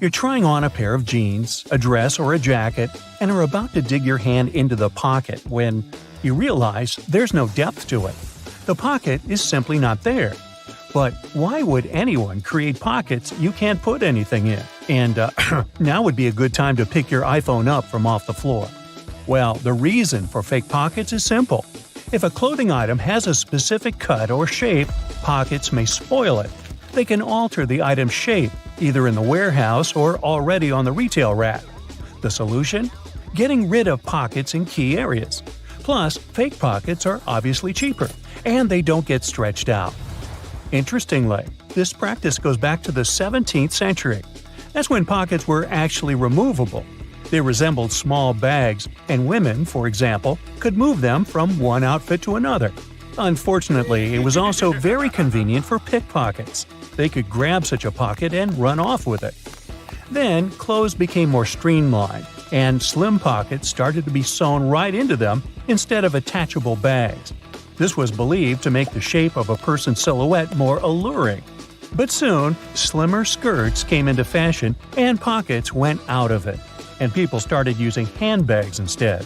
You're trying on a pair of jeans, a dress, or a jacket, and are about to dig your hand into the pocket when you realize there's no depth to it. The pocket is simply not there. But why would anyone create pockets you can't put anything in? And now would be a good time to pick your iPhone up from off the floor. Well, the reason for fake pockets is simple. If a clothing item has a specific cut or shape, pockets may spoil it. They can alter the item's shape, either in the warehouse or already on the retail rack. The solution? Getting rid of pockets in key areas. Plus, fake pockets are obviously cheaper, and they don't get stretched out. Interestingly, this practice goes back to the 17th century. That's when pockets were actually removable. They resembled small bags, and women, for example, could move them from one outfit to another. Unfortunately, it was also very convenient for pickpockets. They could grab such a pocket and run off with it. Then, clothes became more streamlined, and slim pockets started to be sewn right into them instead of attachable bags. This was believed to make the shape of a person's silhouette more alluring. But soon, slimmer skirts came into fashion and pockets went out of it, and people started using handbags instead.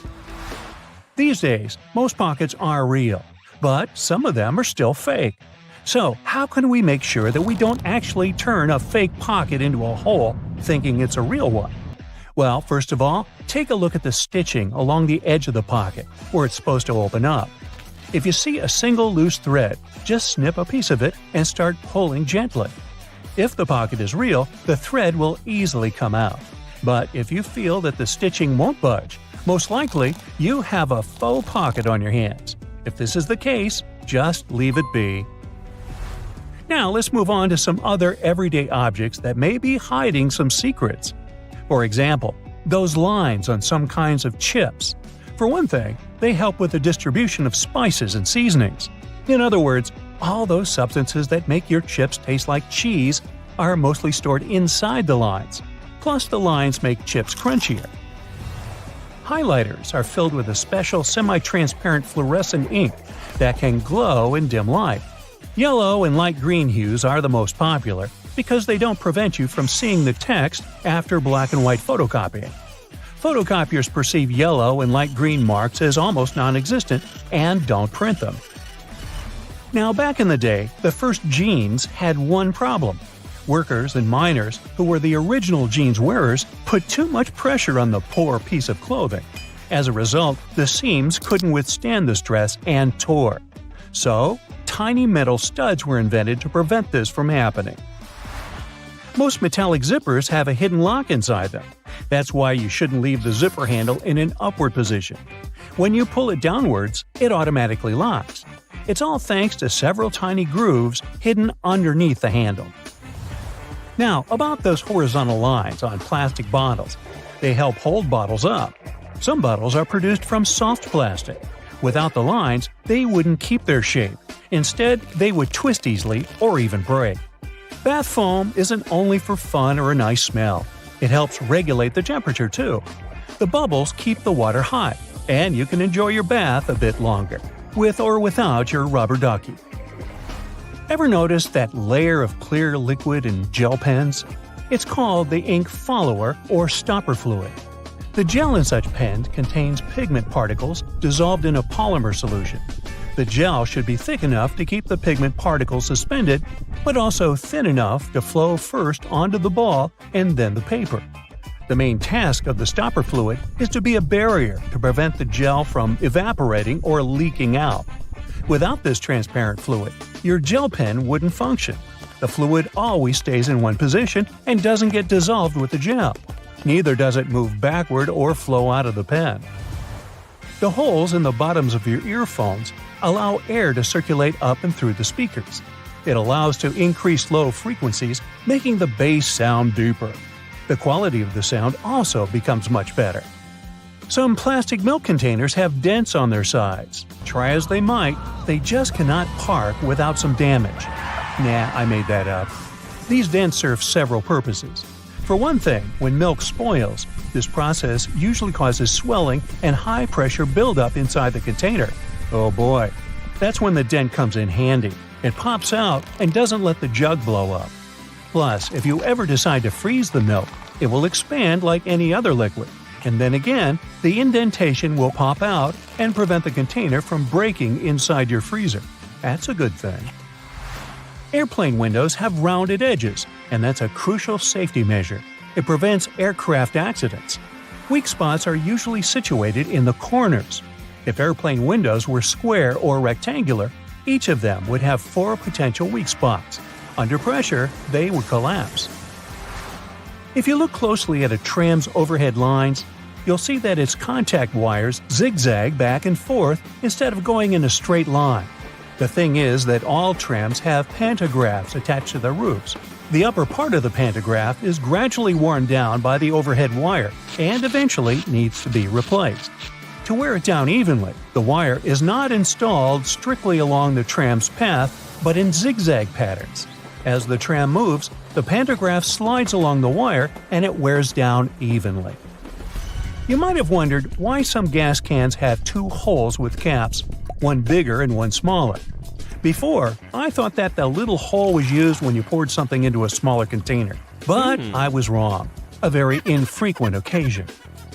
These days, most pockets are real, but some of them are still fake. So, how can we make sure that we don't actually turn a fake pocket into a hole thinking it's a real one? Well, first of all, take a look at the stitching along the edge of the pocket, where it's supposed to open up. If you see a single loose thread, just snip a piece of it and start pulling gently. If the pocket is real, the thread will easily come out. But if you feel that the stitching won't budge, most likely you have a faux pocket on your hands. If this is the case, just leave it be. Now let's move on to some other everyday objects that may be hiding some secrets. For example, those lines on some kinds of chips. For one thing, they help with the distribution of spices and seasonings. In other words, all those substances that make your chips taste like cheese are mostly stored inside the lines. Plus, the lines make chips crunchier. Highlighters are filled with a special semi-transparent fluorescent ink that can glow in dim light. Yellow and light green hues are the most popular because they don't prevent you from seeing the text after black and white photocopying. Photocopiers perceive yellow and light green marks as almost non-existent and don't print them. Now, back in the day, the first jeans had one problem. Workers and miners, who were the original jeans wearers, put too much pressure on the poor piece of clothing. As a result, the seams couldn't withstand the stress and tore. So, tiny metal studs were invented to prevent this from happening. Most metallic zippers have a hidden lock inside them. That's why you shouldn't leave the zipper handle in an upward position. When you pull it downwards, it automatically locks. It's all thanks to several tiny grooves hidden underneath the handle. Now, about those horizontal lines on plastic bottles. They help hold bottles up. Some bottles are produced from soft plastic. Without the lines, they wouldn't keep their shape. Instead, they would twist easily or even break. Bath foam isn't only for fun or a nice smell. It helps regulate the temperature too. The bubbles keep the water hot, and you can enjoy your bath a bit longer, with or without your rubber ducky. Ever notice that layer of clear liquid in gel pens? It's called the ink follower or stopper fluid. The gel in such pens contains pigment particles dissolved in a polymer solution. The gel should be thick enough to keep the pigment particles suspended, but also thin enough to flow first onto the ball and then the paper. The main task of the stopper fluid is to be a barrier to prevent the gel from evaporating or leaking out. Without this transparent fluid, your gel pen wouldn't function. The fluid always stays in one position and doesn't get dissolved with the gel. Neither does it move backward or flow out of the pen. The holes in the bottoms of your earphones allow air to circulate up and through the speakers. It allows to increase low frequencies, making the bass sound deeper. The quality of the sound also becomes much better. Some plastic milk containers have dents on their sides. Try as they might, they just cannot park without some damage. Nah, I made that up. These dents serve several purposes. For one thing, when milk spoils, this process usually causes swelling and high-pressure buildup inside the container. Oh boy, that's when the dent comes in handy. It pops out and doesn't let the jug blow up. Plus, if you ever decide to freeze the milk, It will expand like any other liquid, and then again, the indentation will pop out and prevent the container from breaking inside your freezer. That's a good thing. Airplane windows have rounded edges, and that's a crucial safety measure. It prevents aircraft accidents. Weak spots are usually situated in the corners. If airplane windows were square or rectangular, each of them would have 4 potential weak spots. Under pressure, they would collapse. If you look closely at a tram's overhead lines, you'll see that its contact wires zigzag back and forth instead of going in a straight line. The thing is that all trams have pantographs attached to their roofs. The upper part of the pantograph is gradually worn down by the overhead wire and eventually needs to be replaced. To wear it down evenly, the wire is not installed strictly along the tram's path, but in zigzag patterns. As the tram moves, the pantograph slides along the wire and it wears down evenly. You might have wondered why some gas cans have 2 holes with caps, one bigger and one smaller. Before, I thought that the little hole was used when you poured something into a smaller container. But I was wrong. A very infrequent occasion.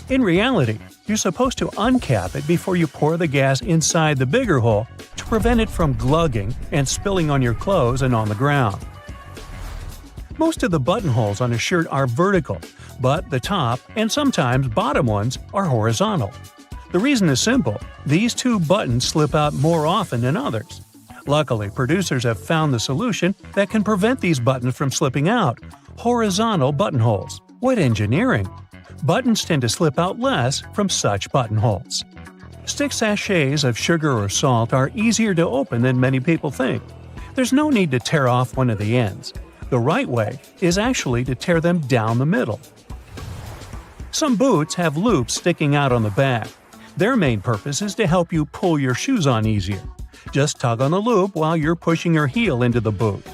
In reality, you're supposed to uncap it before you pour the gas inside the bigger hole to prevent it from glugging and spilling on your clothes and on the ground. Most of the buttonholes on a shirt are vertical, but the top and sometimes bottom ones are horizontal. The reason is simple: these 2 buttons slip out more often than others. Luckily, producers have found the solution that can prevent these buttons from slipping out: horizontal buttonholes. What engineering! Buttons tend to slip out less from such buttonholes. Stick sachets of sugar or salt are easier to open than many people think. There's no need to tear off one of the ends. The right way is actually to tear them down the middle. Some boots have loops sticking out on the back. Their main purpose is to help you pull your shoes on easier. Just tug on the loop while you're pushing your heel into the boot.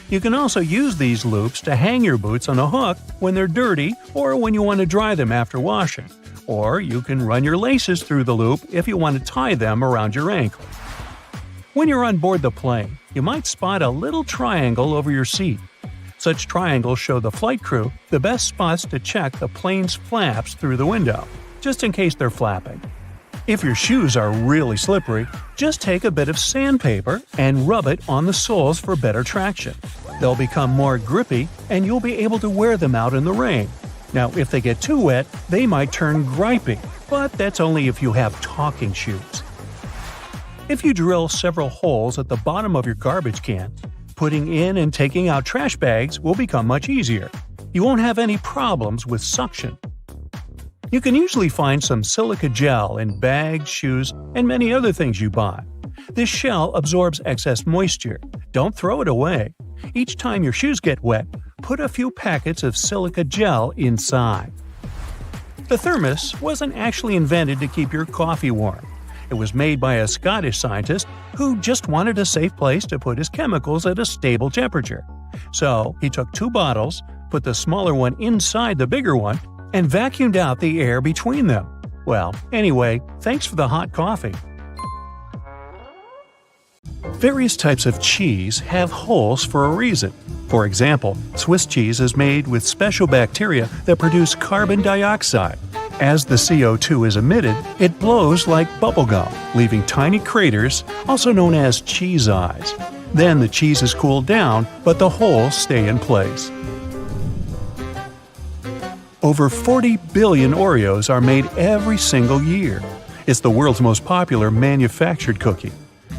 You can also use these loops to hang your boots on a hook when they're dirty or when you want to dry them after washing. Or you can run your laces through the loop if you want to tie them around your ankle. When you're on board the plane, you might spot a little triangle over your seat. Such triangles show the flight crew the best spots to check the plane's flaps through the window, just in case they're flapping. If your shoes are really slippery, just take a bit of sandpaper and rub it on the soles for better traction. They'll become more grippy and you'll be able to wear them out in the rain. Now, if they get too wet, they might turn gripey, but that's only if you have talking shoes. If you drill several holes at the bottom of your garbage can, putting in and taking out trash bags will become much easier. You won't have any problems with suction. You can usually find some silica gel in bags, shoes, and many other things you buy. This shell absorbs excess moisture. Don't throw it away. Each time your shoes get wet, put a few packets of silica gel inside. The thermos wasn't actually invented to keep your coffee warm. It was made by a Scottish scientist who just wanted a safe place to put his chemicals at a stable temperature. So he took 2 bottles, put the smaller one inside the bigger one, and vacuumed out the air between them. Well, anyway, thanks for the hot coffee. Various types of cheese have holes for a reason. For example, Swiss cheese is made with special bacteria that produce carbon dioxide. As the CO2 is emitted, it blows like bubblegum, leaving tiny craters, also known as cheese eyes. Then the cheese is cooled down, but the holes stay in place. Over 40 billion Oreos are made every single year. It's the world's most popular manufactured cookie.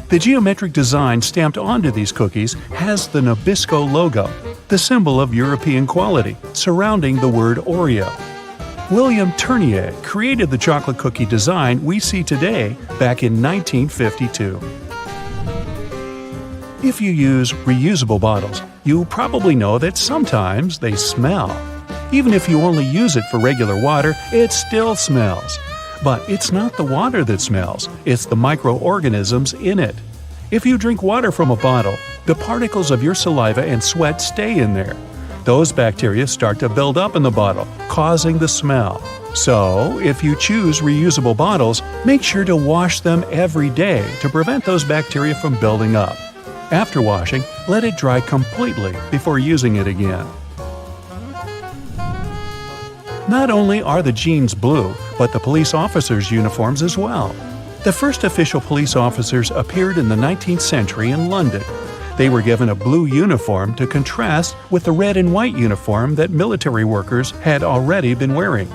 The geometric design stamped onto these cookies has the Nabisco logo, the symbol of European quality, surrounding the word Oreo. William Tournier created the chocolate cookie design we see today back in 1952. If you use reusable bottles, you probably know that sometimes they smell. Even if you only use it for regular water, it still smells. But it's not the water that smells, it's the microorganisms in it. If you drink water from a bottle, the particles of your saliva and sweat stay in there. Those bacteria start to build up in the bottle, causing the smell. So, if you choose reusable bottles, make sure to wash them every day to prevent those bacteria from building up. After washing, let it dry completely before using it again. Not only are the jeans blue, but the police officers' uniforms as well. The first official police officers appeared in the 19th century in London. They were given a blue uniform to contrast with the red and white uniform that military workers had already been wearing.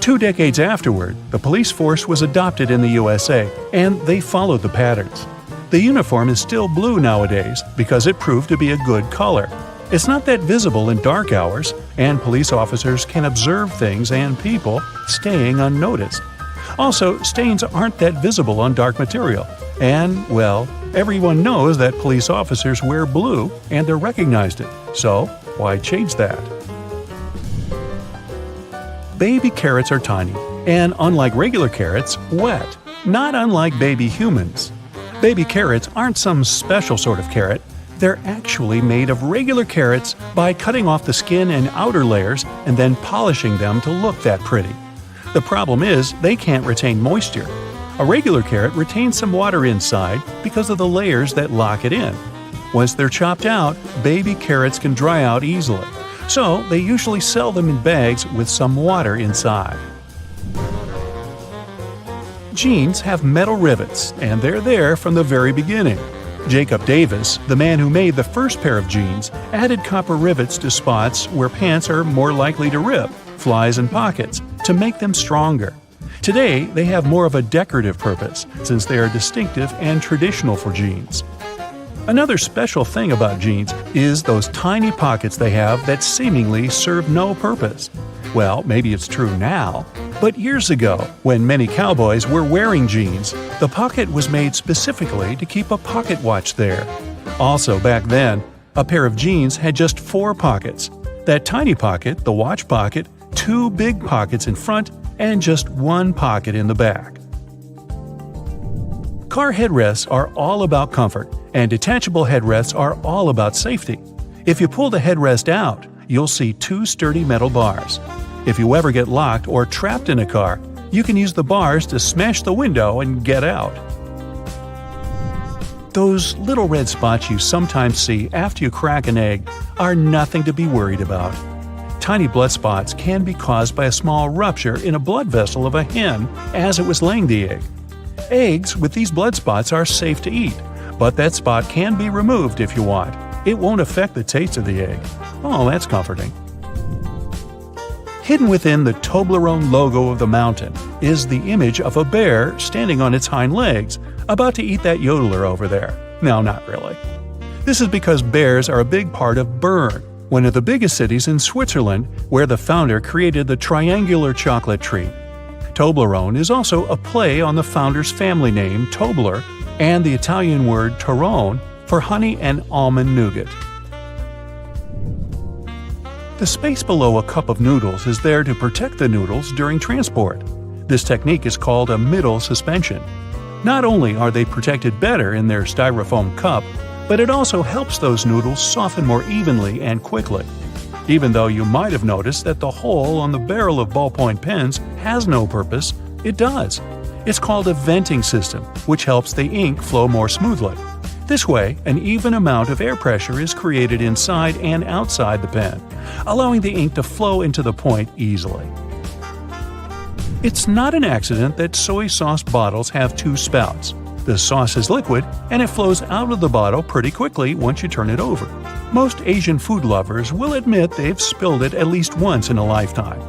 2 decades afterward, the police force was adopted in the USA, and they followed the patterns. The uniform is still blue nowadays because it proved to be a good color. It's not that visible in dark hours, and police officers can observe things and people staying unnoticed. Also, stains aren't that visible on dark material. And, well, everyone knows that police officers wear blue and they're recognized it. So, why change that? Baby carrots are tiny, and unlike regular carrots, wet, not unlike baby humans. Baby carrots aren't some special sort of carrot. They're actually made of regular carrots by cutting off the skin and outer layers and then polishing them to look that pretty. The problem is they can't retain moisture. A regular carrot retains some water inside because of the layers that lock it in. Once they're chopped out, baby carrots can dry out easily. So they usually sell them in bags with some water inside. Jeans have metal rivets, and they're there from the very beginning. Jacob Davis, the man who made the first pair of jeans, added copper rivets to spots where pants are more likely to rip, flies and pockets, to make them stronger. Today, they have more of a decorative purpose, since they are distinctive and traditional for jeans. Another special thing about jeans is those tiny pockets they have that seemingly serve no purpose. Well, maybe it's true now, but years ago, when many cowboys were wearing jeans, the pocket was made specifically to keep a pocket watch there. Also, back then, a pair of jeans had just 4 pockets. That tiny pocket, the watch pocket, 2 big pockets in front, and just 1 pocket in the back. Car headrests are all about comfort, and detachable headrests are all about safety. If you pull the headrest out, you'll see 2 sturdy metal bars. If you ever get locked or trapped in a car, you can use the bars to smash the window and get out. Those little red spots you sometimes see after you crack an egg are nothing to be worried about. Tiny blood spots can be caused by a small rupture in a blood vessel of a hen as it was laying the egg. Eggs with these blood spots are safe to eat, but that spot can be removed if you want. It won't affect the taste of the egg. Oh, that's comforting. Hidden within the Toblerone logo of the mountain is the image of a bear standing on its hind legs, about to eat that yodeler over there. No, not really. This is because bears are a big part of Bern, one of the biggest cities in Switzerland, where the founder created the triangular chocolate treat. Toblerone is also a play on the founder's family name Tobler and the Italian word Torrone for honey and almond nougat. The space below a cup of noodles is there to protect the noodles during transport. This technique is called a middle suspension. Not only are they protected better in their styrofoam cup, but it also helps those noodles soften more evenly and quickly. Even though you might have noticed that the hole on the barrel of ballpoint pens has no purpose, it does. It's called a venting system, which helps the ink flow more smoothly. This way, an even amount of air pressure is created inside and outside the pen, allowing the ink to flow into the point easily. It's not an accident that soy sauce bottles have 2 spouts. The sauce is liquid, and it flows out of the bottle pretty quickly once you turn it over. Most Asian food lovers will admit they've spilled it at least once in a lifetime.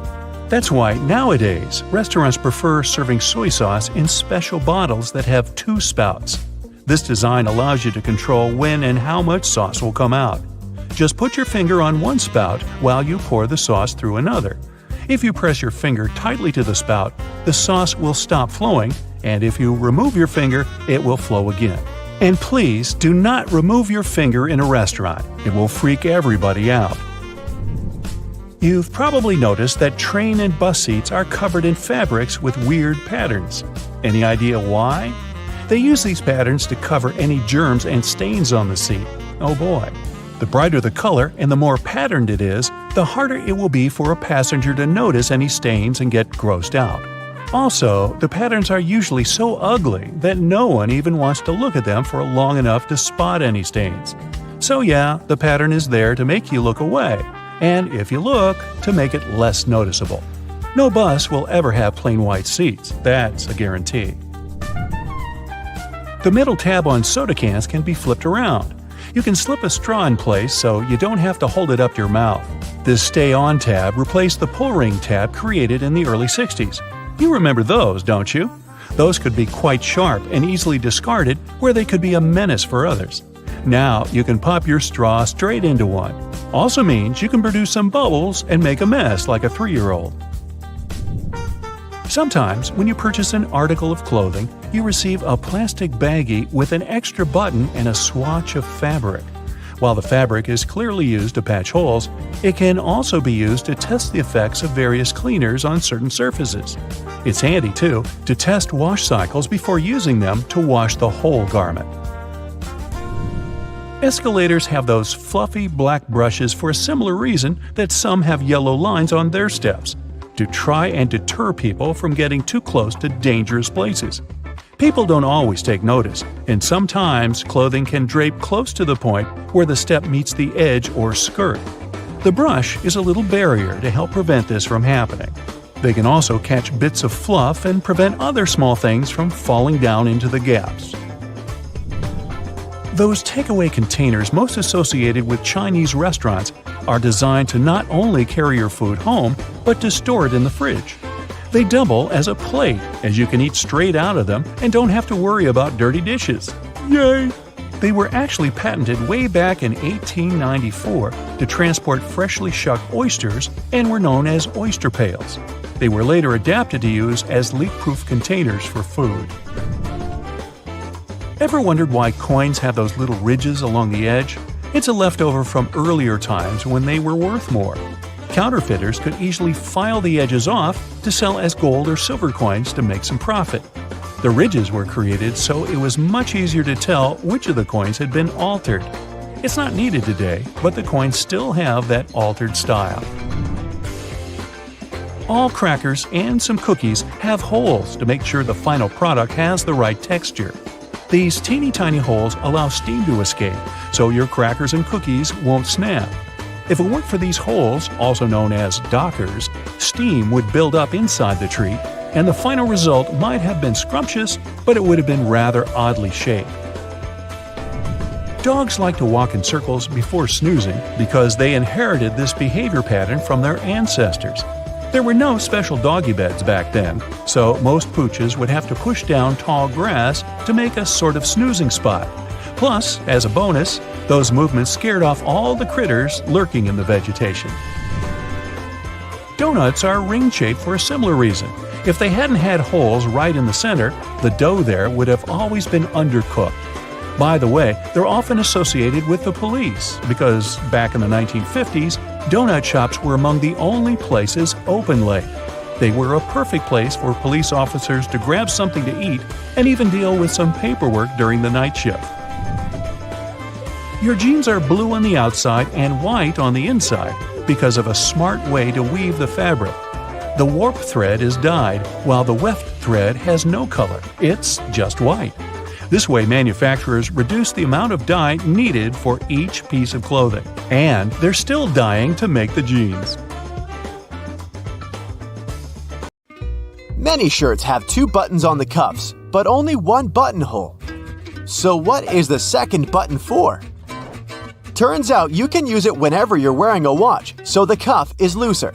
That's why nowadays, restaurants prefer serving soy sauce in special bottles that have 2 spouts. This design allows you to control when and how much sauce will come out. Just put your finger on one spout while you pour the sauce through another. If you press your finger tightly to the spout, the sauce will stop flowing, and if you remove your finger, it will flow again. And please do not remove your finger in a restaurant. It will freak everybody out. You've probably noticed that train and bus seats are covered in fabrics with weird patterns. Any idea why? They use these patterns to cover any germs and stains on the seat. Oh boy. The brighter the color and the more patterned it is, the harder it will be for a passenger to notice any stains and get grossed out. Also, the patterns are usually so ugly that no one even wants to look at them for long enough to spot any stains. So yeah, the pattern is there to make you look away, and if you look, to make it less noticeable. No bus will ever have plain white seats, that's a guarantee. The middle tab on soda cans can be flipped around. You can slip a straw in place so you don't have to hold it up to your mouth. This Stay On tab replaced the pull ring tab created in the early 60s. You remember those, don't you? Those could be quite sharp and easily discarded where they could be a menace for others. Now you can pop your straw straight into one. Also means you can produce some bubbles and make a mess like a 3-year-old. Sometimes, when you purchase an article of clothing, you receive a plastic baggie with an extra button and a swatch of fabric. While the fabric is clearly used to patch holes, it can also be used to test the effects of various cleaners on certain surfaces. It's handy, too, to test wash cycles before using them to wash the whole garment. Escalators have those fluffy black brushes for a similar reason that some have yellow lines on their steps, to try and deter people from getting too close to dangerous places. People don't always take notice, and sometimes clothing can drape close to the point where the step meets the edge or skirt. The brush is a little barrier to help prevent this from happening. They can also catch bits of fluff and prevent other small things from falling down into the gaps. Those takeaway containers most associated with Chinese restaurants are designed to not only carry your food home, but to store it in the fridge. They double as a plate, as you can eat straight out of them and don't have to worry about dirty dishes. Yay! They were actually patented way back in 1894 to transport freshly shucked oysters and were known as oyster pails. They were later adapted to use as leak-proof containers for food. Ever wondered why coins have those little ridges along the edge? It's a leftover from earlier times when they were worth more. Counterfeiters could easily file the edges off to sell as gold or silver coins to make some profit. The ridges were created so it was much easier to tell which of the coins had been altered. It's not needed today, but the coins still have that altered style. All crackers and some cookies have holes to make sure the final product has the right texture. These teeny tiny holes allow steam to escape, so your crackers and cookies won't snap. If it weren't for these holes, also known as dockers, steam would build up inside the treat, and the final result might have been scrumptious, but it would have been rather oddly shaped. Dogs like to walk in circles before snoozing because they inherited this behavior pattern from their ancestors. There were no special doggy beds back then, so most pooches would have to push down tall grass to make a sort of snoozing spot. Plus, as a bonus, those movements scared off all the critters lurking in the vegetation. Donuts are ring-shaped for a similar reason. If they hadn't had holes right in the center, the dough there would have always been undercooked. By the way, they're often associated with the police because back in the 1950s, donut shops were among the only places open late. They were a perfect place for police officers to grab something to eat and even deal with some paperwork during the night shift. Your jeans are blue on the outside and white on the inside because of a smart way to weave the fabric. The warp thread is dyed, while the weft thread has no color. It's just white. This way, manufacturers reduce the amount of dye needed for each piece of clothing. And they're still dyeing to make the jeans. Many shirts have 2 buttons on the cuffs, but only 1 buttonhole. So what is the second button for? Turns out you can use it whenever you're wearing a watch, so the cuff is looser.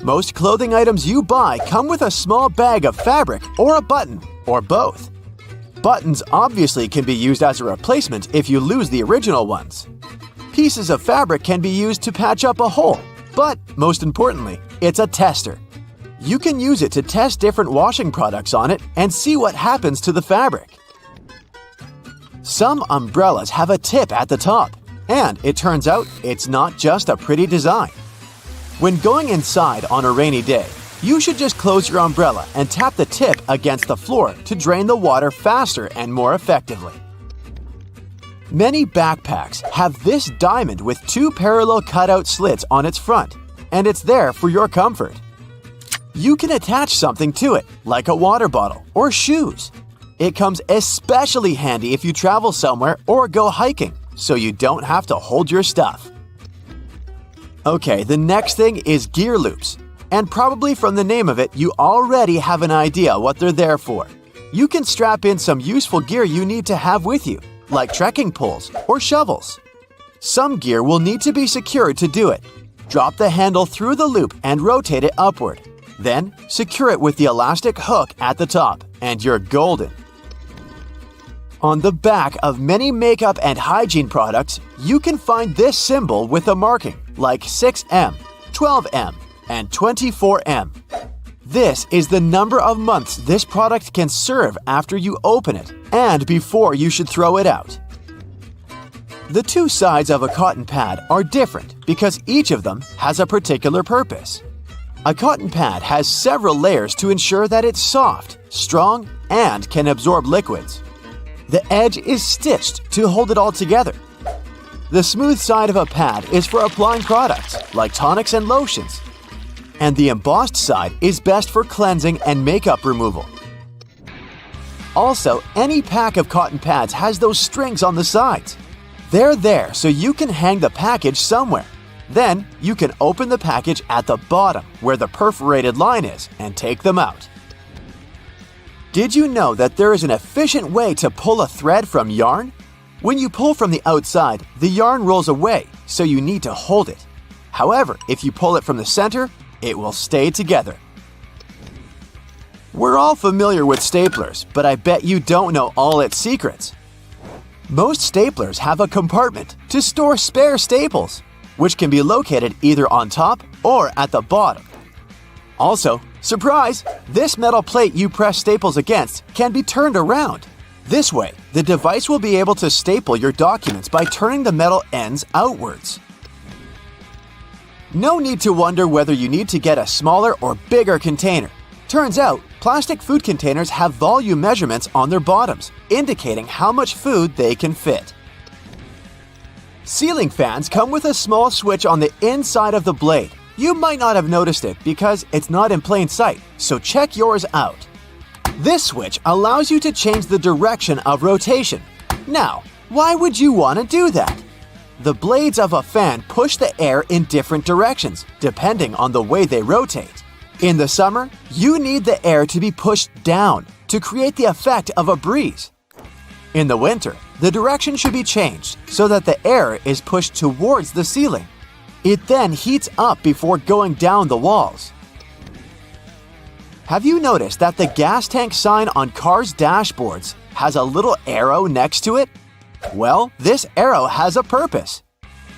Most clothing items you buy come with a small bag of fabric or a button, or both. Buttons obviously can be used as a replacement if you lose the original ones. Pieces of fabric can be used to patch up a hole, but most importantly, it's a tester. You can use it to test different washing products on it and see what happens to the fabric. Some umbrellas have a tip at the top, and it turns out it's not just a pretty design. When going inside on a rainy day, you should just close your umbrella and tap the tip against the floor to drain the water faster and more effectively. Many backpacks have this diamond with 2 parallel cutout slits on its front, and it's there for your comfort. You can attach something to it, like a water bottle or shoes. It comes especially handy if you travel somewhere or go hiking, so you don't have to hold your stuff. Okay, the next thing is gear loops. And probably from the name of it, you already have an idea what they're there for. You can strap in some useful gear you need to have with you, like trekking poles or shovels. Some gear will need to be secured to do it. Drop the handle through the loop and rotate it upward. Then, secure it with the elastic hook at the top, and you're golden. On the back of many makeup and hygiene products, you can find this symbol with a marking like 6M, 12M, and 24M. This is the number of months this product can serve after you open it and before you should throw it out. The two sides of a cotton pad are different because each of them has a particular purpose. A cotton pad has several layers to ensure that it's soft, strong, and can absorb liquids. The edge is stitched to hold it all together. The smooth side of a pad is for applying products like tonics and lotions, and the embossed side is best for cleansing and makeup removal. Also, any pack of cotton pads has those strings on the sides. They're there so you can hang the package somewhere. Then, you can open the package at the bottom where the perforated line is and take them out. Did you know that there is an efficient way to pull a thread from yarn? When you pull from the outside, the yarn rolls away, so you need to hold it. However, if you pull it from the center, it will stay together. We're all familiar with staplers, but I bet you don't know all its secrets. Most staplers have a compartment to store spare staples, which can be located either on top or at the bottom. Also, surprise! This metal plate you press staples against can be turned around. This way, the device will be able to staple your documents by turning the metal ends outwards. No need to wonder whether you need to get a smaller or bigger container. Turns out, plastic food containers have volume measurements on their bottoms, indicating how much food they can fit. Ceiling fans come with a small switch on the inside of the blade. You might not have noticed it because it's not in plain sight, so check yours out. This switch allows you to change the direction of rotation. Now, why would you want to do that? The blades of a fan push the air in different directions, depending on the way they rotate. In the summer, you need the air to be pushed down to create the effect of a breeze. In the winter, the direction should be changed so that the air is pushed towards the ceiling. It then heats up before going down the walls. Have you noticed that the gas tank sign on cars' dashboards has a little arrow next to it? Well, this arrow has a purpose.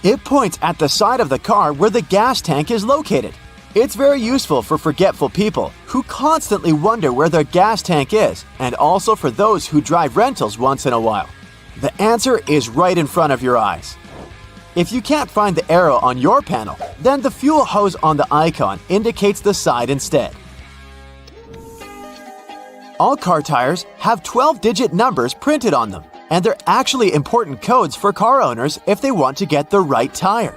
It points at the side of the car where the gas tank is located. It's very useful for forgetful people who constantly wonder where their gas tank is, and also for those who drive rentals once in a while. The answer is right in front of your eyes. If you can't find the arrow on your panel, then the fuel hose on the icon indicates the side instead. All car tires have 12-digit numbers printed on them, and they're actually important codes for car owners if they want to get the right tire.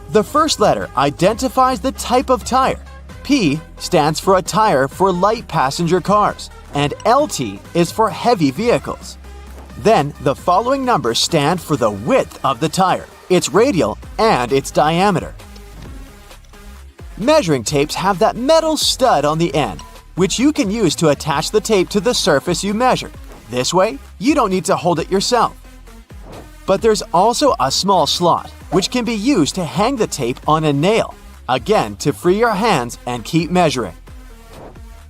The first letter identifies the type of tire. P stands for a tire for light passenger cars, and LT is for heavy vehicles. Then, the following numbers stand for the width of the tire, its radial, and its diameter. Measuring tapes have that metal stud on the end, which you can use to attach the tape to the surface you measure. This way, you don't need to hold it yourself. But there's also a small slot, which can be used to hang the tape on a nail, again to free your hands and keep measuring.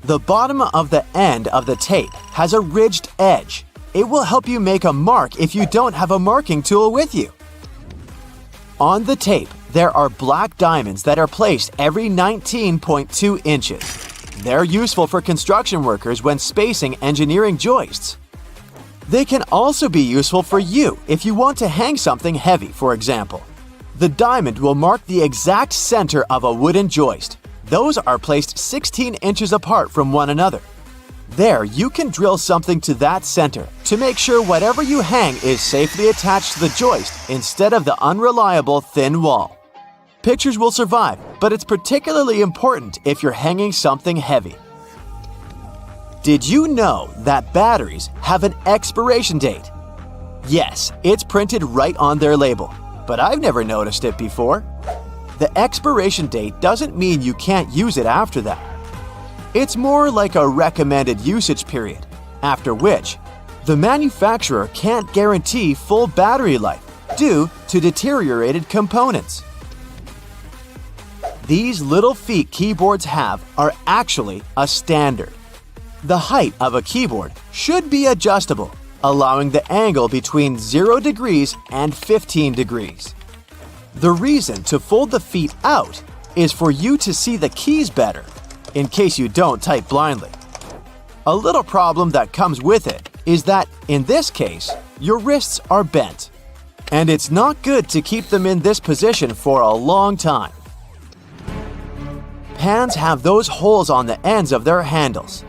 The bottom of the end of the tape has a ridged edge. It will help you make a mark if you don't have a marking tool with you. On the tape, there are black diamonds that are placed every 19.2 inches. They're useful for construction workers when spacing engineering joists. They can also be useful for you if you want to hang something heavy, for example. The diamond will mark the exact center of a wooden joist. Those are placed 16 inches apart from one another. There, you can drill something to that center to make sure whatever you hang is safely attached to the joist instead of the unreliable thin wall. Pictures will survive, but it's particularly important if you're hanging something heavy. Did you know that batteries have an expiration date? Yes, it's printed right on their label, but I've never noticed it before. the expiration date doesn't mean you can't use it after that. It's more like a recommended usage period, after which the manufacturer can't guarantee full battery life due to deteriorated components. These little feet keyboards have are actually a standard. The height of a keyboard should be adjustable, allowing the angle between 0 degrees and 15 degrees. The reason to fold the feet out is for you to see the keys better, in case you don't type blindly. A little problem that comes with it is that, in this case, your wrists are bent, and it's not good to keep them in this position for a long time. Pans have those holes on the ends of their handles.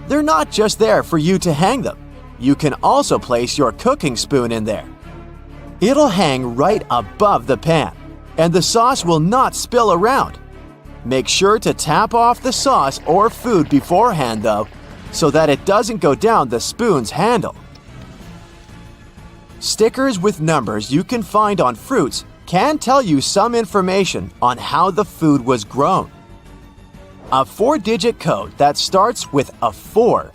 They're not just there for you to hang them. You can also place your cooking spoon in there. It'll hang right above the pan, and the sauce will not spill around. Make sure to tap off the sauce or food beforehand, though, so that it doesn't go down the spoon's handle. Stickers with numbers you can find on fruits can tell you some information on how the food was grown. A 4-digit code that starts with a 4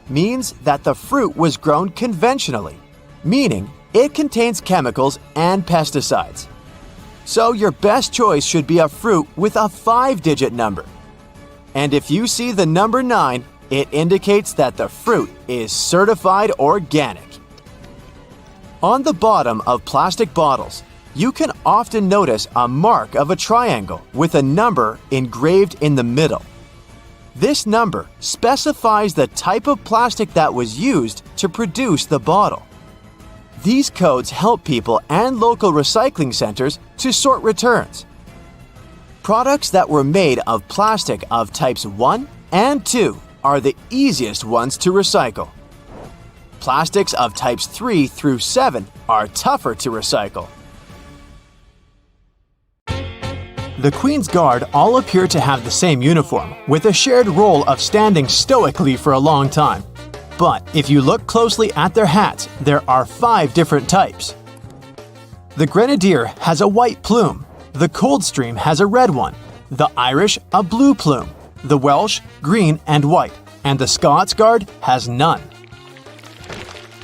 means that the fruit was grown conventionally, meaning it contains chemicals and pesticides. So your best choice should be a fruit with a 5-digit number. And if you see the number 9, it indicates that the fruit is certified organic. On the bottom of plastic bottles, you can often notice a mark of a triangle with a number engraved in the middle. This number specifies the type of plastic that was used to produce the bottle. These codes help people and local recycling centers to sort returns. Products that were made of plastic of types 1 and 2 are the easiest ones to recycle. Plastics of types 3 through 7 are tougher to recycle. The Queen's Guard all appear to have the same uniform, with a shared role of standing stoically for a long time. But if you look closely at their hats, there are 5 different types. The Grenadier has a white plume, the Coldstream has a red one, the Irish a blue plume, the Welsh green and white, and the Scots Guard has none.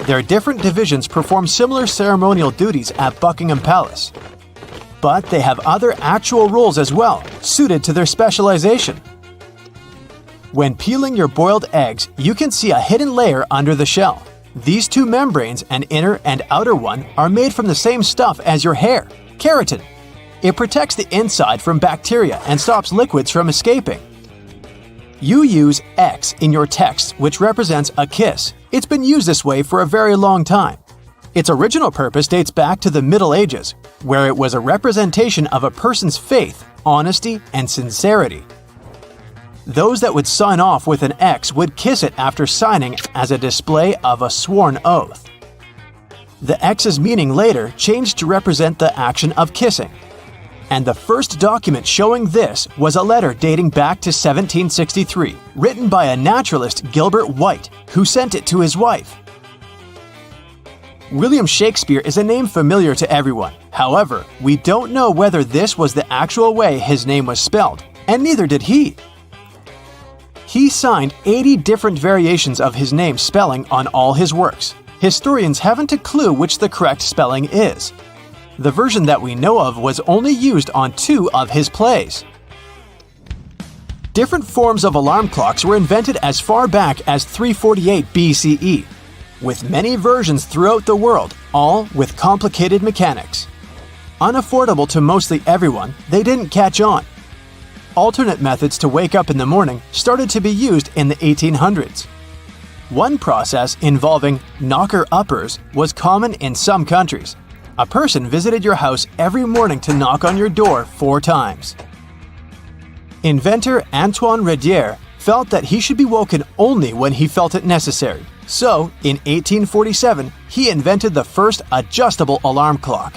Their different divisions perform similar ceremonial duties at Buckingham Palace. But they have other actual roles as well, suited to their specialization. When peeling your boiled eggs, you can see a hidden layer under the shell. These 2 membranes, an inner and outer one, are made from the same stuff as your hair, keratin. It protects the inside from bacteria and stops liquids from escaping. You use X in your text, which represents a kiss. It's been used this way for a very long time. Its original purpose dates back to the Middle Ages, where it was a representation of a person's faith, honesty, and sincerity. Those that would sign off with an X would kiss it after signing as a display of a sworn oath. The X's meaning later changed to represent the action of kissing. And the first document showing this was a letter dating back to 1763, written by a naturalist, Gilbert White, who sent it to his wife. William Shakespeare is a name familiar to everyone. However, we don't know whether this was the actual way his name was spelled, and neither did he. He signed 80 different variations of his name spelling on all his works. Historians haven't a clue which the correct spelling is. The version that we know of was only used on 2 of his plays. Different forms of alarm clocks were invented as far back as 348 BCE, with many versions throughout the world, all with complicated mechanics. Unaffordable to mostly everyone, they didn't catch on. Alternate methods to wake up in the morning started to be used in the 1800s. One process involving knocker-uppers was common in some countries. A person visited your house every morning to knock on your door 4 times. Inventor Antoine Redier felt that he should be woken only when he felt it necessary. So, in 1847, he invented the first adjustable alarm clock.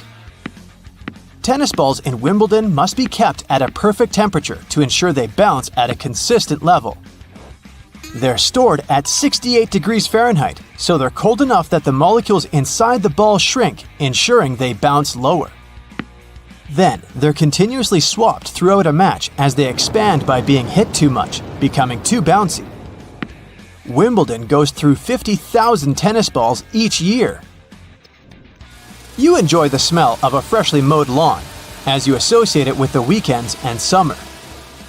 Tennis balls in Wimbledon must be kept at a perfect temperature to ensure they bounce at a consistent level. They're stored at 68 degrees Fahrenheit, so they're cold enough that the molecules inside the ball shrink, ensuring they bounce lower. Then, they're continuously swapped throughout a match as they expand by being hit too much, becoming too bouncy. Wimbledon goes through 50,000 tennis balls each year. You enjoy the smell of a freshly mowed lawn, as you associate it with the weekends and summer.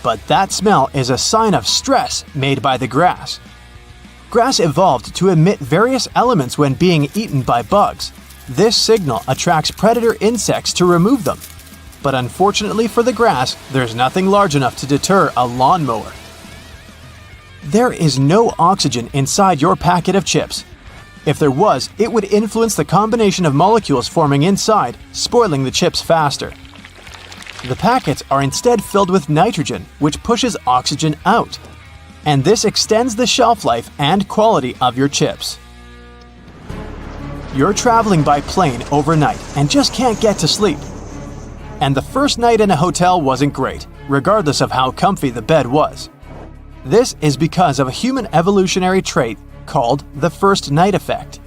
But that smell is a sign of stress made by the grass. Grass evolved to emit various elements when being eaten by bugs. This signal attracts predator insects to remove them. But unfortunately for the grass, there's nothing large enough to deter a lawnmower. There is no oxygen inside your packet of chips. If there was, it would influence the combination of molecules forming inside, spoiling the chips faster. The packets are instead filled with nitrogen, which pushes oxygen out. And this extends the shelf life and quality of your chips. You're traveling by plane overnight and just can't get to sleep. And the first night in a hotel wasn't great, regardless of how comfy the bed was. This is because of a human evolutionary trait called the first night effect.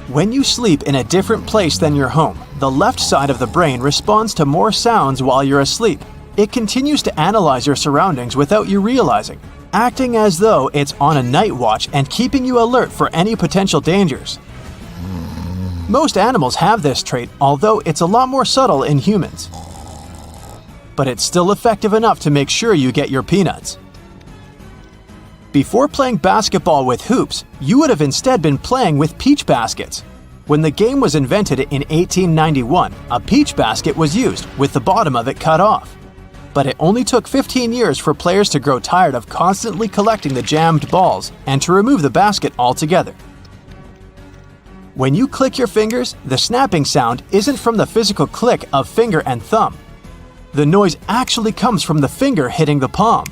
When you sleep in a different place than your home, the left side of the brain responds to more sounds while you're asleep. It continues to analyze your surroundings without you realizing, acting as though it's on a night watch and keeping you alert for any potential dangers. Most animals have this trait, although it's a lot more subtle in humans. But it's still effective enough to make sure you get your peanuts. Before playing basketball with hoops, you would have instead been playing with peach baskets. When the game was invented in 1891, a peach basket was used, with the bottom of it cut off. But it only took 15 years for players to grow tired of constantly collecting the jammed balls and to remove the basket altogether. When you click your fingers, the snapping sound isn't from the physical click of finger and thumb. The noise actually comes from the finger hitting the palm.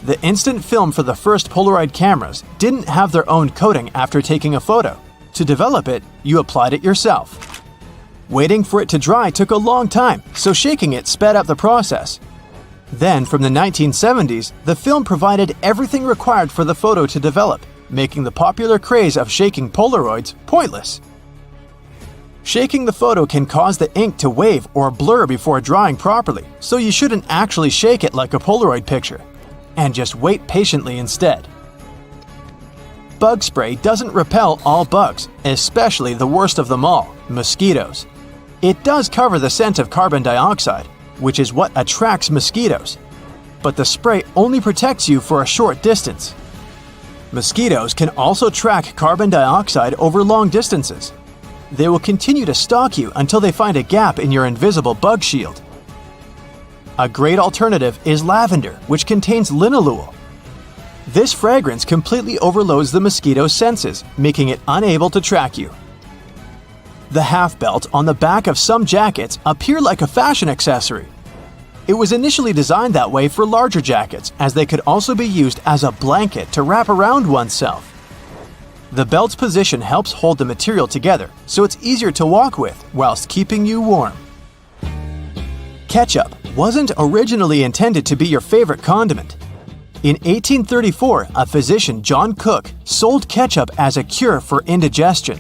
The instant film for the first Polaroid cameras didn't have their own coating after taking a photo. To develop it, you applied it yourself. Waiting for it to dry took a long time, so shaking it sped up the process. Then, from the 1970s, the film provided everything required for the photo to develop, making the popular craze of shaking Polaroids pointless. Shaking the photo can cause the ink to wave or blur before drying properly, so you shouldn't actually shake it like a Polaroid picture, and just wait patiently instead. Bug spray doesn't repel all bugs, especially the worst of them all, mosquitoes. It does cover the scent of carbon dioxide, which is what attracts mosquitoes, but the spray only protects you for a short distance. Mosquitoes can also track carbon dioxide over long distances. They will continue to stalk you until they find a gap in your invisible bug shield. A great alternative is lavender, which contains linalool. This fragrance completely overloads the mosquito's senses, making it unable to track you. The half belt on the back of some jackets appear like a fashion accessory. It was initially designed that way for larger jackets, as they could also be used as a blanket to wrap around oneself. The belt's position helps hold the material together, so it's easier to walk with whilst keeping you warm. Ketchup wasn't originally intended to be your favorite condiment. In 1834, a physician, John Cook, sold ketchup as a cure for indigestion.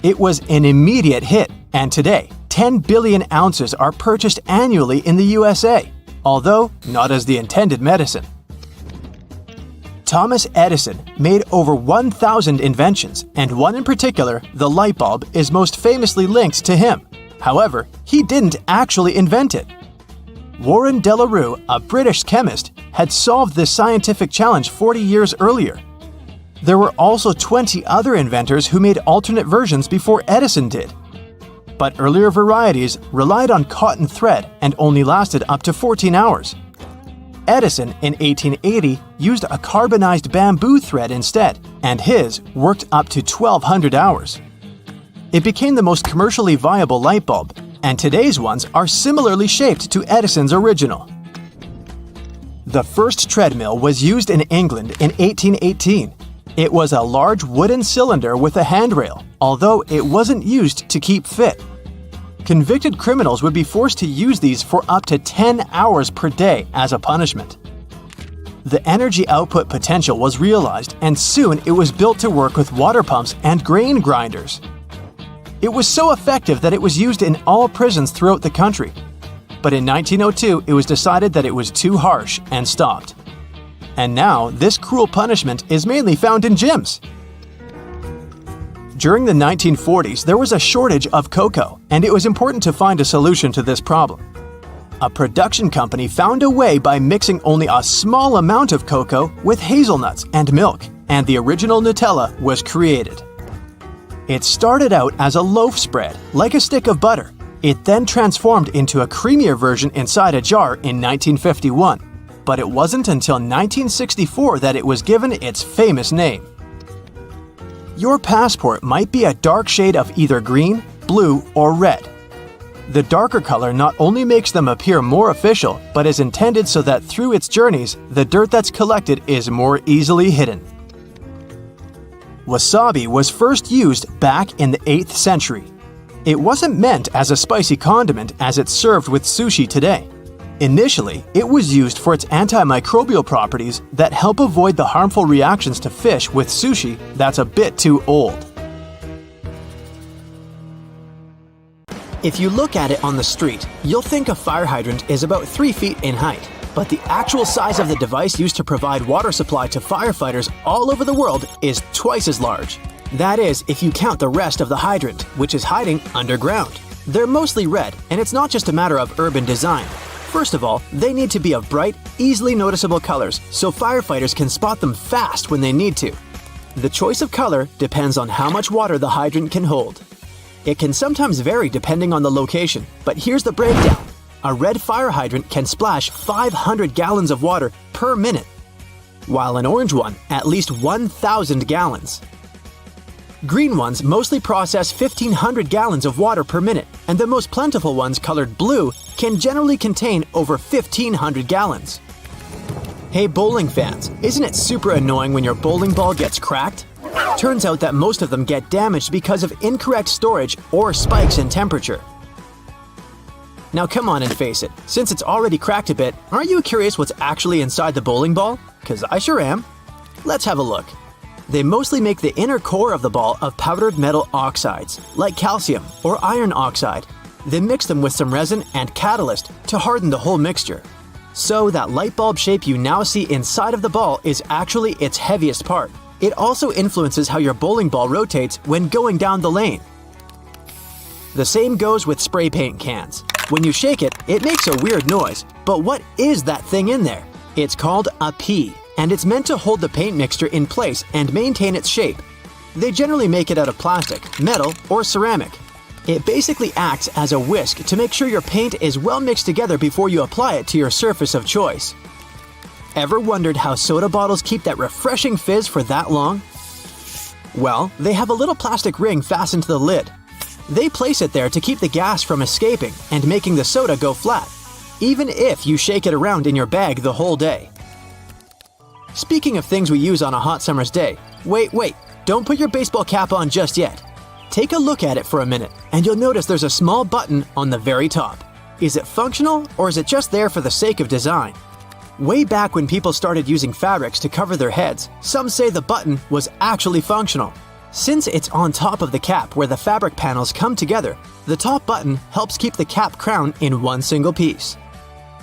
It was an immediate hit, and today, 10 billion ounces are purchased annually in the USA, although not as the intended medicine. Thomas Edison made over 1,000 inventions, and one in particular, the light bulb, is most famously linked to him. However, he didn't actually invent it. Warren de la Rue, a British chemist, had solved this scientific challenge 40 years earlier. There were also 20 other inventors who made alternate versions before Edison did. But earlier varieties relied on cotton thread and only lasted up to 14 hours. Edison, in 1880, used a carbonized bamboo thread instead, and his worked up to 1,200 hours. It became the most commercially viable light bulb, and today's ones are similarly shaped to Edison's original. The first treadmill was used in England in 1818. It was a large wooden cylinder with a handrail, although it wasn't used to keep fit. Convicted criminals would be forced to use these for up to 10 hours per day as a punishment. The energy output potential was realized, and soon it was built to work with water pumps and grain grinders. It was so effective that it was used in all prisons throughout the country. But in 1902, it was decided that it was too harsh and stopped. And now, this cruel punishment is mainly found in gyms. During the 1940s, there was a shortage of cocoa, and it was important to find a solution to this problem. A production company found a way by mixing only a small amount of cocoa with hazelnuts and milk, and the original Nutella was created. It started out as a loaf spread, like a stick of butter. It then transformed into a creamier version inside a jar in 1951, but it wasn't until 1964 that it was given its famous name. Your passport might be a dark shade of either green, blue, or red. The darker color not only makes them appear more official, but is intended so that through its journeys, the dirt that's collected is more easily hidden. Wasabi was first used back in the 8th century. It wasn't meant as a spicy condiment as it's served with sushi today. Initially, it was used for its antimicrobial properties that help avoid the harmful reactions to fish with sushi that's a bit too old. If you look at it on the street, you'll think a fire hydrant is about 3 feet in height. But the actual size of the device used to provide water supply to firefighters all over the world is twice as large. That is, if you count the rest of the hydrant, which is hiding underground. They're mostly red, and it's not just a matter of urban design. First of all, they need to be of bright, easily noticeable colors so firefighters can spot them fast when they need to. The choice of color depends on how much water the hydrant can hold. It can sometimes vary depending on the location, but here's the breakdown. A red fire hydrant can splash 500 gallons of water per minute, while an orange one at least 1,000 gallons. Green ones mostly process 1,500 gallons of water per minute, and the most plentiful ones colored blue can generally contain over 1,500 gallons. Hey bowling fans, isn't it super annoying when your bowling ball gets cracked? Turns out that most of them get damaged because of incorrect storage or spikes in temperature. Now come on and face it, since it's already cracked a bit, aren't you curious what's actually inside the bowling ball? 'Cause I sure am. Let's have a look. They mostly make the inner core of the ball of powdered metal oxides, like calcium or iron oxide. They mix them with some resin and catalyst to harden the whole mixture. So that light bulb shape you now see inside of the ball is actually its heaviest part. It also influences how your bowling ball rotates when going down the lane. The same goes with spray paint cans. When you shake it, it makes a weird noise. But what is that thing in there? It's called a pea, and it's meant to hold the paint mixture in place and maintain its shape. They generally make it out of plastic, metal, or ceramic. It basically acts as a whisk to make sure your paint is well mixed together before you apply it to your surface of choice. Ever wondered how soda bottles keep that refreshing fizz for that long? Well, they have a little plastic ring fastened to the lid. They place it there to keep the gas from escaping and making the soda go flat, even if you shake it around in your bag the whole day. Speaking of things we use on a hot summer's day, wait, don't put your baseball cap on just yet. Take a look at it for a minute, and you'll notice there's a small button on the very top. Is it functional, or is it just there for the sake of design? Way back when people started using fabrics to cover their heads, some say the button was actually functional. Since it's on top of the cap where the fabric panels come together, the top button helps keep the cap crown in one single piece.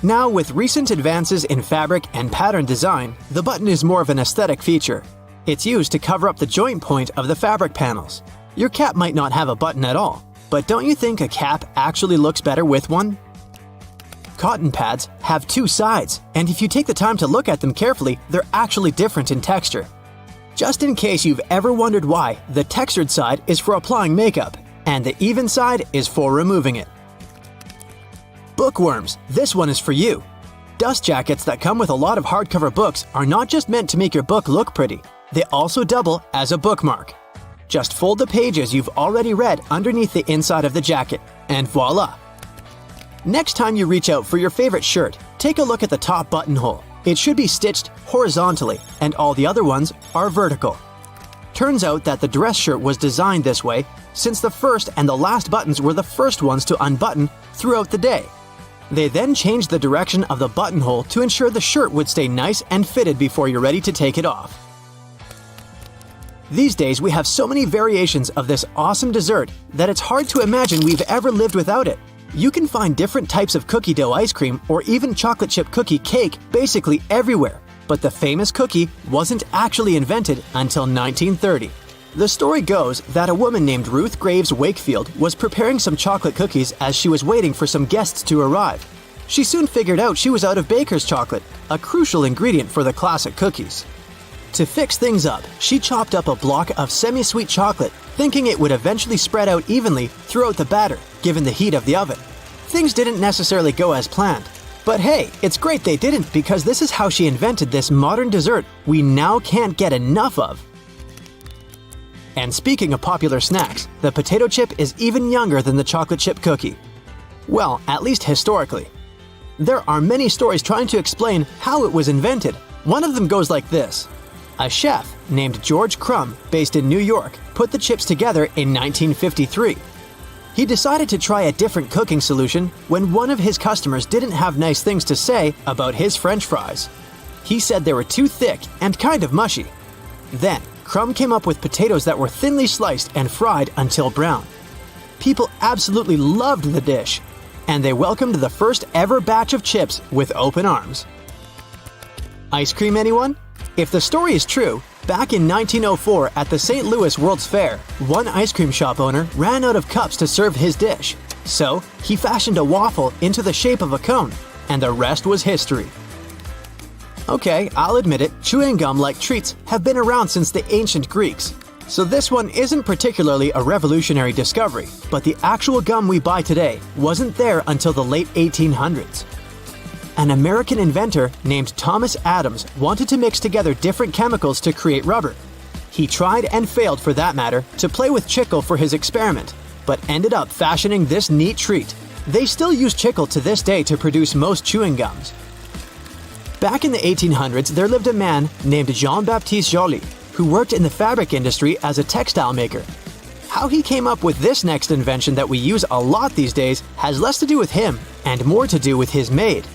Now, with recent advances in fabric and pattern design, the button is more of an aesthetic feature. It's used to cover up the joint point of the fabric panels. Your cap might not have a button at all, but don't you think a cap actually looks better with one? Cotton pads have two sides, and if you take the time to look at them carefully, they're actually different in texture. Just in case you've ever wondered why, the textured side is for applying makeup, and the even side is for removing it. Bookworms, this one is for you. Dust jackets that come with a lot of hardcover books are not just meant to make your book look pretty, they also double as a bookmark. Just fold the pages you've already read underneath the inside of the jacket, and voila! Next time you reach out for your favorite shirt, take a look at the top buttonhole. It should be stitched horizontally, and all the other ones are vertical. Turns out that the dress shirt was designed this way since the first and the last buttons were the first ones to unbutton throughout the day. They then changed the direction of the buttonhole to ensure the shirt would stay nice and fitted before you're ready to take it off. These days, we have so many variations of this awesome dessert that it's hard to imagine we've ever lived without it. You can find different types of cookie dough ice cream or even chocolate chip cookie cake basically everywhere, but the famous cookie wasn't actually invented until 1930. The story goes that a woman named Ruth Graves Wakefield was preparing some chocolate cookies as she was waiting for some guests to arrive. She soon figured out she was out of baker's chocolate, a crucial ingredient for the classic cookies. To fix things up, she chopped up a block of semi-sweet chocolate, thinking it would eventually spread out evenly throughout the batter, given the heat of the oven. Things didn't necessarily go as planned. But hey, it's great they didn't, because this is how she invented this modern dessert we now can't get enough of. And speaking of popular snacks, the potato chip is even younger than the chocolate chip cookie. Well, at least historically. There are many stories trying to explain how it was invented. One of them goes like this. A chef named George Crumb, based in New York, put the chips together in 1953. He decided to try a different cooking solution when one of his customers didn't have nice things to say about his French fries. He said they were too thick and kind of mushy. Then, Crumb came up with potatoes that were thinly sliced and fried until brown. People absolutely loved the dish, and they welcomed the first ever batch of chips with open arms. Ice cream, anyone? If the story is true, back in 1904 at the St. Louis World's Fair, one ice cream shop owner ran out of cups to serve his dish. So, he fashioned a waffle into the shape of a cone, and the rest was history. Okay, I'll admit it, chewing gum-like treats have been around since the ancient Greeks. So this one isn't particularly a revolutionary discovery, but the actual gum we buy today wasn't there until the late 1800s. An American inventor named Thomas Adams wanted to mix together different chemicals to create rubber. He tried and failed, for that matter, to play with chicle for his experiment, but ended up fashioning this neat treat. They still use chicle to this day to produce most chewing gums. Back in the 1800s, there lived a man named Jean-Baptiste Joly, who worked in the fabric industry as a textile maker. How he came up with this next invention that we use a lot these days has less to do with him and more to do with his maid.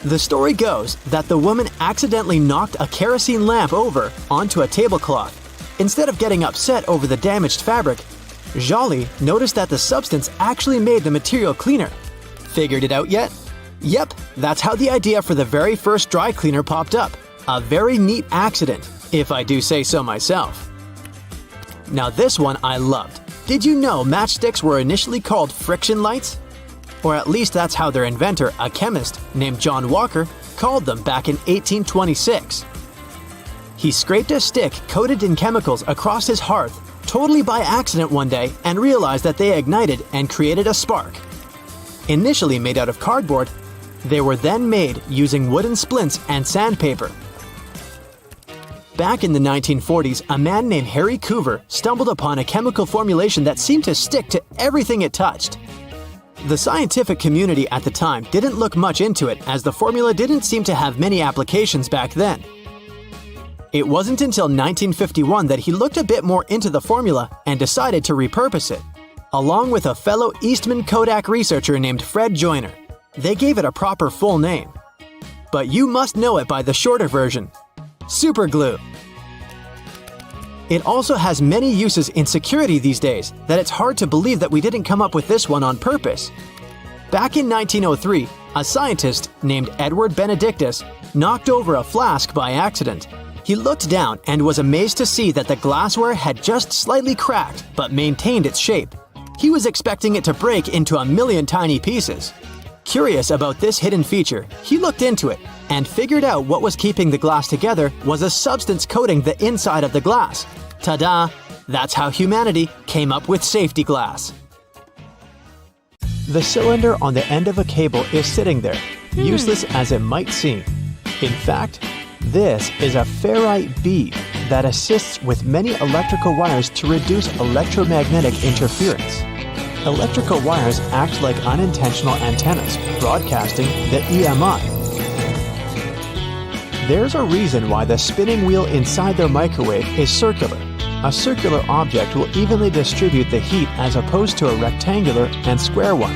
The story goes that the woman accidentally knocked a kerosene lamp over onto a tablecloth. Instead of getting upset over the damaged fabric, Joly noticed that the substance actually made the material cleaner. Figured it out yet? Yep, that's how the idea for the very first dry cleaner popped up. A very neat accident, if I do say so myself. Now this one I loved. Did you know matchsticks were initially called friction lights? Or at least that's how their inventor, a chemist named John Walker, called them back in 1826. He scraped a stick coated in chemicals across his hearth, totally by accident one day, and realized that they ignited and created a spark. Initially made out of cardboard, they were then made using wooden splints and sandpaper. Back in the 1940s, a man named Harry Coover stumbled upon a chemical formulation that seemed to stick to everything it touched. The scientific community at the time didn't look much into it, as the formula didn't seem to have many applications back then. It wasn't until 1951 that he looked a bit more into the formula and decided to repurpose it, along with a fellow Eastman Kodak researcher named Fred Joyner. They gave it a proper full name. But you must know it by the shorter version: super glue. It also has many uses in security these days that it's hard to believe that we didn't come up with this one on purpose. Back in 1903, a scientist named Edward Benedictus knocked over a flask by accident. He looked down and was amazed to see that the glassware had just slightly cracked but maintained its shape. He was expecting it to break into a million tiny pieces. Curious about this hidden feature, he looked into it and figured out what was keeping the glass together was a substance coating the inside of the glass. Ta-da! That's how humanity came up with safety glass. The cylinder on the end of a cable is sitting there, useless as it might seem. In fact, this is a ferrite bead that assists with many electrical wires to reduce electromagnetic interference. Electrical wires act like unintentional antennas, broadcasting the EMI. There's a reason why the spinning wheel inside their microwave is circular. A circular object will evenly distribute the heat as opposed to a rectangular and square one.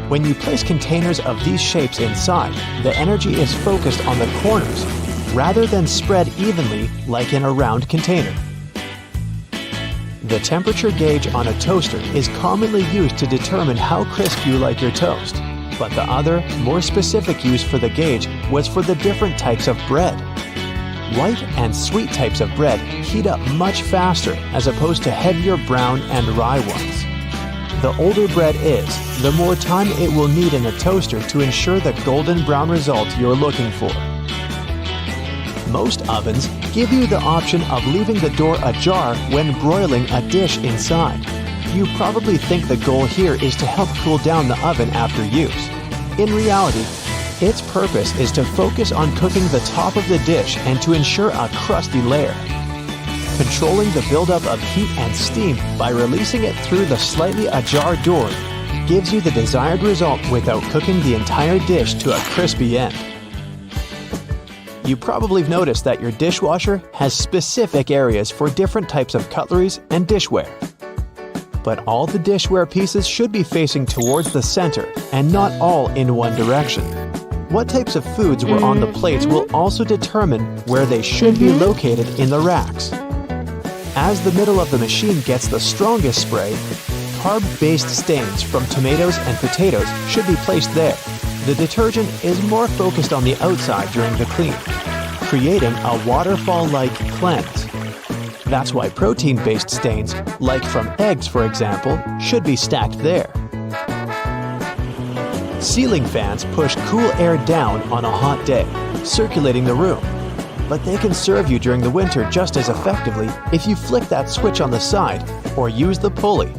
When you place containers of these shapes inside, the energy is focused on the corners rather than spread evenly like in a round container. The temperature gauge on a toaster is commonly used to determine how crisp you like your toast, but the other, more specific use for the gauge was for the different types of bread. White and sweet types of bread heat up much faster as opposed to heavier brown and rye ones. The older bread is, the more time it will need in a toaster to ensure the golden brown result you're looking for. Most ovens give you the option of leaving the door ajar when broiling a dish inside. You probably think the goal here is to help cool down the oven after use. In reality, its purpose is to focus on cooking the top of the dish and to ensure a crusty layer. Controlling the buildup of heat and steam by releasing it through the slightly ajar door gives you the desired result without cooking the entire dish to a crispy end. You probably have noticed that your dishwasher has specific areas for different types of cutleries and dishware. But all the dishware pieces should be facing towards the center and not all in one direction. What types of foods were on the plates will also determine where they should be located in the racks. As the middle of the machine gets the strongest spray, carb-based stains from tomatoes and potatoes should be placed there. The detergent is more focused on the outside during the clean, creating a waterfall-like cleanse. That's why protein-based stains, like from eggs for example, should be stacked there. Ceiling fans push cool air down on a hot day, circulating the room. But they can serve you during the winter just as effectively if you flick that switch on the side or use the pulley.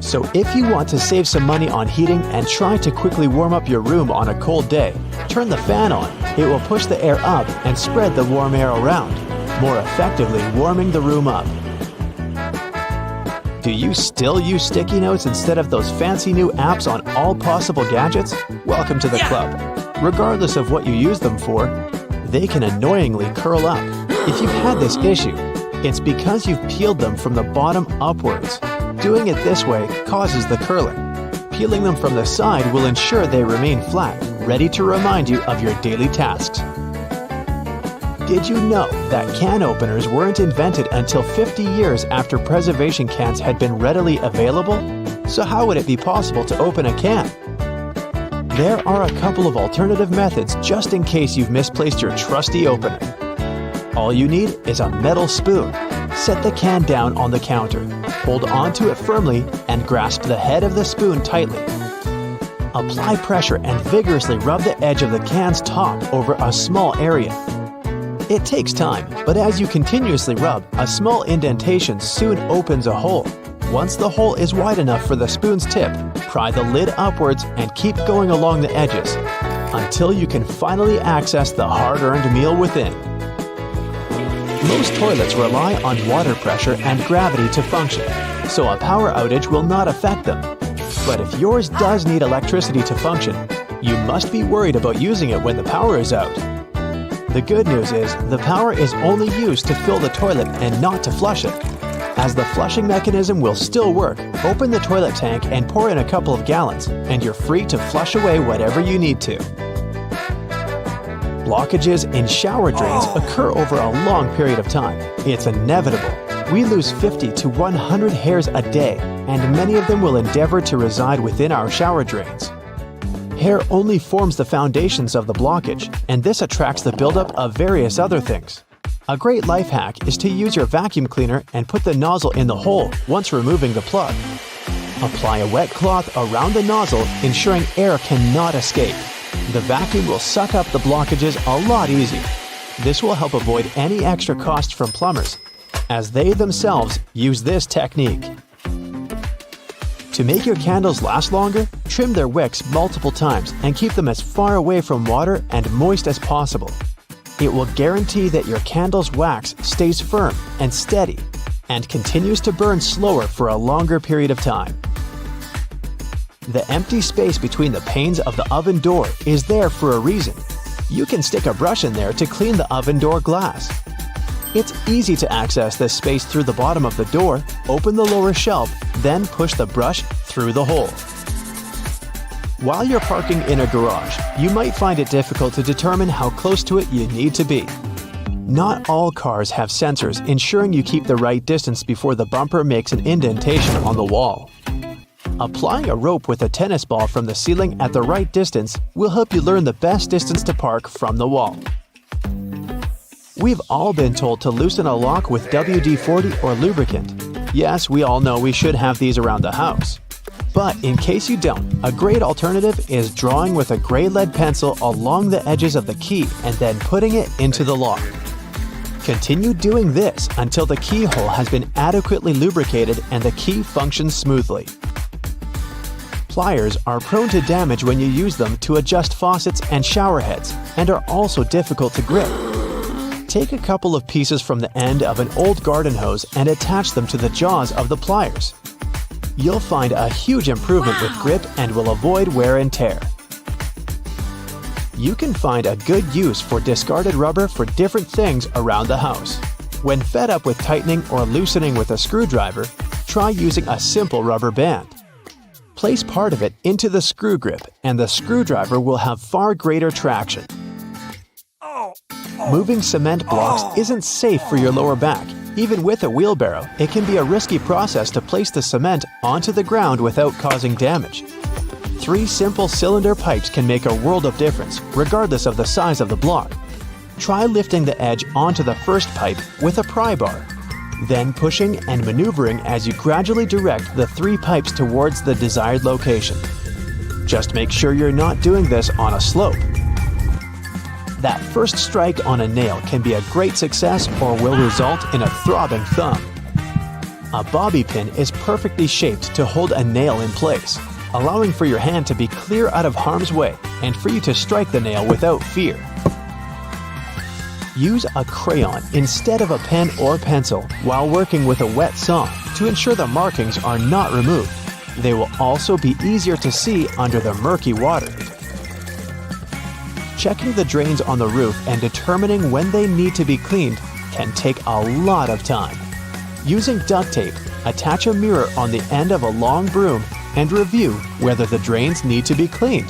So if you want to save some money on heating and try to quickly warm up your room on a cold day, turn the fan on. It will push the air up and spread the warm air around, more effectively warming the room up. Do you still use sticky notes instead of those fancy new apps on all possible gadgets? Welcome to the club. Regardless of what you use them for, they can annoyingly curl up. If you've had this issue, it's because you've peeled them from the bottom upwards. Doing it this way causes the curling. Peeling them from the side will ensure they remain flat, ready to remind you of your daily tasks. Did you know that can openers weren't invented until 50 years after preservation cans had been readily available? So how would it be possible to open a can? There are a couple of alternative methods just in case you've misplaced your trusty opener. All you need is a metal spoon. Set the can down on the counter, hold onto it firmly, and grasp the head of the spoon tightly. Apply pressure and vigorously rub the edge of the can's top over a small area. It takes time, but as you continuously rub, a small indentation soon opens a hole. Once the hole is wide enough for the spoon's tip, pry the lid upwards and keep going along the edges until you can finally access the hard-earned meal within. Most toilets rely on water pressure and gravity to function, so a power outage will not affect them. But if yours does need electricity to function, you must be worried about using it when the power is out. The good news is the power is only used to fill the toilet and not to flush it. As the flushing mechanism will still work, open the toilet tank and pour in a couple of gallons, and you're free to flush away whatever you need to. Blockages in shower drains occur over a long period of time. It's inevitable. We lose 50 to 100 hairs a day, and many of them will endeavor to reside within our shower drains. Hair only forms the foundations of the blockage, and this attracts the buildup of various other things. A great life hack is to use your vacuum cleaner and put the nozzle in the hole once removing the plug. Apply a wet cloth around the nozzle, ensuring air cannot escape. The vacuum will suck up the blockages a lot easier. This will help avoid any extra costs from plumbers, as they themselves use this technique. To make your candles last longer, trim their wicks multiple times and keep them as far away from water and moist as possible. It will guarantee that your candle's wax stays firm and steady and continues to burn slower for a longer period of time. The empty space between the panes of the oven door is there for a reason. You can stick a brush in there to clean the oven door glass. It's easy to access this space through the bottom of the door, open the lower shelf, then push the brush through the hole. While you're parking in a garage, you might find it difficult to determine how close to it you need to be. Not all cars have sensors ensuring you keep the right distance before the bumper makes an indentation on the wall. Applying a rope with a tennis ball from the ceiling at the right distance will help you learn the best distance to park from the wall. We've all been told to loosen a lock with WD-40 or lubricant. Yes, we all know we should have these around the house. But in case you don't, a great alternative is drawing with a gray lead pencil along the edges of the key and then putting it into the lock. Continue doing this until the keyhole has been adequately lubricated and the key functions smoothly. Pliers are prone to damage when you use them to adjust faucets and shower heads and are also difficult to grip. Take a couple of pieces from the end of an old garden hose and attach them to the jaws of the pliers. You'll find a huge improvement with grip and will avoid wear and tear. You can find a good use for discarded rubber for different things around the house. When fed up with tightening or loosening with a screwdriver, try using a simple rubber band. Place part of it into the screw grip and the screwdriver will have far greater traction. Moving cement blocks isn't safe for your lower back. Even with a wheelbarrow, it can be a risky process to place the cement onto the ground without causing damage. 3 simple cylinder pipes can make a world of difference, regardless of the size of the block. Try lifting the edge onto the first pipe with a pry bar, then pushing and maneuvering as you gradually direct the 3 pipes towards the desired location. Just make sure you're not doing this on a slope. That first strike on a nail can be a great success or will result in a throbbing thumb. A bobby pin is perfectly shaped to hold a nail in place, allowing for your hand to be clear out of harm's way and for you to strike the nail without fear. Use a crayon instead of a pen or pencil while working with a wet saw to ensure the markings are not removed. They will also be easier to see under the murky water. Checking the drains on the roof and determining when they need to be cleaned can take a lot of time. Using duct tape, attach a mirror on the end of a long broom and review whether the drains need to be cleaned.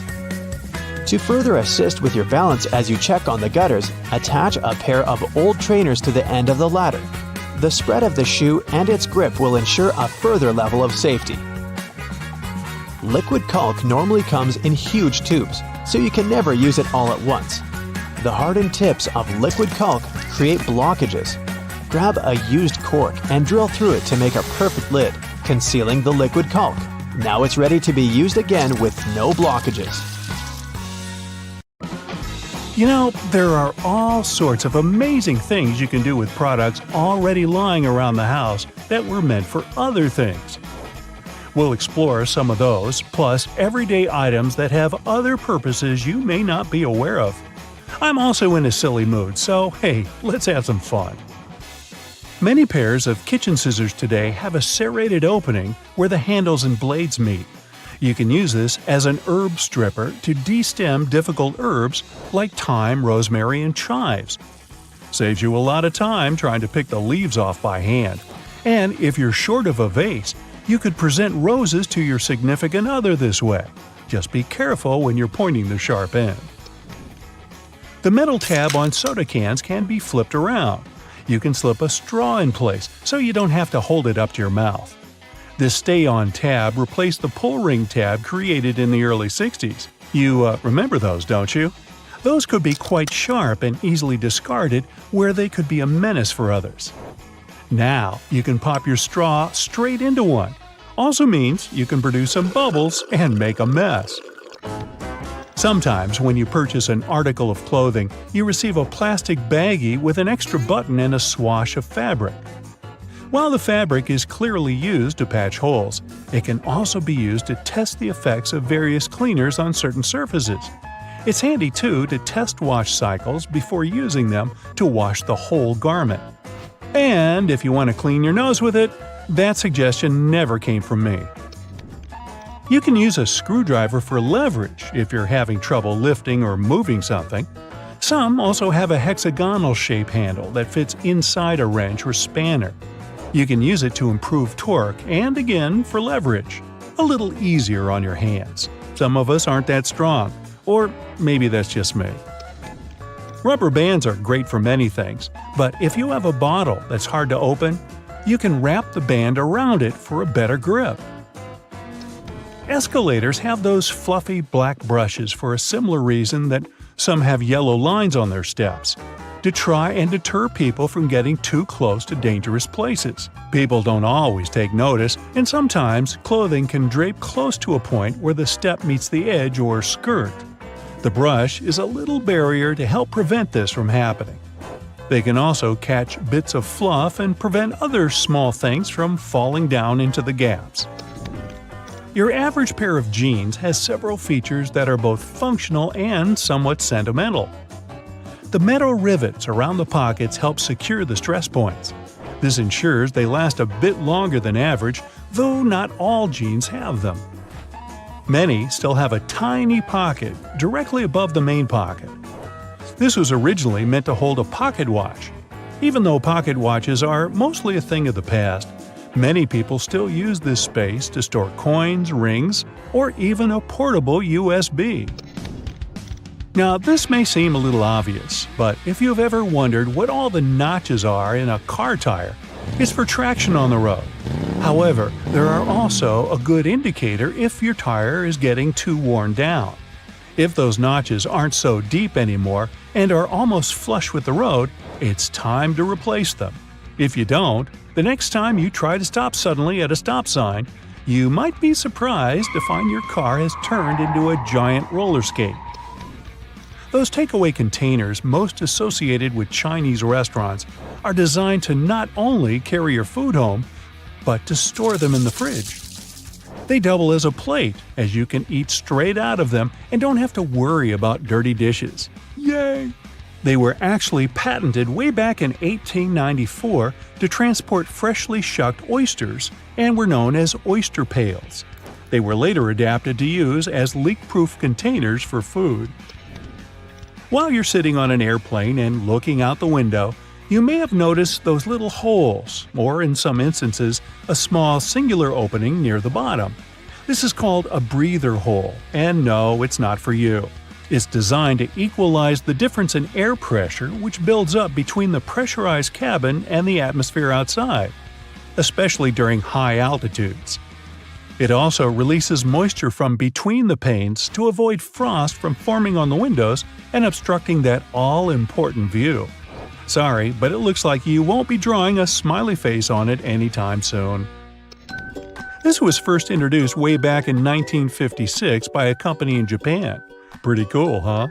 To further assist with your balance as you check on the gutters, attach a pair of old trainers to the end of the ladder. The spread of the shoe and its grip will ensure a further level of safety. Liquid caulk normally comes in huge tubes, so you can never use it all at once. The hardened tips of liquid caulk create blockages. Grab a used cork and drill through it to make a perfect lid, concealing the liquid caulk. Now it's ready to be used again with no blockages. You know, there are all sorts of amazing things you can do with products already lying around the house that were meant for other things. We'll explore some of those, plus everyday items that have other purposes you may not be aware of. I'm also in a silly mood, so hey, let's have some fun. Many pairs of kitchen scissors today have a serrated opening where the handles and blades meet. You can use this as an herb stripper to de-stem difficult herbs like thyme, rosemary, and chives. Saves you a lot of time trying to pick the leaves off by hand. And if you're short of a vase, you could present roses to your significant other this way. Just be careful when you're pointing the sharp end. The metal tab on soda cans can be flipped around. You can slip a straw in place so you don't have to hold it up to your mouth. This stay-on tab replaced the pull ring tab created in the early 60s. You remember those, don't you? Those could be quite sharp and easily discarded where they could be a menace for others. Now, you can pop your straw straight into one. Also means you can produce some bubbles and make a mess. Sometimes when you purchase an article of clothing, you receive a plastic baggie with an extra button and a swash of fabric. While the fabric is clearly used to patch holes, it can also be used to test the effects of various cleaners on certain surfaces. It's handy too to test wash cycles before using them to wash the whole garment. And if you want to clean your nose with it, that suggestion never came from me. You can use a screwdriver for leverage if you're having trouble lifting or moving something. Some also have a hexagonal shape handle that fits inside a wrench or spanner. You can use it to improve torque and, again, for leverage. A little easier on your hands. Some of us aren't that strong, or maybe that's just me. Rubber bands are great for many things, but if you have a bottle that's hard to open, you can wrap the band around it for a better grip. Escalators have those fluffy black brushes for a similar reason that some have yellow lines on their steps, to try and deter people from getting too close to dangerous places. People don't always take notice, and sometimes clothing can drape close to a point where the step meets the edge or skirt. The brush is a little barrier to help prevent this from happening. They can also catch bits of fluff and prevent other small things from falling down into the gaps. Your average pair of jeans has several features that are both functional and somewhat sentimental. The metal rivets around the pockets help secure the stress points. This ensures they last a bit longer than average, though not all jeans have them. Many still have a tiny pocket directly above the main pocket. This was originally meant to hold a pocket watch. Even though pocket watches are mostly a thing of the past, many people still use this space to store coins, rings, or even a portable USB. Now, this may seem a little obvious, but if you've ever wondered what all the notches are in a car tire, it's for traction on the road. However, there are also a good indicator if your tire is getting too worn down. If those notches aren't so deep anymore and are almost flush with the road, it's time to replace them. If you don't, the next time you try to stop suddenly at a stop sign, you might be surprised to find your car has turned into a giant roller skate. Those takeaway containers most associated with Chinese restaurants are designed to not only carry your food home, but to store them in the fridge. They double as a plate, as you can eat straight out of them and don't have to worry about dirty dishes. Yay! They were actually patented way back in 1894 to transport freshly shucked oysters and were known as oyster pails. They were later adapted to use as leak-proof containers for food. While you're sitting on an airplane and looking out the window, you may have noticed those little holes, or in some instances, a small singular opening near the bottom. This is called a breather hole, and no, it's not for you. It's designed to equalize the difference in air pressure which builds up between the pressurized cabin and the atmosphere outside, especially during high altitudes. It also releases moisture from between the panes to avoid frost from forming on the windows and obstructing that all-important view. Sorry, but it looks like you won't be drawing a smiley face on it anytime soon. This was first introduced way back in 1956 by a company in Japan. Pretty cool, huh?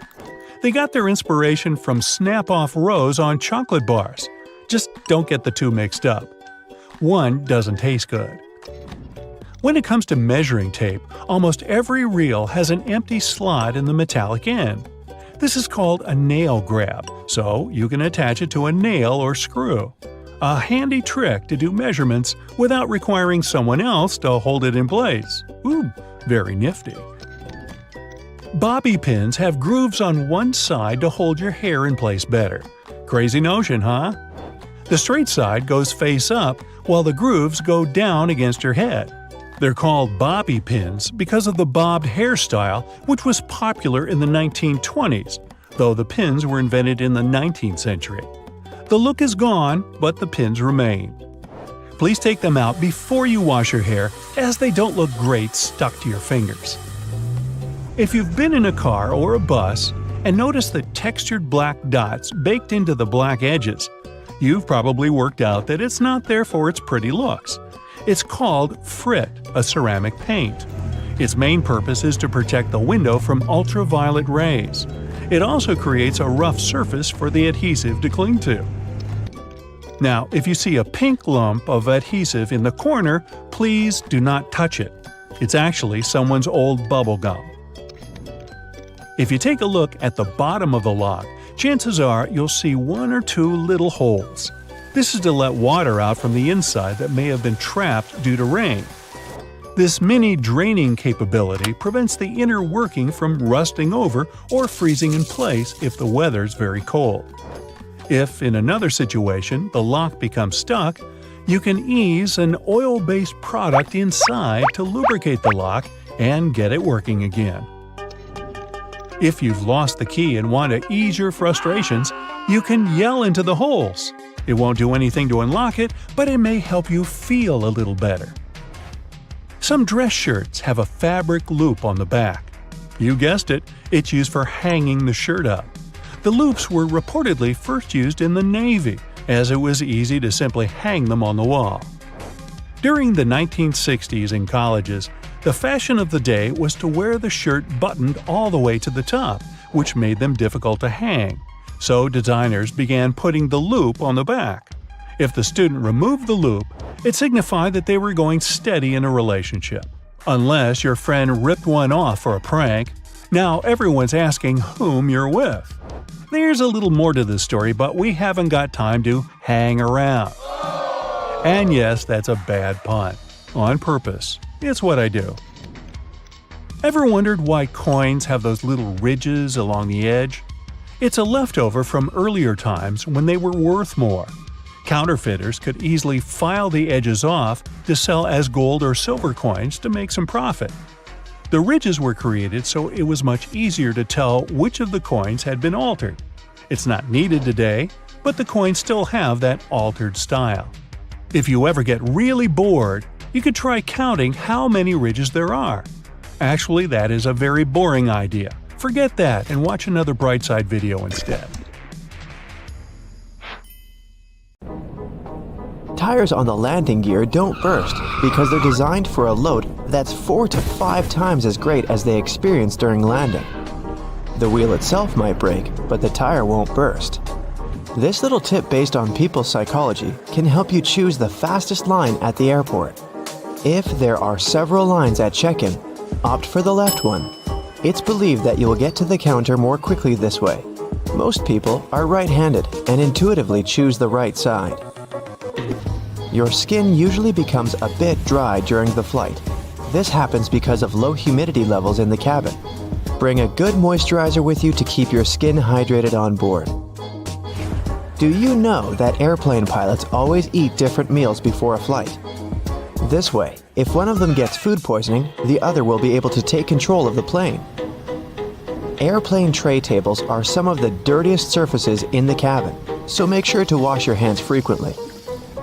They got their inspiration from snap-off rows on chocolate bars. Just don't get the two mixed up. One doesn't taste good. When it comes to measuring tape, almost every reel has an empty slot in the metallic end. This is called a nail grab, so you can attach it to a nail or screw. A handy trick to do measurements without requiring someone else to hold it in place. Ooh, very nifty. Bobby pins have grooves on one side to hold your hair in place better. Crazy notion, huh? The straight side goes face up, while the grooves go down against your head. They're called bobby pins because of the bobbed hairstyle, which was popular in the 1920s, though the pins were invented in the 19th century. The look is gone, but the pins remain. Please take them out before you wash your hair, as they don't look great stuck to your fingers. If you've been in a car or a bus and noticed the textured black dots baked into the black edges, you've probably worked out that it's not there for its pretty looks. It's called frit, a ceramic paint. Its main purpose is to protect the window from ultraviolet rays. It also creates a rough surface for the adhesive to cling to. Now, if you see a pink lump of adhesive in the corner, please do not touch it. It's actually someone's old bubble gum. If you take a look at the bottom of the lock, chances are you'll see one or two little holes. This is to let water out from the inside that may have been trapped due to rain. This mini draining capability prevents the inner working from rusting over or freezing in place if the weather's very cold. If, in another situation, the lock becomes stuck, you can ease an oil-based product inside to lubricate the lock and get it working again. If you've lost the key and want to ease your frustrations, you can yell into the holes. It won't do anything to unlock it, but it may help you feel a little better. Some dress shirts have a fabric loop on the back. You guessed it, it's used for hanging the shirt up. The loops were reportedly first used in the Navy, as it was easy to simply hang them on the wall. During the 1960s in colleges, the fashion of the day was to wear the shirt buttoned all the way to the top, which made them difficult to hang. So designers began putting the loop on the back. If the student removed the loop, it signified that they were going steady in a relationship. Unless your friend ripped one off for a prank, now everyone's asking whom you're with. There's a little more to this story, but we haven't got time to hang around. And yes, that's a bad pun. On purpose. It's what I do. Ever wondered why coins have those little ridges along the edge? It's a leftover from earlier times when they were worth more. Counterfeiters could easily file the edges off to sell as gold or silver coins to make some profit. The ridges were created so it was much easier to tell which of the coins had been altered. It's not needed today, but the coins still have that altered style. If you ever get really bored, you could try counting how many ridges there are. Actually, that is a very boring idea. Forget that and watch another Brightside video instead. Tires on the landing gear don't burst because they're designed for a load that's 4 to 5 times as great as they experience during landing. The wheel itself might break, but the tire won't burst. This little tip based on people's psychology can help you choose the fastest line at the airport. If there are several lines at check-in, opt for the left one. It's believed that you will get to the counter more quickly this way. Most people are right-handed and intuitively choose the right side. Your skin usually becomes a bit dry during the flight. This happens because of low humidity levels in the cabin. Bring a good moisturizer with you to keep your skin hydrated on board. Do you know that airplane pilots always eat different meals before a flight? This way, if one of them gets food poisoning, the other will be able to take control of the plane. Airplane tray tables are some of the dirtiest surfaces in the cabin, so make sure to wash your hands frequently.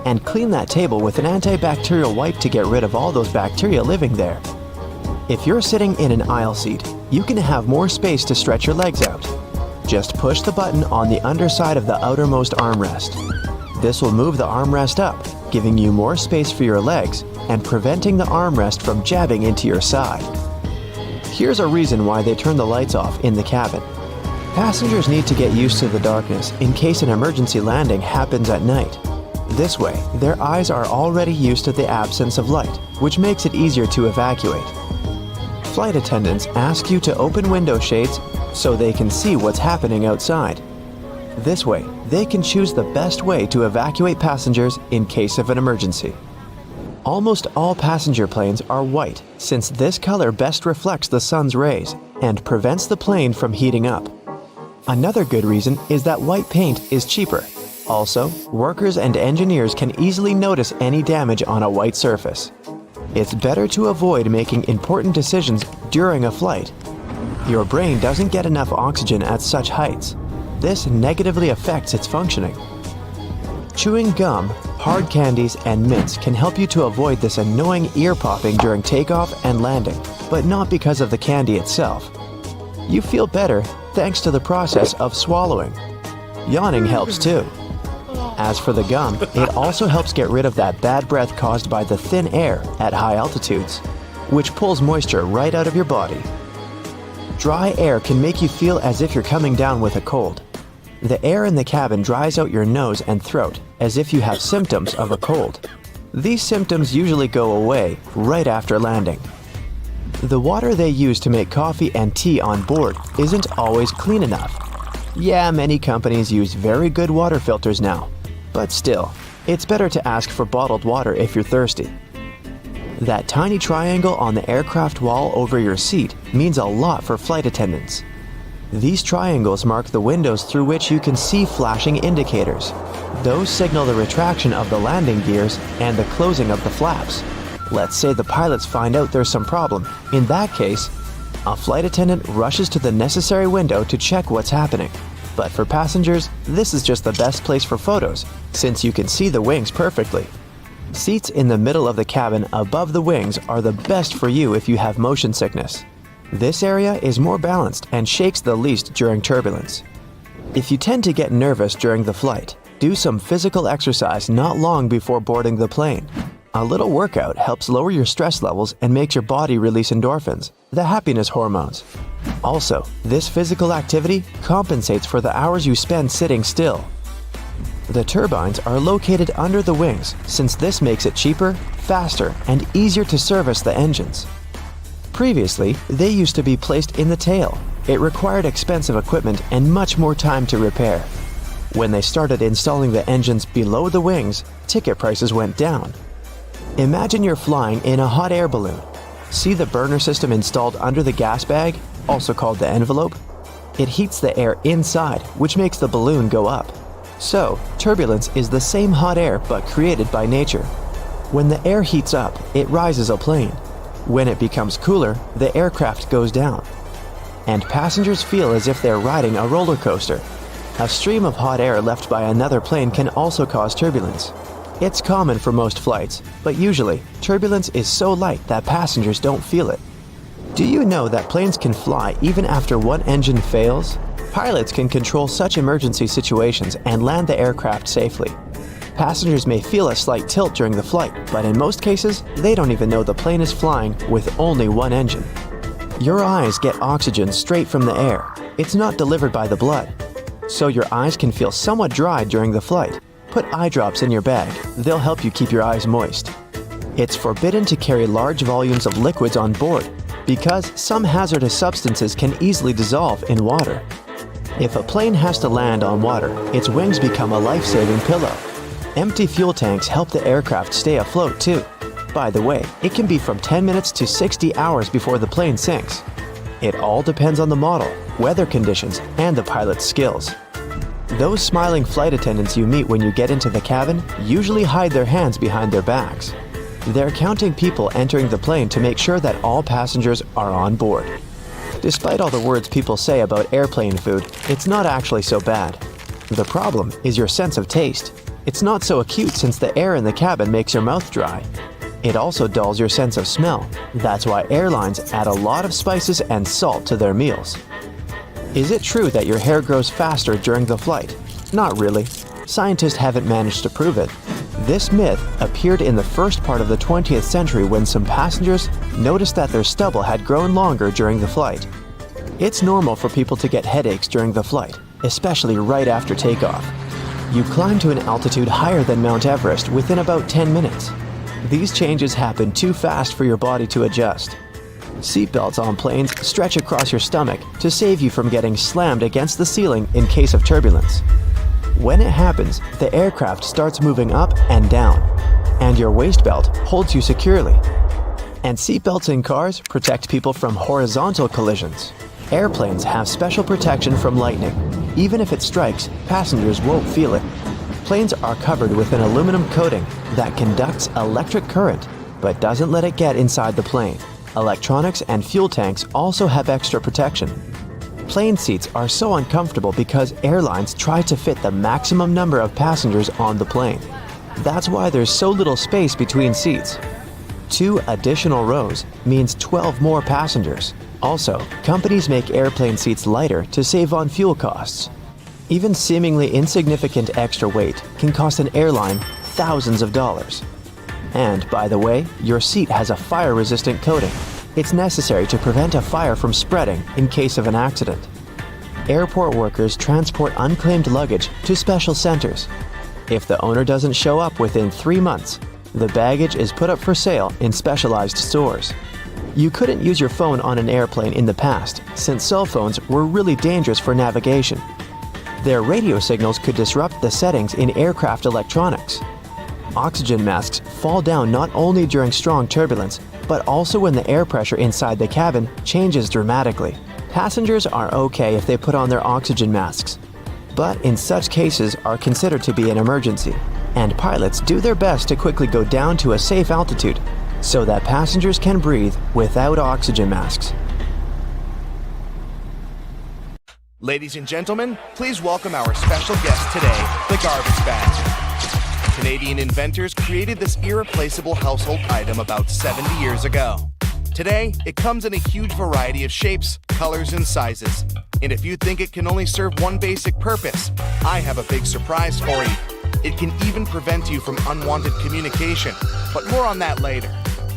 And clean that table with an antibacterial wipe to get rid of all those bacteria living there. If you're sitting in an aisle seat, you can have more space to stretch your legs out. Just push the button on the underside of the outermost armrest. This will move the armrest up, giving you more space for your legs and preventing the armrest from jabbing into your side. Here's a reason why they turn the lights off in the cabin. Passengers need to get used to the darkness in case an emergency landing happens at night. This way, their eyes are already used to the absence of light, which makes it easier to evacuate. Flight attendants ask you to open window shades so they can see what's happening outside. This way, they can choose the best way to evacuate passengers in case of an emergency. Almost all passenger planes are white, since this color best reflects the sun's rays and prevents the plane from heating up. Another good reason is that white paint is cheaper. Also, workers and engineers can easily notice any damage on a white surface. It's better to avoid making important decisions during a flight. Your brain doesn't get enough oxygen at such heights. This negatively affects its functioning. Chewing gum, hard candies, and mints can help you to avoid this annoying ear popping during takeoff and landing, but not because of the candy itself. You feel better thanks to the process of swallowing. Yawning helps too. As for the gum, it also helps get rid of that bad breath caused by the thin air at high altitudes, which pulls moisture right out of your body. Dry air can make you feel as if you're coming down with a cold. The air in the cabin dries out your nose and throat as if you have symptoms of a cold. These symptoms usually go away right after landing. The water they use to make coffee and tea on board isn't always clean enough. Yeah, many companies use very good water filters now, but still, it's better to ask for bottled water if you're thirsty. That tiny triangle on the aircraft wall over your seat means a lot for flight attendants. These triangles mark the windows through which you can see flashing indicators. Those signal the retraction of the landing gears and the closing of the flaps. Let's say the pilots find out there's some problem. In that case, A flight attendant rushes to the necessary window to check what's happening. But for passengers, this is just the best place for photos, since you can see the wings perfectly. Seats in the middle of the cabin above the wings are the best for you if you have motion sickness. This area is more balanced and shakes the least during turbulence. If you tend to get nervous during the flight, do some physical exercise not long before boarding the plane. A little workout helps lower your stress levels and makes your body release endorphins, the happiness hormones. Also, this physical activity compensates for the hours you spend sitting still. The turbines are located under the wings since this makes it cheaper, faster, and easier to service the engines. Previously, they used to be placed in the tail. It required expensive equipment and much more time to repair. When they started installing the engines below the wings, ticket prices went down. Imagine you're flying in a hot air balloon. See the burner system installed under the gas bag, also called the envelope? It heats the air inside, which makes the balloon go up. So, turbulence is the same hot air but created by nature. When the air heats up, it rises a plane. When it becomes cooler, the aircraft goes down. And passengers feel as if they're riding a roller coaster. A stream of hot air left by another plane can also cause turbulence. It's common for most flights, but usually, turbulence is so light that passengers don't feel it. Do you know that planes can fly even after one engine fails? Pilots can control such emergency situations and land the aircraft safely. Passengers may feel a slight tilt during the flight, but in most cases, they don't even know the plane is flying with only one engine. Your eyes get oxygen straight from the air. It's not delivered by the blood. So your eyes can feel somewhat dry during the flight. Put eye drops in your bag. They'll help you keep your eyes moist. It's forbidden to carry large volumes of liquids on board because some hazardous substances can easily dissolve in water. If a plane has to land on water, its wings become a life-saving pillow. Empty fuel tanks help the aircraft stay afloat too. By the way, it can be from 10 minutes to 60 hours before the plane sinks. It all depends on the model, weather conditions, and the pilot's skills. Those smiling flight attendants you meet when you get into the cabin usually hide their hands behind their backs. They're counting people entering the plane to make sure that all passengers are on board. Despite all the words people say about airplane food, it's not actually so bad. The problem is your sense of taste. It's not so acute since the air in the cabin makes your mouth dry. It also dulls your sense of smell. That's why airlines add a lot of spices and salt to their meals. Is it true that your hair grows faster during the flight? Not really. Scientists haven't managed to prove it. This myth appeared in the first part of the 20th century when some passengers noticed that their stubble had grown longer during the flight. It's normal for people to get headaches during the flight, especially right after takeoff. You climb to an altitude higher than Mount Everest within about 10 minutes. These changes happen too fast for your body to adjust. Seatbelts on planes stretch across your stomach to save you from getting slammed against the ceiling in case of turbulence. When it happens, the aircraft starts moving up and down, and your waist belt holds you securely. And seatbelts in cars protect people from horizontal collisions. Airplanes have special protection from lightning. Even if it strikes, passengers won't feel it. Planes are covered with an aluminum coating that conducts electric current, but doesn't let it get inside the plane. Electronics and fuel tanks also have extra protection. Plane seats are so uncomfortable because airlines try to fit the maximum number of passengers on the plane. That's why there's so little space between seats. 2 additional rows means 12 more passengers. Also, companies make airplane seats lighter to save on fuel costs. Even seemingly insignificant extra weight can cost an airline thousands of dollars. And, by the way, your seat has a fire-resistant coating. It's necessary to prevent a fire from spreading in case of an accident. Airport workers transport unclaimed luggage to special centers. If the owner doesn't show up within 3 months, the baggage is put up for sale in specialized stores. You couldn't use your phone on an airplane in the past, since cell phones were really dangerous for navigation. Their radio signals could disrupt the settings in aircraft electronics. Oxygen masks fall down not only during strong turbulence, but also when the air pressure inside the cabin changes dramatically. Passengers are okay if they put on their oxygen masks, but in such cases are considered to be an emergency, and pilots do their best to quickly go down to a safe altitude so that passengers can breathe without oxygen masks. Ladies and gentlemen, please welcome our special guest today, the garbage bag. Canadian inventors created this irreplaceable household item about 70 years ago. Today, it comes in a huge variety of shapes, colors, and sizes. And if you think it can only serve one basic purpose, I have a big surprise for you. It can even prevent you from unwanted communication, but more on that later.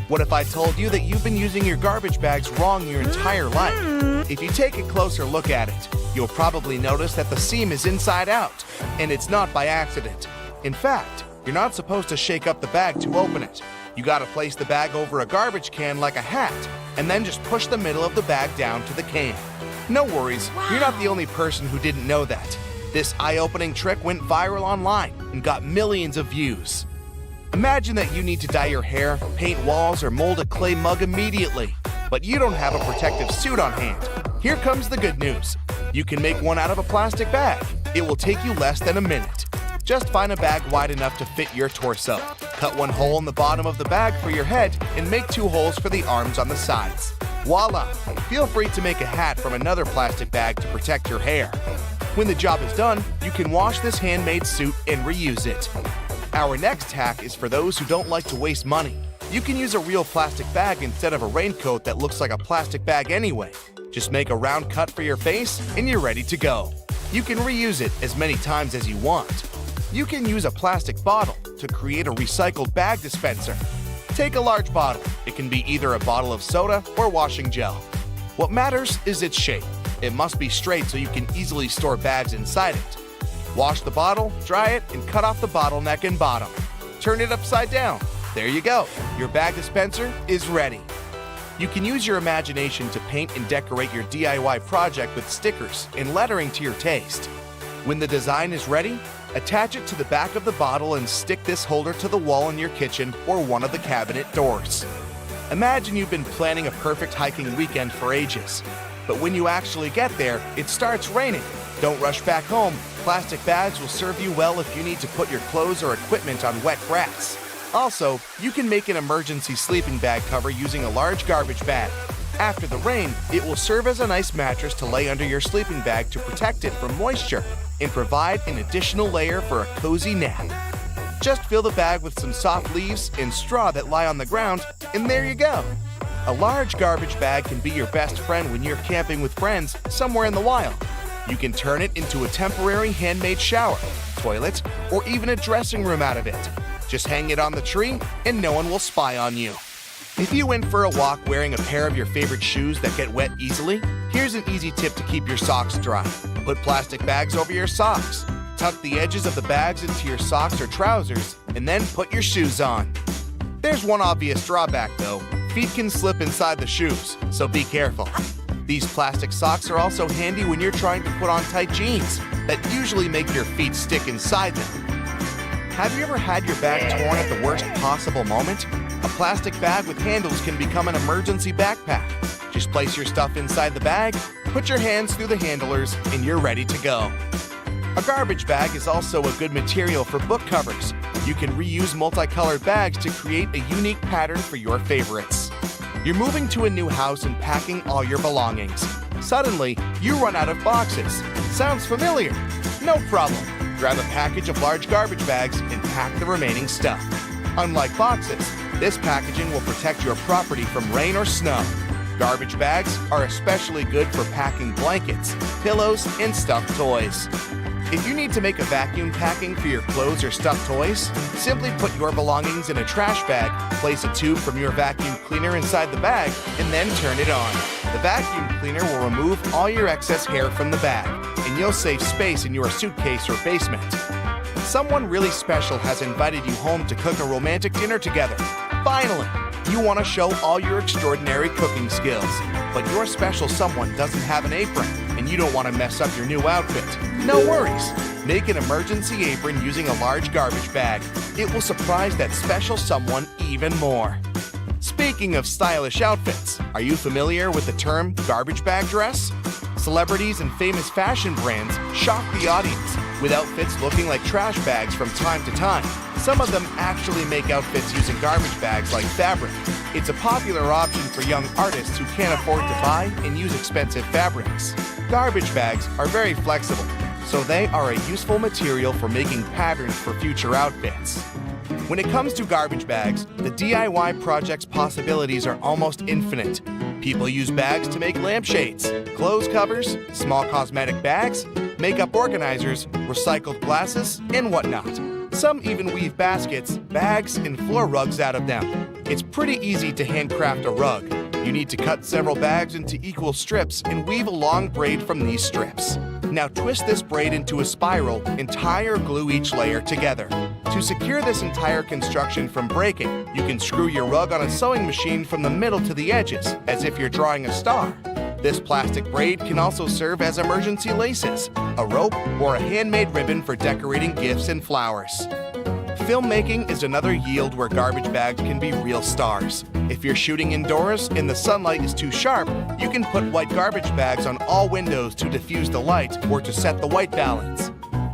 What if I told you that you've been using your garbage bags wrong your entire life? If you take a closer look at it, you'll probably notice that the seam is inside out, and it's not by accident. In fact, you're not supposed to shake up the bag to open it. You gotta place the bag over a garbage can like a hat, and then just push the middle of the bag down to the can. No worries, you're not the only person who didn't know that. This eye-opening trick went viral online and got millions of views. Imagine that you need to dye your hair, paint walls, or mold a clay mug immediately, but you don't have a protective suit on hand. Here comes the good news. You can make one out of a plastic bag. It will take you less than a minute. Just find a bag wide enough to fit your torso. Cut one hole in the bottom of the bag for your head and make 2 holes for the arms on the sides. Voila! Feel free to make a hat from another plastic bag to protect your hair. When the job is done, you can wash this handmade suit and reuse it. Our next hack is for those who don't like to waste money. You can use a real plastic bag instead of a raincoat that looks like a plastic bag anyway. Just make a round cut for your face and you're ready to go. You can reuse it as many times as you want. You can use a plastic bottle to create a recycled bag dispenser. Take a large bottle. It can be either a bottle of soda or washing gel. What matters is its shape. It must be straight so you can easily store bags inside it. Wash the bottle, dry it, and cut off the bottleneck and bottom. Turn it upside down. There you go. Your bag dispenser is ready. You can use your imagination to paint and decorate your DIY project with stickers and lettering to your taste. When the design is ready, attach it to the back of the bottle and stick this holder to the wall in your kitchen or one of the cabinet doors. Imagine you've been planning a perfect hiking weekend for ages. But when you actually get there, it starts raining. Don't rush back home. Plastic bags will serve you well if you need to put your clothes or equipment on wet grass. Also, you can make an emergency sleeping bag cover using a large garbage bag. After the rain, it will serve as a nice mattress to lay under your sleeping bag to protect it from moisture and provide an additional layer for a cozy nap. Just fill the bag with some soft leaves and straw that lie on the ground, and there you go. A large garbage bag can be your best friend when you're camping with friends somewhere in the wild. You can turn it into a temporary handmade shower, toilet, or even a dressing room out of it. Just hang it on the tree and no one will spy on you. If you went for a walk wearing a pair of your favorite shoes that get wet easily, here's an easy tip to keep your socks dry. Put plastic bags over your socks. Tuck the edges of the bags into your socks or trousers, and then put your shoes on. There's one obvious drawback though. Feet can slip inside the shoes, so be careful. These plastic socks are also handy when you're trying to put on tight jeans that usually make your feet stick inside them. Have you ever had your bag torn at the worst possible moment? A plastic bag with handles can become an emergency backpack. Just place your stuff inside the bag, put your hands through the handlers, and you're ready to go. A garbage bag is also a good material for book covers. You can reuse multicolored bags to create a unique pattern for your favorites. You're moving to a new house and packing all your belongings. Suddenly, you run out of boxes. Sounds familiar? No problem. Grab a package of large garbage bags and pack the remaining stuff. Unlike boxes, this packaging will protect your property from rain or snow. Garbage bags are especially good for packing blankets, pillows, and stuffed toys. If you need to make a vacuum packing for your clothes or stuffed toys, simply put your belongings in a trash bag, place a tube from your vacuum cleaner inside the bag, and then turn it on. The vacuum cleaner will remove all your excess hair from the bag, and you'll save space in your suitcase or basement. Someone really special has invited you home to cook a romantic dinner together. Finally, you want to show all your extraordinary cooking skills, but your special someone doesn't have an apron, and you don't want to mess up your new outfit. No worries. Make an emergency apron using a large garbage bag. It will surprise that special someone even more. Speaking of stylish outfits, are you familiar with the term garbage bag dress? Celebrities and famous fashion brands shock the audience with outfits looking like trash bags from time to time. Some of them actually make outfits using garbage bags like fabric. It's a popular option for young artists who can't afford to buy and use expensive fabrics. Garbage bags are very flexible, so they are a useful material for making patterns for future outfits. When it comes to garbage bags, the DIY project's possibilities are almost infinite. People use bags to make lampshades, clothes covers, small cosmetic bags, makeup organizers, recycled glasses, and whatnot. Some even weave baskets, bags, and floor rugs out of them. It's pretty easy to handcraft a rug. You need to cut several bags into equal strips and weave a long braid from these strips. Now twist this braid into a spiral and tie or glue each layer together. To secure this entire construction from breaking, you can screw your rug on a sewing machine from the middle to the edges, as if you're drawing a star. This plastic braid can also serve as emergency laces, a rope, or a handmade ribbon for decorating gifts and flowers. Filmmaking is another yield where garbage bags can be real stars. If you're shooting indoors and the sunlight is too sharp, you can put white garbage bags on all windows to diffuse the light or to set the white balance.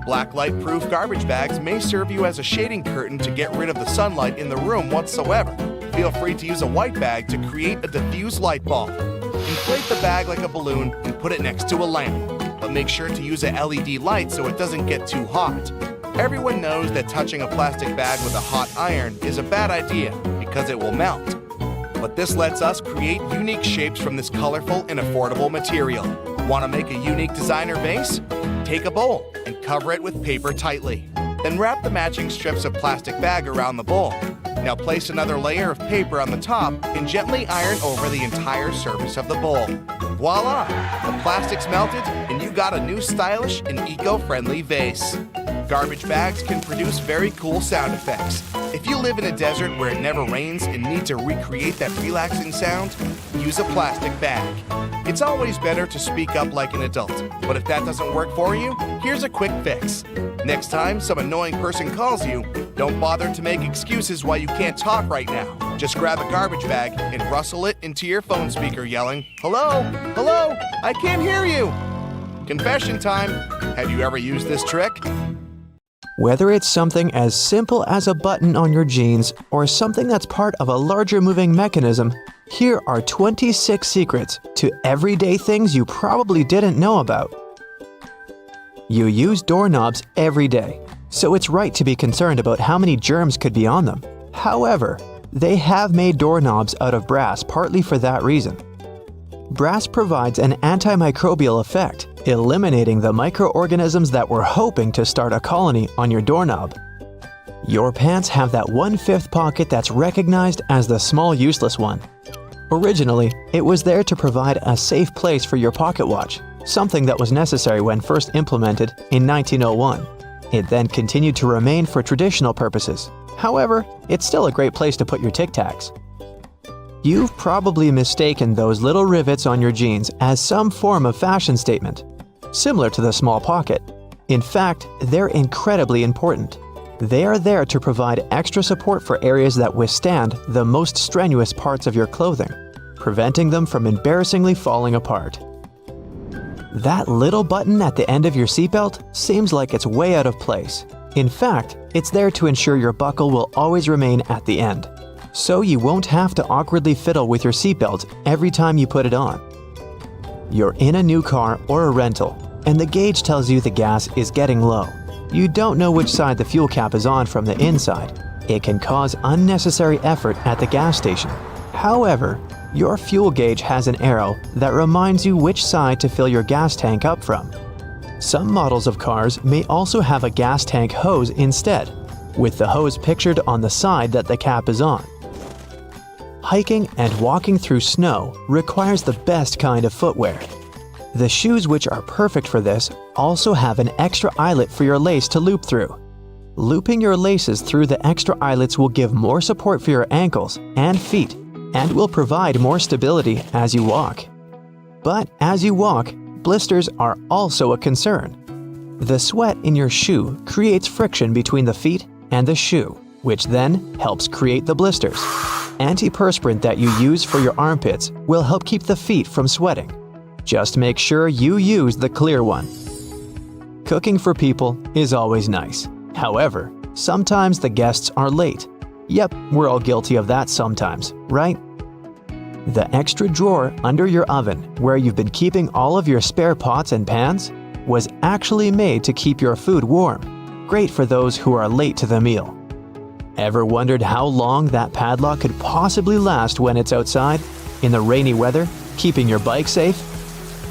Blacklight-proof garbage bags may serve you as a shading curtain to get rid of the sunlight in the room whatsoever. Feel free to use a white bag to create a diffuse light bulb. Inflate the bag like a balloon and put it next to a lamp, but make sure to use a LED light so it doesn't get too hot. Everyone knows that touching a plastic bag with a hot iron is a bad idea because it will melt. But this lets us create unique shapes from this colorful and affordable material. Want to make a unique designer vase? Take a bowl and cover it with paper tightly. Then wrap the matching strips of plastic bag around the bowl. Now place another layer of paper on the top and gently iron over the entire surface of the bowl. Voila! The plastic's melted and you got a new stylish and eco-friendly vase. Garbage bags can produce very cool sound effects. If you live in a desert where it never rains and need to recreate that relaxing sound, use a plastic bag. It's always better to speak up like an adult, but if that doesn't work for you, here's a quick fix. Next time some annoying person calls you, don't bother to make excuses why you can't talk right now. Just grab a garbage bag and rustle it into your phone speaker yelling, "Hello? Hello? I can't hear you!" Confession time. Have you ever used this trick? Whether it's something as simple as a button on your jeans or something that's part of a larger moving mechanism, here are 26 secrets to everyday things you probably didn't know about. You use doorknobs every day, so it's right to be concerned about how many germs could be on them. However, they have made doorknobs out of brass partly for that reason. Brass provides an antimicrobial effect, eliminating the microorganisms that were hoping to start a colony on your doorknob. Your pants have that 1/5 pocket that's recognized as the small useless one. Originally, it was there to provide a safe place for your pocket watch, something that was necessary when first implemented in 1901. It then continued to remain for traditional purposes. However, it's still a great place to put your Tic Tacs. You've probably mistaken those little rivets on your jeans as some form of fashion statement, similar to the small pocket. In fact, they're incredibly important. They are there to provide extra support for areas that withstand the most strenuous parts of your clothing, preventing them from embarrassingly falling apart. That little button at the end of your seatbelt seems like it's way out of place. In fact, it's there to ensure your buckle will always remain at the end, so you won't have to awkwardly fiddle with your seatbelt every time you put it on. You're in a new car or a rental, and the gauge tells you the gas is getting low. You don't know which side the fuel cap is on from the inside. It can cause unnecessary effort at the gas station. However, your fuel gauge has an arrow that reminds you which side to fill your gas tank up from. Some models of cars may also have a gas tank hose instead, with the hose pictured on the side that the cap is on. Hiking and walking through snow requires the best kind of footwear. The shoes which are perfect for this also have an extra eyelet for your lace to loop through. Looping your laces through the extra eyelets will give more support for your ankles and feet and will provide more stability as you walk. But as you walk, blisters are also a concern. The sweat in your shoe creates friction between the feet and the shoe, which then helps create the blisters. Antiperspirant that you use for your armpits will help keep the feet from sweating. Just make sure you use the clear one. Cooking for people is always nice. However, sometimes the guests are late. Yep, we're all guilty of that sometimes, right? The extra drawer under your oven, where you've been keeping all of your spare pots and pans, was actually made to keep your food warm, great for those who are late to the meal. Ever wondered how long that padlock could possibly last when it's outside, in the rainy weather, keeping your bike safe?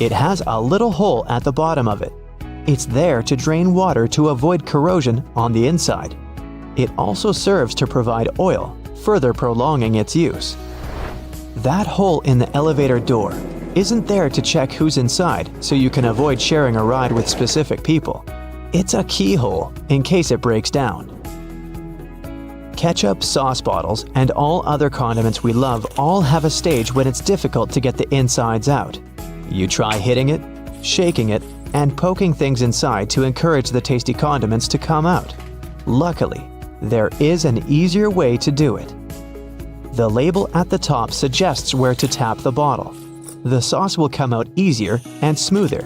It has a little hole at the bottom of it. It's there to drain water to avoid corrosion on the inside. It also serves to provide oil, further prolonging its use. That hole in the elevator door isn't there to check who's inside so you can avoid sharing a ride with specific people. It's a keyhole in case it breaks down. Ketchup, sauce bottles, and all other condiments we love all have a stage when it's difficult to get the insides out. You try hitting it, shaking it, and poking things inside to encourage the tasty condiments to come out. Luckily, there is an easier way to do it. The label at the top suggests where to tap the bottle. The sauce will come out easier and smoother,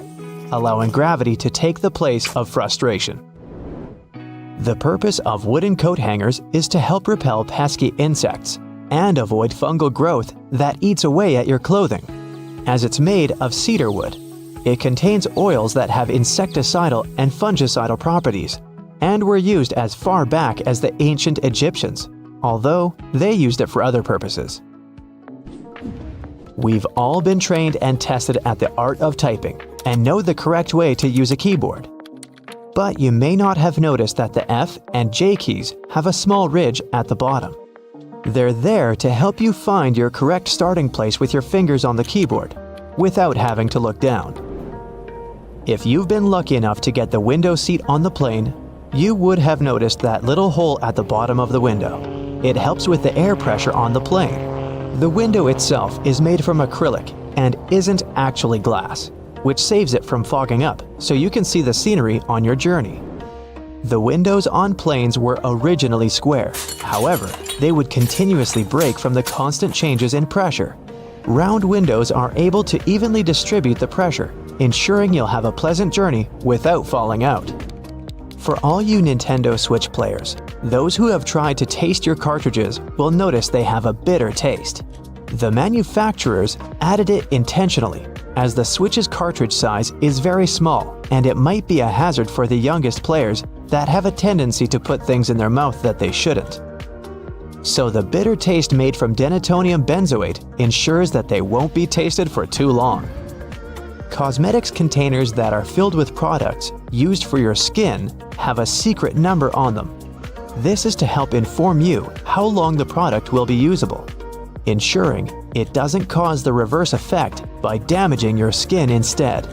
allowing gravity to take the place of frustration. The purpose of wooden coat hangers is to help repel pesky insects and avoid fungal growth that eats away at your clothing. As it's made of cedar wood, it contains oils that have insecticidal and fungicidal properties and were used as far back as the ancient Egyptians, although they used it for other purposes. We've all been trained and tested at the art of typing and know the correct way to use a keyboard. But you may not have noticed that the F and J keys have a small ridge at the bottom. They're there to help you find your correct starting place with your fingers on the keyboard, without having to look down. If you've been lucky enough to get the window seat on the plane, you would have noticed that little hole at the bottom of the window. It helps with the air pressure on the plane. The window itself is made from acrylic and isn't actually glass, which saves it from fogging up so you can see the scenery on your journey. The windows on planes were originally square. However, they would continuously break from the constant changes in pressure. Round windows are able to evenly distribute the pressure, ensuring you'll have a pleasant journey without falling out. For all you Nintendo Switch players, those who have tried to taste your cartridges will notice they have a bitter taste. The manufacturers added it intentionally, as the Switch's cartridge size is very small and it might be a hazard for the youngest players that have a tendency to put things in their mouth that they shouldn't. So the bitter taste made from denatonium benzoate ensures that they won't be tasted for too long. Cosmetics containers that are filled with products used for your skin have a secret number on them. This is to help inform you how long the product will be usable, ensuring it doesn't cause the reverse effect by damaging your skin instead.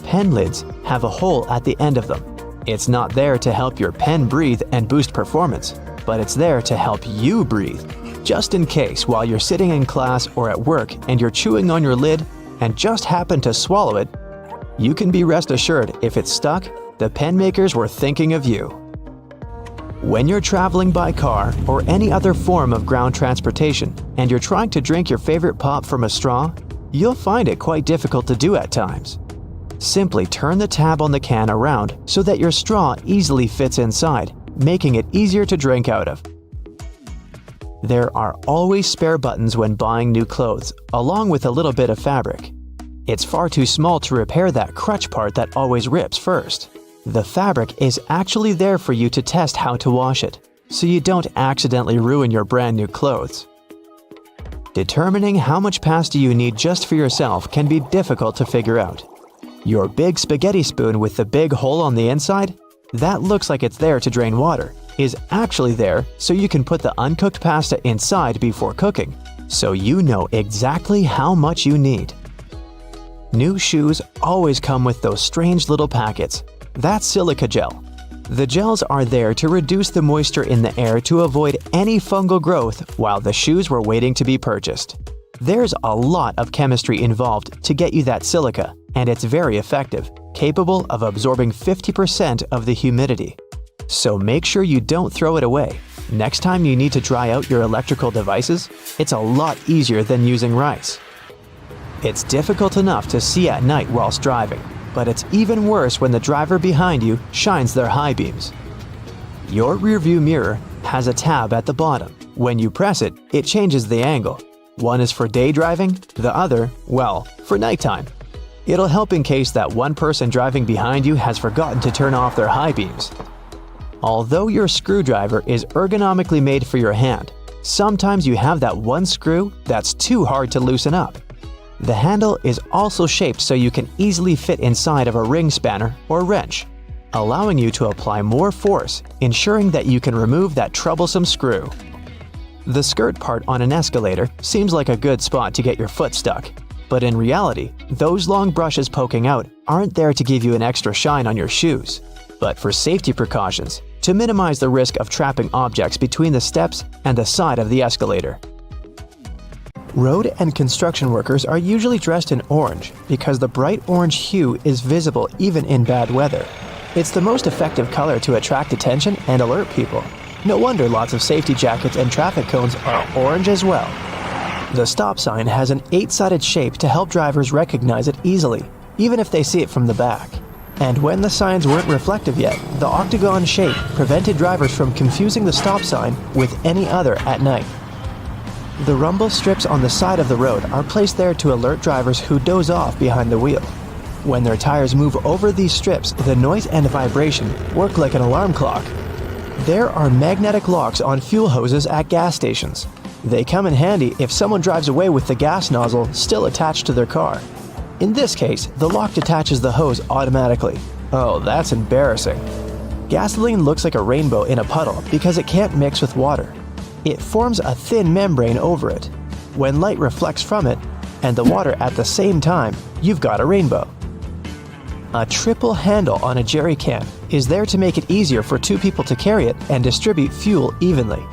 Pen lids have a hole at the end of them. It's not there to help your pen breathe and boost performance, but it's there to help you breathe, just in case while you're sitting in class or at work and you're chewing on your lid and just happen to swallow it. You can be rest assured if it's stuck, the pen makers were thinking of you. When you're traveling by car or any other form of ground transportation and you're trying to drink your favorite pop from a straw, you'll find it quite difficult to do at times. Simply turn the tab on the can around so that your straw easily fits inside, making it easier to drink out of. There are always spare buttons when buying new clothes, along with a little bit of fabric. It's far too small to repair that crutch part that always rips first. The fabric is actually there for you to test how to wash it, so you don't accidentally ruin your brand new clothes. Determining how much pasta you need just for yourself can be difficult to figure out. Your big spaghetti spoon with the big hole on the inside, that looks like it's there to drain water, is actually there so you can put the uncooked pasta inside before cooking, so you know exactly how much you need. New shoes always come with those strange little packets. That's silica gel. The gels are there to reduce the moisture in the air to avoid any fungal growth while the shoes were waiting to be purchased. There's a lot of chemistry involved to get you that silica, and it's very effective, capable of absorbing 50% of the humidity. So make sure you don't throw it away. Next time you need to dry out your electrical devices, it's a lot easier than using rice. It's difficult enough to see at night whilst driving, but it's even worse when the driver behind you shines their high beams. Your rearview mirror has a tab at the bottom. When you press it, it changes the angle. One is for day driving, the other, well, for nighttime. It'll help in case that one person driving behind you has forgotten to turn off their high beams. Although your screwdriver is ergonomically made for your hand, sometimes you have that one screw that's too hard to loosen up. The handle is also shaped so you can easily fit inside of a ring spanner or wrench, allowing you to apply more force, ensuring that you can remove that troublesome screw. The skirt part on an escalator seems like a good spot to get your foot stuck, but in reality, those long brushes poking out aren't there to give you an extra shine on your shoes, but for safety precautions, to minimize the risk of trapping objects between the steps and the side of the escalator. Road and construction workers are usually dressed in orange because the bright orange hue is visible even in bad weather. It's the most effective color to attract attention and alert people. No wonder lots of safety jackets and traffic cones are orange as well. The stop sign has an 8-sided shape to help drivers recognize it easily, even if they see it from the back. And when the signs weren't reflective yet, the octagon shape prevented drivers from confusing the stop sign with any other at night. The rumble strips on the side of the road are placed there to alert drivers who doze off behind the wheel. When their tires move over these strips, the noise and vibration work like an alarm clock. There are magnetic locks on fuel hoses at gas stations. They come in handy if someone drives away with the gas nozzle still attached to their car. In this case, the lock detaches the hose automatically. Oh, that's embarrassing. Gasoline looks like a rainbow in a puddle because it can't mix with water. It forms a thin membrane over it. When light reflects from it, and the water at the same time, you've got a rainbow. A triple handle on a jerry can is there to make it easier for two people to carry it and distribute fuel evenly.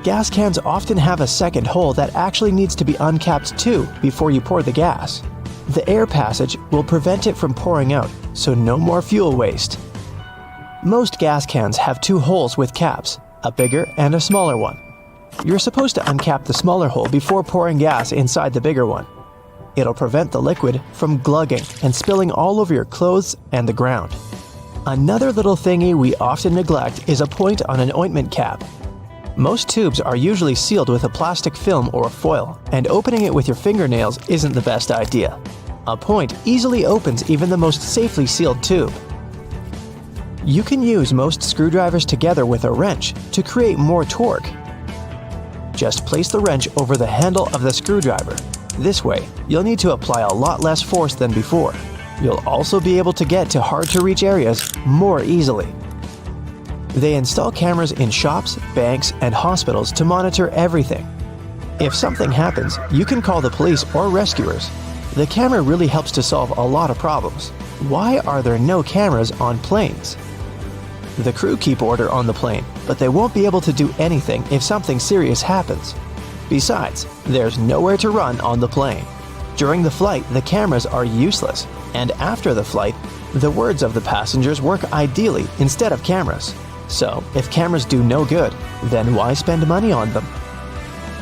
Gas cans often have a second hole that actually needs to be uncapped too before you pour the gas. The air passage will prevent it from pouring out, so no more fuel waste. Most gas cans have two holes with caps, a bigger and a smaller one. You're supposed to uncap the smaller hole before pouring gas inside the bigger one. It'll prevent the liquid from glugging and spilling all over your clothes and the ground. Another little thingy we often neglect is a point on an ointment cap. Most tubes are usually sealed with a plastic film or foil, and opening it with your fingernails isn't the best idea. A point easily opens even the most safely sealed tube. You can use most screwdrivers together with a wrench to create more torque. Just place the wrench over the handle of the screwdriver. This way, you'll need to apply a lot less force than before. You'll also be able to get to hard-to-reach areas more easily. They install cameras in shops, banks, and hospitals to monitor everything. If something happens, you can call the police or rescuers. The camera really helps to solve a lot of problems. Why are there no cameras on planes? The crew keep order on the plane, but they won't be able to do anything if something serious happens. Besides, there's nowhere to run on the plane. During the flight, the cameras are useless, and after the flight, the words of the passengers work ideally instead of cameras. So, if cameras do no good, then why spend money on them?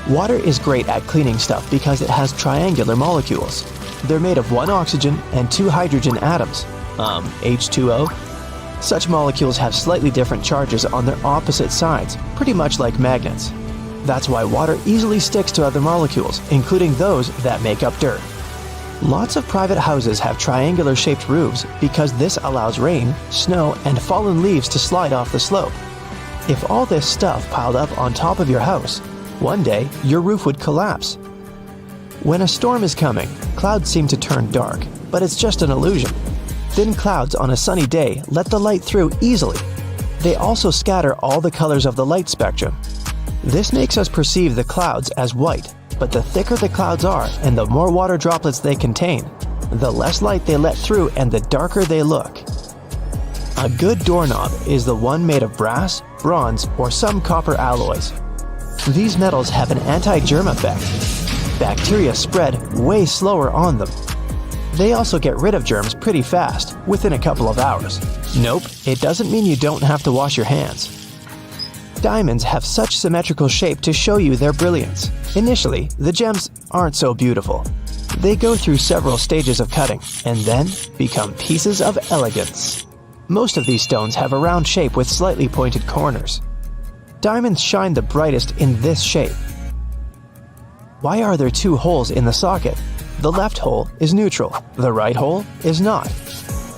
Water is great at cleaning stuff because it has triangular molecules. They're made of one oxygen and two hydrogen atoms, H2O. Such molecules have slightly different charges on their opposite sides, pretty much like magnets. That's why water easily sticks to other molecules, including those that make up dirt. Lots of private houses have triangular-shaped roofs because this allows rain, snow, and fallen leaves to slide off the slope. If all this stuff piled up on top of your house, one day your roof would collapse. When a storm is coming, clouds seem to turn dark, but it's just an illusion. Thin clouds on a sunny day let the light through easily. They also scatter all the colors of the light spectrum. This makes us perceive the clouds as white, but the thicker the clouds are and the more water droplets they contain, the less light they let through and the darker they look. A good doorknob is the one made of brass, bronze, or some copper alloys. These metals have an anti-germ effect. Bacteria spread way slower on them. They also get rid of germs pretty fast, within a couple of hours. Nope, it doesn't mean you don't have to wash your hands. Diamonds have such symmetrical shape to show you their brilliance. Initially, the gems aren't so beautiful. They go through several stages of cutting, and then become pieces of elegance. Most of these stones have a round shape with slightly pointed corners. Diamonds shine the brightest in this shape. Why are there two holes in the socket? The left hole is neutral, the right hole is not.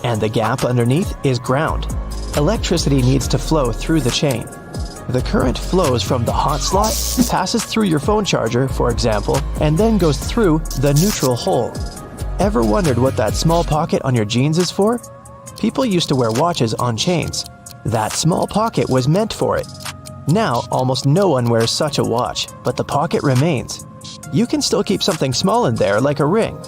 And the gap underneath is ground. Electricity needs to flow through the chain. The current flows from the hot slot, passes through your phone charger, for example, and then goes through the neutral hole. Ever wondered what that small pocket on your jeans is for? People used to wear watches on chains. That small pocket was meant for it. Now, almost no one wears such a watch, but the pocket remains. You can still keep something small in there, like a ring.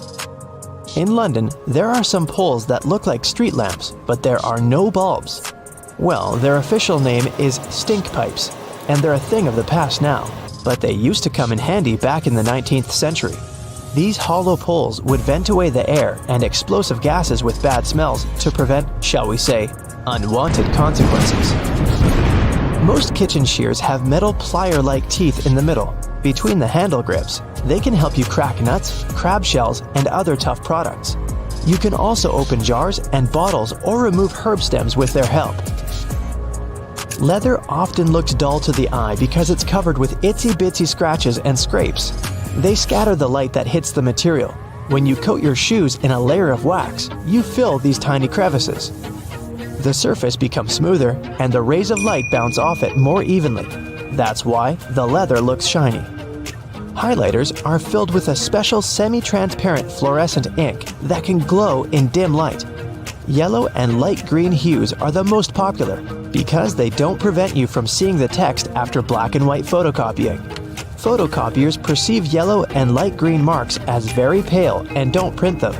In London, there are some poles that look like street lamps, but there are no bulbs. Well, their official name is stink pipes, and they're a thing of the past now, but they used to come in handy back in the 19th century. These hollow poles would vent away the air and explosive gases with bad smells to prevent, shall we say, unwanted consequences. Most kitchen shears have metal plier-like teeth in the middle, between the handle grips. They can help you crack nuts, crab shells, and other tough products. You can also open jars and bottles or remove herb stems with their help. Leather often looks dull to the eye because it's covered with itsy-bitsy scratches and scrapes. They scatter the light that hits the material. When you coat your shoes in a layer of wax, you fill these tiny crevices. The surface becomes smoother and the rays of light bounce off it more evenly. That's why the leather looks shiny. Highlighters are filled with a special semi-transparent fluorescent ink that can glow in dim light. Yellow and light green hues are the most popular because they don't prevent you from seeing the text after black and white photocopying. Photocopiers perceive yellow and light green marks as very pale and don't print them.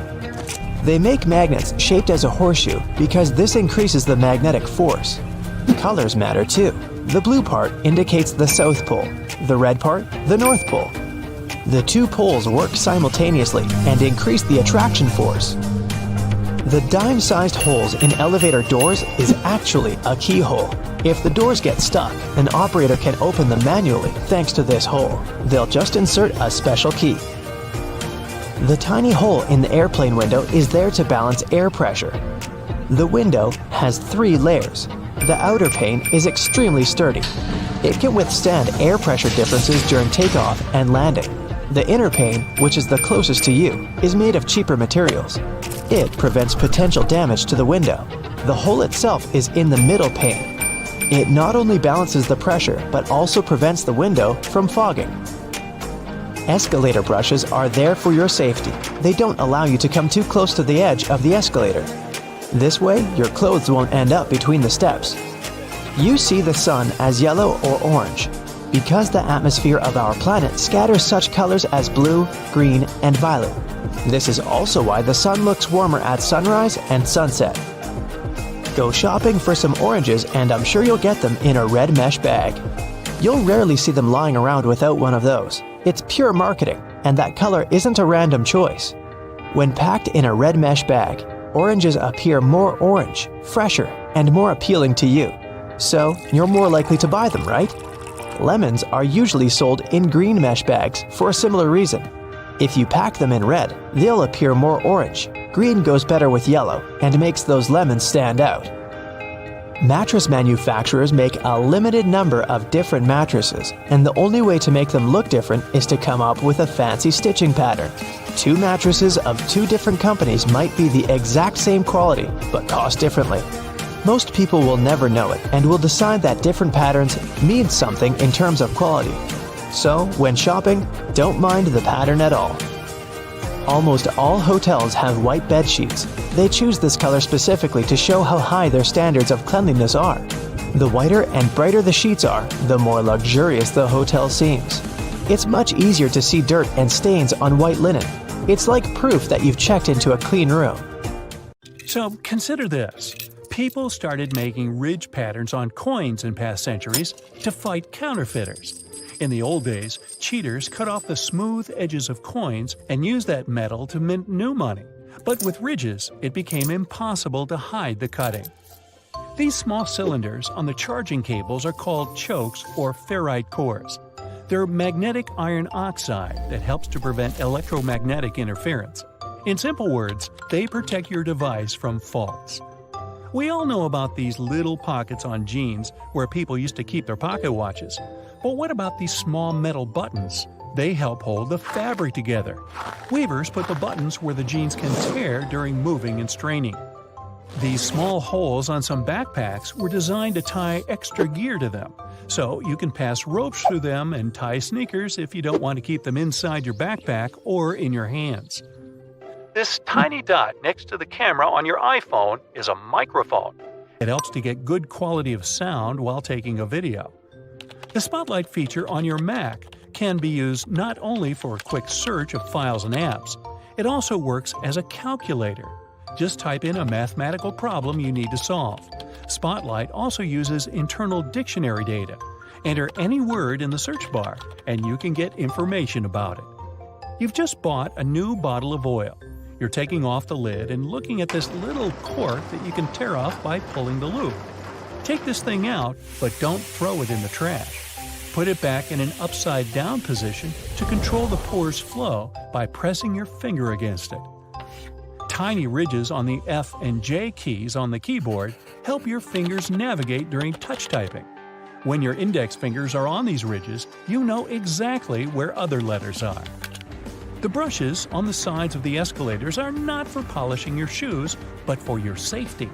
They make magnets shaped as a horseshoe because this increases the magnetic force. Colors matter too. The blue part indicates the South Pole, the red part, the North Pole. The two poles work simultaneously and increase the attraction force. The dime-sized holes in elevator doors is actually a keyhole. If the doors get stuck, an operator can open them manually thanks to this hole. They'll just insert a special key. The tiny hole in the airplane window is there to balance air pressure. The window has 3 layers. The outer pane is extremely sturdy. It can withstand air pressure differences during takeoff and landing. The inner pane, which is the closest to you, is made of cheaper materials. It prevents potential damage to the window. The hole itself is in the middle pane. It not only balances the pressure, but also prevents the window from fogging. Escalator brushes are there for your safety. They don't allow you to come too close to the edge of the escalator. This way, your clothes won't end up between the steps. You see the sun as yellow or orange because the atmosphere of our planet scatters such colors as blue, green, and violet. This is also why the sun looks warmer at sunrise and sunset. Go shopping for some oranges and I'm sure you'll get them in a red mesh bag. You'll rarely see them lying around without one of those. It's pure marketing, and that color isn't a random choice. When packed in a red mesh bag, oranges appear more orange, fresher, and more appealing to you. So, you're more likely to buy them, right? Lemons are usually sold in green mesh bags for a similar reason. If you pack them in red, they'll appear more orange. Green goes better with yellow and makes those lemons stand out. Mattress manufacturers make a limited number of different mattresses, and the only way to make them look different is to come up with a fancy stitching pattern. 2 mattresses of 2 different companies might be the exact same quality, but cost differently. Most people will never know it and will decide that different patterns mean something in terms of quality. So, when shopping, don't mind the pattern at all. Almost all hotels have white bed sheets. They choose this color specifically to show how high their standards of cleanliness are. The whiter and brighter the sheets are, the more luxurious the hotel seems. It's much easier to see dirt and stains on white linen. It's like proof that you've checked into a clean room. So consider this. People started making ridge patterns on coins in past centuries to fight counterfeiters. In the old days, cheaters cut off the smooth edges of coins and used that metal to mint new money. But with ridges, it became impossible to hide the cutting. These small cylinders on the charging cables are called chokes or ferrite cores. They're magnetic iron oxide that helps to prevent electromagnetic interference. In simple words, they protect your device from faults. We all know about these little pockets on jeans where people used to keep their pocket watches. But what about these small metal buttons? They help hold the fabric together. Weavers put the buttons where the jeans can tear during moving and straining. These small holes on some backpacks were designed to tie extra gear to them, so you can pass ropes through them and tie sneakers if you don't want to keep them inside your backpack or in your hands. This tiny dot next to the camera on your iPhone is a microphone. It helps to get good quality of sound while taking a video. The Spotlight feature on your Mac can be used not only for a quick search of files and apps, it also works as a calculator. Just type in a mathematical problem you need to solve. Spotlight also uses internal dictionary data. Enter any word in the search bar, and you can get information about it. You've just bought a new bottle of oil. You're taking off the lid and looking at this little cork that you can tear off by pulling the loop. Take this thing out, but don't throw it in the trash. Put it back in an upside-down position to control the pour's flow by pressing your finger against it. Tiny ridges on the F and J keys on the keyboard help your fingers navigate during touch typing. When your index fingers are on these ridges, you know exactly where other letters are. The brushes on the sides of the escalators are not for polishing your shoes, but for your safety.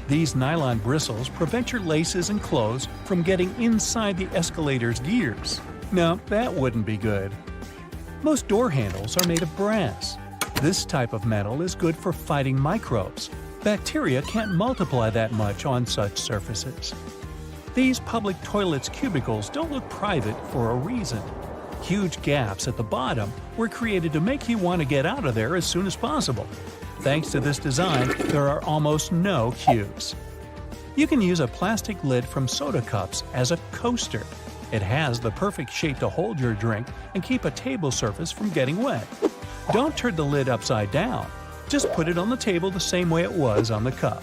These nylon bristles prevent your laces and clothes from getting inside the escalator's gears. No, that wouldn't be good. Most door handles are made of brass. This type of metal is good for fighting microbes. Bacteria can't multiply that much on such surfaces. These public toilets' cubicles don't look private for a reason. Huge gaps at the bottom were created to make you want to get out of there as soon as possible. Thanks to this design, there are almost no queues. You can use a plastic lid from soda cups as a coaster. It has the perfect shape to hold your drink and keep a table surface from getting wet. Don't turn the lid upside down. Just put it on the table the same way it was on the cup.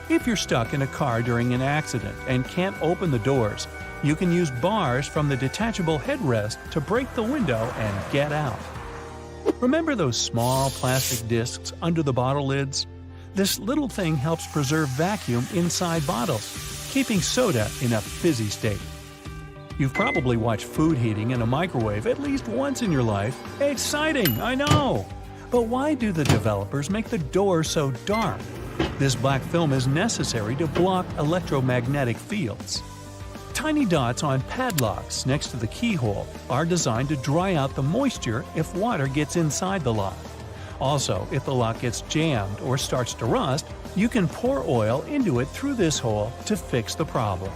If you're stuck in a car during an accident and can't open the doors, you can use bars from the detachable headrest to break the window and get out. Remember those small plastic discs under the bottle lids? This little thing helps preserve vacuum inside bottles, keeping soda in a fizzy state. You've probably watched food heating in a microwave at least once in your life. Exciting, I know! But why do the developers make the door so dark? This black film is necessary to block electromagnetic fields. Tiny dots on padlocks next to the keyhole are designed to dry out the moisture if water gets inside the lock. Also, if the lock gets jammed or starts to rust, you can pour oil into it through this hole to fix the problem.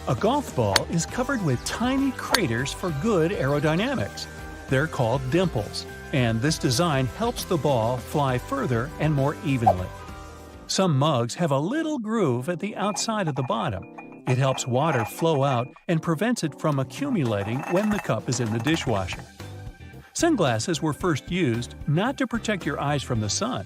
A golf ball is covered with tiny craters for good aerodynamics. They're called dimples, and this design helps the ball fly further and more evenly. Some mugs have a little groove at the outside of the bottom. It helps water flow out and prevents it from accumulating when the cup is in the dishwasher. Sunglasses were first used not to protect your eyes from the sun.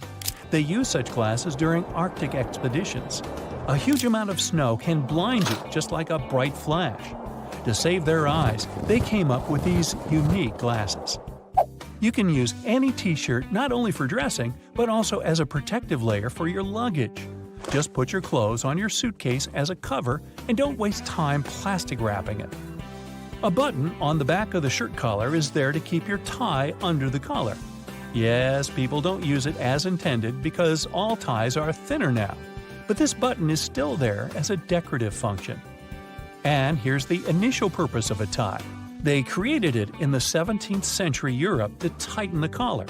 They used such glasses during Arctic expeditions. A huge amount of snow can blind you just like a bright flash. To save their eyes, they came up with these unique glasses. You can use any t-shirt not only for dressing, but also as a protective layer for your luggage. Just put your clothes on your suitcase as a cover and don't waste time plastic wrapping it. A button on the back of the shirt collar is there to keep your tie under the collar. Yes, people don't use it as intended because all ties are thinner now, but this button is still there as a decorative function. And here's the initial purpose of a tie. They created it in the 17th century Europe to tighten the collar.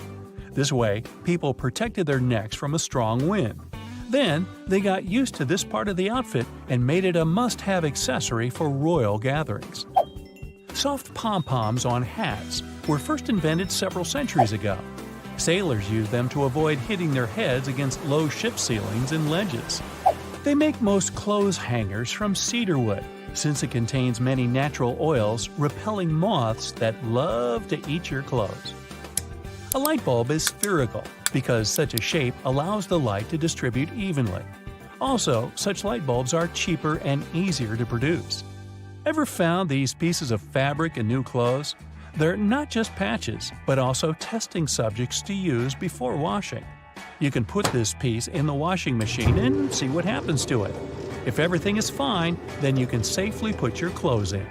This way, people protected their necks from a strong wind. Then, they got used to this part of the outfit and made it a must-have accessory for royal gatherings. Soft pom-poms on hats were first invented several centuries ago. Sailors used them to avoid hitting their heads against low ship ceilings and ledges. They make most clothes hangers from cedar wood, since it contains many natural oils repelling moths that love to eat your clothes. A light bulb is spherical because such a shape allows the light to distribute evenly. Also, such light bulbs are cheaper and easier to produce. Ever found these pieces of fabric in new clothes? They're not just patches, but also testing subjects to use before washing. You can put this piece in the washing machine and see what happens to it. If everything is fine, then you can safely put your clothes in.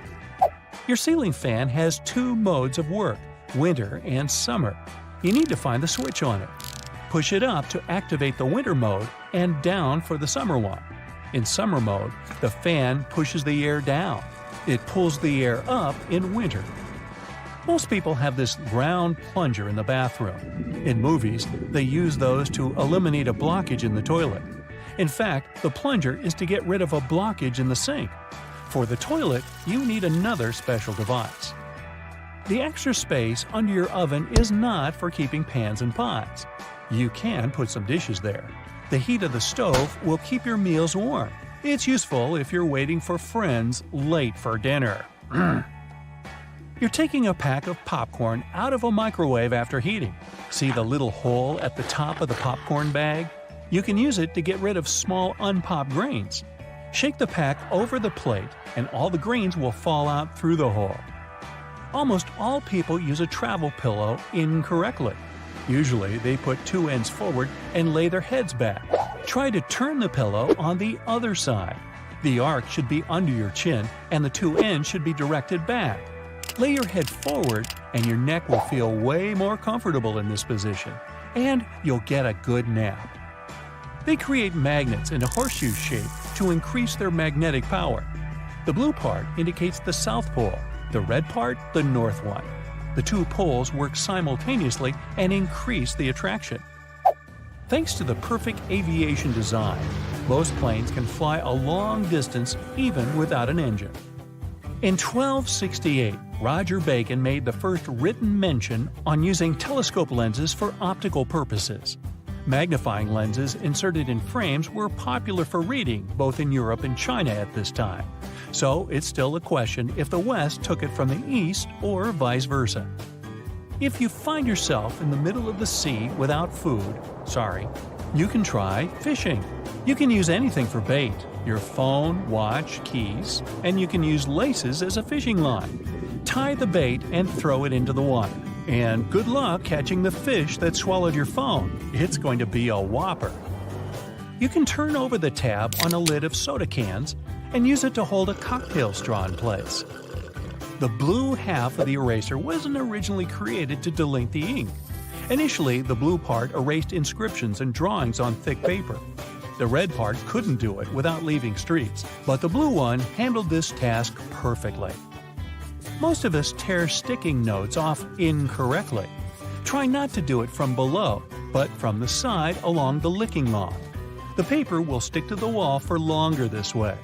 Your ceiling fan has two modes of work, winter and summer. You need to find the switch on it. Push it up to activate the winter mode and down for the summer one. In summer mode, the fan pushes the air down. It pulls the air up in winter. Most people have this round plunger in the bathroom. In movies, they use those to eliminate a blockage in the toilet. In fact, the plunger is to get rid of a blockage in the sink. For the toilet, you need another special device. The extra space under your oven is not for keeping pans and pots. You can put some dishes there. The heat of the stove will keep your meals warm. It's useful if you're waiting for friends late for dinner. You're taking a pack of popcorn out of a microwave after heating. See the little hole at the top of the popcorn bag? You can use it to get rid of small unpopped grains. Shake the pack over the plate and all the grains will fall out through the hole. Almost all people use a travel pillow incorrectly. Usually, they put two ends forward and lay their heads back. Try to turn the pillow on the other side. The arc should be under your chin and the two ends should be directed back. Lay your head forward and your neck will feel way more comfortable in this position. And you'll get a good nap. They create magnets in a horseshoe shape to increase their magnetic power. The blue part indicates the South Pole, the red part the North one. The two poles work simultaneously and increase the attraction. Thanks to the perfect aviation design, most planes can fly a long distance even without an engine. In 1268, Roger Bacon made the first written mention on using telescope lenses for optical purposes. Magnifying lenses inserted in frames were popular for reading both in Europe and China at this time. So it's still a question if the West took it from the East or vice versa. If you find yourself in the middle of the sea without food, you can try fishing. You can use anything for bait, your phone, watch, keys, and you can use laces as a fishing line. Tie the bait and throw it into the water. And good luck catching the fish that swallowed your phone. It's going to be a whopper. You can turn over the tab on a lid of soda cans and use it to hold a cocktail straw in place. The blue half of the eraser wasn't originally created to delink the ink. Initially, the blue part erased inscriptions and drawings on thick paper. The red part couldn't do it without leaving streaks, but the blue one handled this task perfectly. Most of us tear sticking notes off incorrectly. Try not to do it from below, but from the side along the licking log. The paper will stick to the wall for longer this way.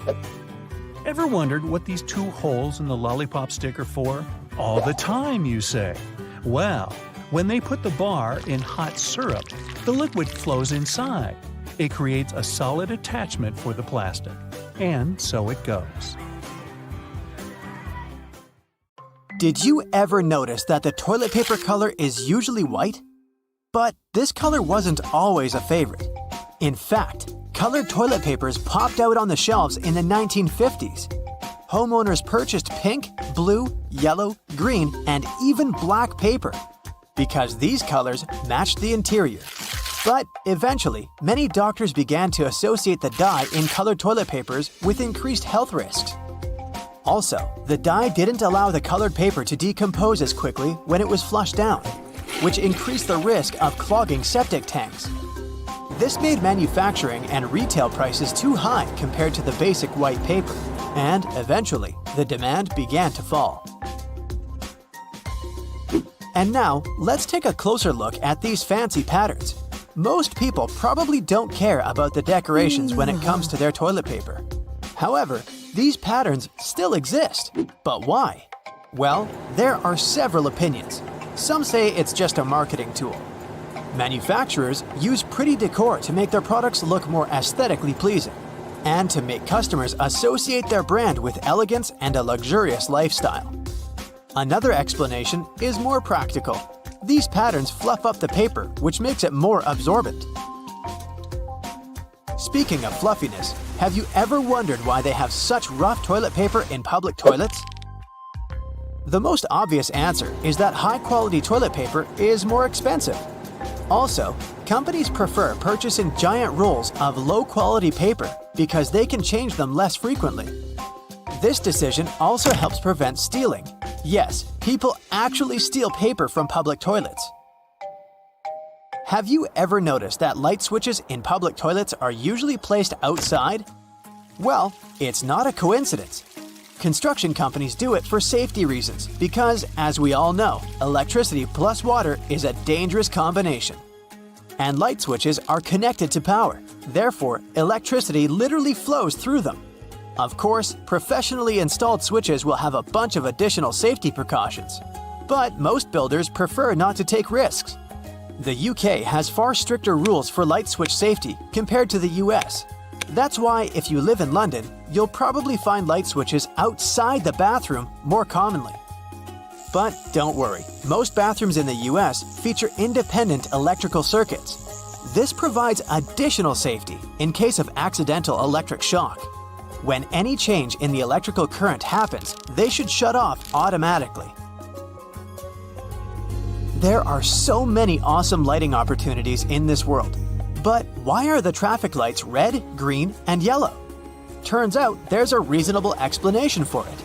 Ever wondered what these two holes in the lollipop stick are for? All the time, you say. Well, when they put the bar in hot syrup, the liquid flows inside. It creates a solid attachment for the plastic. And so it goes. Did you ever notice that the toilet paper color is usually white? But this color wasn't always a favorite. In fact, colored toilet papers popped out on the shelves in the 1950s. Homeowners purchased pink, blue, yellow, green, and even black paper because these colors matched the interior. But eventually, many doctors began to associate the dye in colored toilet papers with increased health risks. Also, the dye didn't allow the colored paper to decompose as quickly when it was flushed down, which increased the risk of clogging septic tanks. This made manufacturing and retail prices too high compared to the basic white paper, and eventually, the demand began to fall. And now, let's take a closer look at these fancy patterns. Most people probably don't care about the decorations when it comes to their toilet paper. However, these patterns still exist. But why? Well, there are several opinions. Some say it's just a marketing tool. Manufacturers use pretty decor to make their products look more aesthetically pleasing, and to make customers associate their brand with elegance and a luxurious lifestyle. Another explanation is more practical. These patterns fluff up the paper, which makes it more absorbent. Speaking of fluffiness, have you ever wondered why they have such rough toilet paper in public toilets? The most obvious answer is that high-quality toilet paper is more expensive. Also, companies prefer purchasing giant rolls of low-quality paper because they can change them less frequently. This decision also helps prevent stealing. Yes, people actually steal paper from public toilets. Have you ever noticed that light switches in public toilets are usually placed outside? Well, it's not a coincidence. Construction companies do it for safety reasons because, as we all know, electricity plus water is a dangerous combination. And light switches are connected to power. Therefore, electricity literally flows through them. Of course, professionally installed switches will have a bunch of additional safety precautions. But most builders prefer not to take risks. The UK has far stricter rules for light switch safety compared to the US. That's why if you live in London, you'll probably find light switches outside the bathroom more commonly. But don't worry, most bathrooms in the US feature independent electrical circuits. This provides additional safety in case of accidental electric shock. When any change in the electrical current happens, they should shut off automatically. There are so many awesome lighting opportunities in this world. But why are the traffic lights red, green, and yellow? Turns out there's a reasonable explanation for it.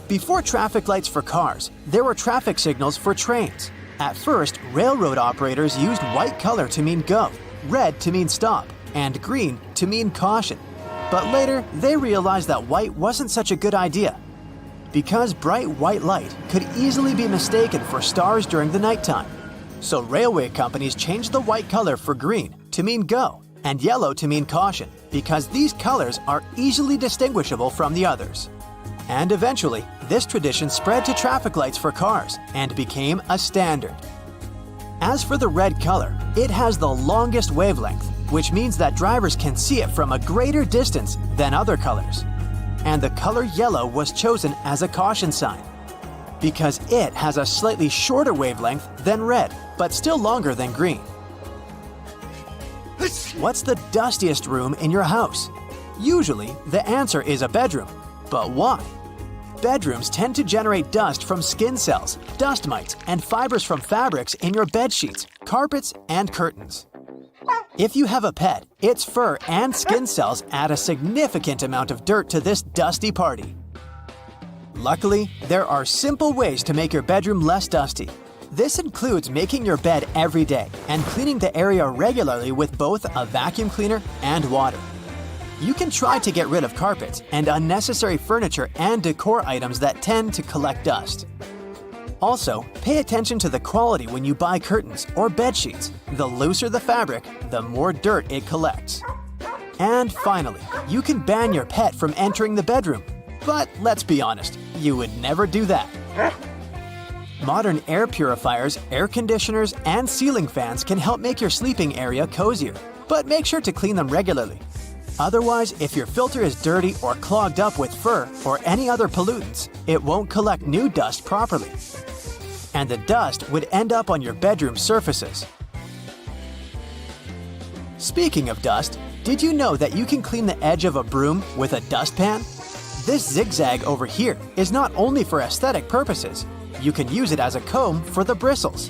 Before traffic lights for cars, there were traffic signals for trains. At first, railroad operators used white color to mean go, red to mean stop, and green to mean caution. But later, they realized that white wasn't such a good idea, because bright white light could easily be mistaken for stars during the nighttime. So railway companies changed the white color for green to mean go and yellow to mean caution, because these colors are easily distinguishable from the others. And eventually, this tradition spread to traffic lights for cars and became a standard. As for the red color, it has the longest wavelength, which means that drivers can see it from a greater distance than other colors. And the color yellow was chosen as a caution sign, because it has a slightly shorter wavelength than red, but still longer than green. What's the dustiest room in your house? Usually, the answer is a bedroom. But why? Bedrooms tend to generate dust from skin cells, dust mites, and fibers from fabrics in your bed sheets, carpets, and curtains. If you have a pet, its fur and skin cells add a significant amount of dirt to this dusty party. Luckily, there are simple ways to make your bedroom less dusty. This includes making your bed every day and cleaning the area regularly with both a vacuum cleaner and water. You can try to get rid of carpets and unnecessary furniture and decor items that tend to collect dust. Also, pay attention to the quality when you buy curtains or bed sheets. The looser the fabric, the more dirt it collects. And finally, you can ban your pet from entering the bedroom. But let's be honest, you would never do that. Modern air purifiers, air conditioners, and ceiling fans can help make your sleeping area cozier, but make sure to clean them regularly. Otherwise, if your filter is dirty or clogged up with fur or any other pollutants, it won't collect new dust properly. And the dust would end up on your bedroom surfaces. Speaking of dust, did you know that you can clean the edge of a broom with a dustpan? This zigzag over here is not only for aesthetic purposes, you can use it as a comb for the bristles.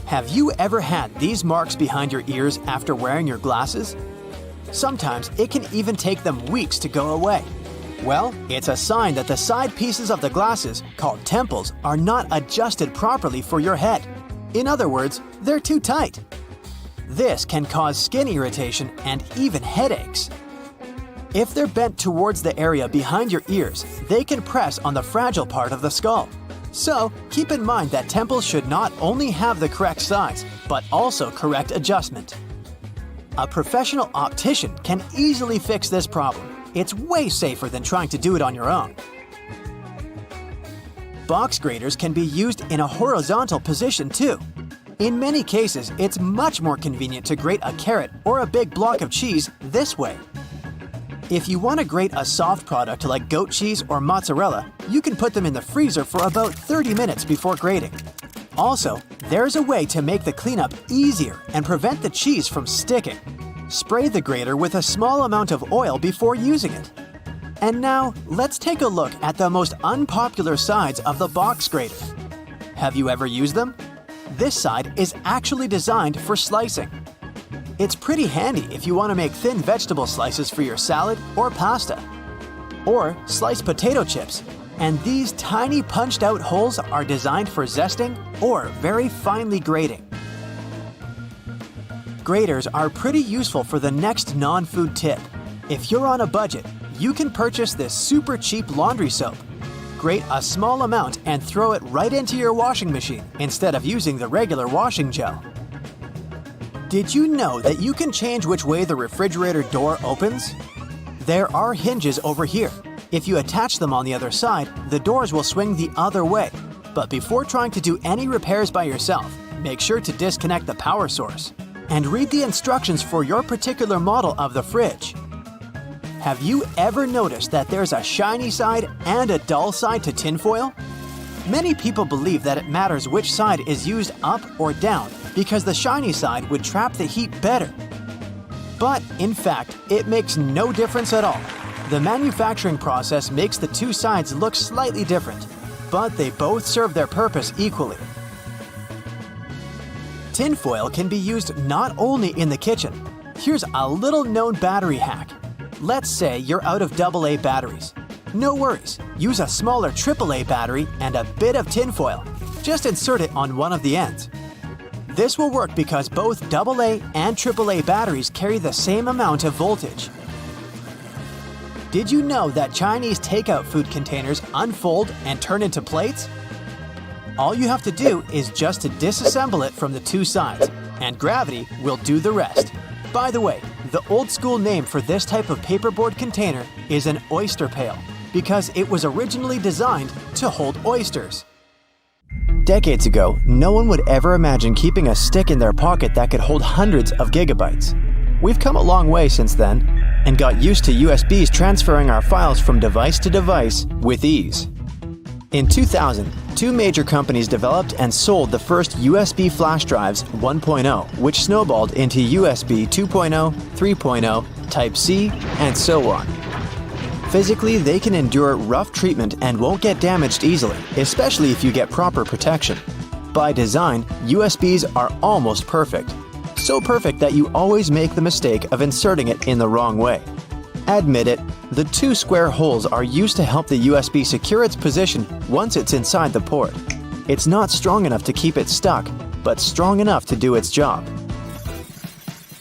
Have you ever had these marks behind your ears after wearing your glasses? Sometimes it can even take them weeks to go away. Well, it's a sign that the side pieces of the glasses, called temples, are not adjusted properly for your head. In other words, they're too tight. This can cause skin irritation and even headaches. If they're bent towards the area behind your ears, they can press on the fragile part of the skull. So, keep in mind that temples should not only have the correct size, but also correct adjustment. A professional optician can easily fix this problem. It's way safer than trying to do it on your own. Box graters can be used in a horizontal position too. In many cases, it's much more convenient to grate a carrot or a big block of cheese this way. If you want to grate a soft product like goat cheese or mozzarella, you can put them in the freezer for about 30 minutes before grating. Also, there's a way to make the cleanup easier and prevent the cheese from sticking. Spray the grater with a small amount of oil before using it. And now, let's take a look at the most unpopular sides of the box grater. Have you ever used them? This side is actually designed for slicing. It's pretty handy if you want to make thin vegetable slices for your salad or pasta. or sliced potato chips. And these tiny punched-out holes are designed for zesting or very finely grating. Graters are pretty useful for the next non-food tip. If you're on a budget, you can purchase this super cheap laundry soap. Grate a small amount and throw it right into your washing machine instead of using the regular washing gel. Did you know that you can change which way the refrigerator door opens? There are hinges over here. If you attach them on the other side, the doors will swing the other way. But before trying to do any repairs by yourself, make sure to disconnect the power source. And read the instructions for your particular model of the fridge. Have you ever noticed that there's a shiny side and a dull side to tinfoil? Many people believe that it matters which side is used up or down because the shiny side would trap the heat better. But in fact, it makes no difference at all. The manufacturing process makes the two sides look slightly different, but they both serve their purpose equally. Tinfoil can be used not only in the kitchen. Here's a little known battery hack. Let's say you're out of AA batteries. No worries, use a smaller AAA battery and a bit of tinfoil. Just insert it on one of the ends. This will work because both AA and AAA batteries carry the same amount of voltage. Did you know that Chinese takeout food containers unfold and turn into plates? All you have to do is just to disassemble it from the two sides, and gravity will do the rest. By the way, the old school name for this type of paperboard container is an oyster pail, because it was originally designed to hold oysters. Decades ago, no one would ever imagine keeping a stick in their pocket that could hold hundreds of gigabytes. We've come a long way since then, and got used to USBs transferring our files from device to device with ease. In 2000, two major companies developed and sold the first USB flash drives 1.0, which snowballed into USB 2.0, 3.0, Type-C, and so on. Physically, they can endure rough treatment and won't get damaged easily, especially if you get proper protection. By design, USBs are almost perfect. So perfect that you always make the mistake of inserting it in the wrong way. Admit it, the two square holes are used to help the USB secure its position once it's inside the port. It's not strong enough to keep it stuck, but strong enough to do its job.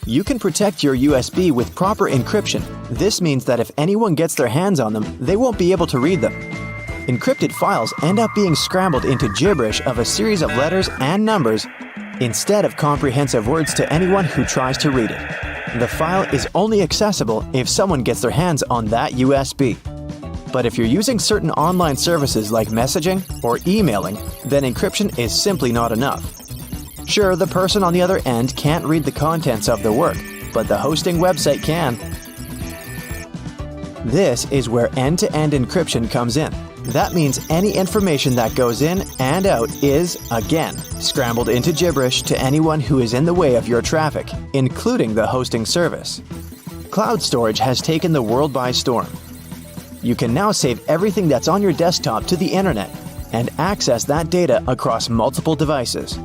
You can protect your USB with proper encryption. This means that if anyone gets their hands on them, they won't be able to read them. Encrypted files end up being scrambled into gibberish of a series of letters and numbers instead of comprehensive words to anyone who tries to read it. The file is only accessible if someone gets their hands on that USB. But if you're using certain online services like messaging or emailing, then encryption is simply not enough. Sure, the person on the other end can't read the contents of the work, but the hosting website can. This is where end-to-end encryption comes in. That means any information that goes in and out is, again, scrambled into gibberish to anyone who is in the way of your traffic, including the hosting service. Cloud storage has taken the world by storm. You can now save everything that's on your desktop to the internet and access that data across multiple devices.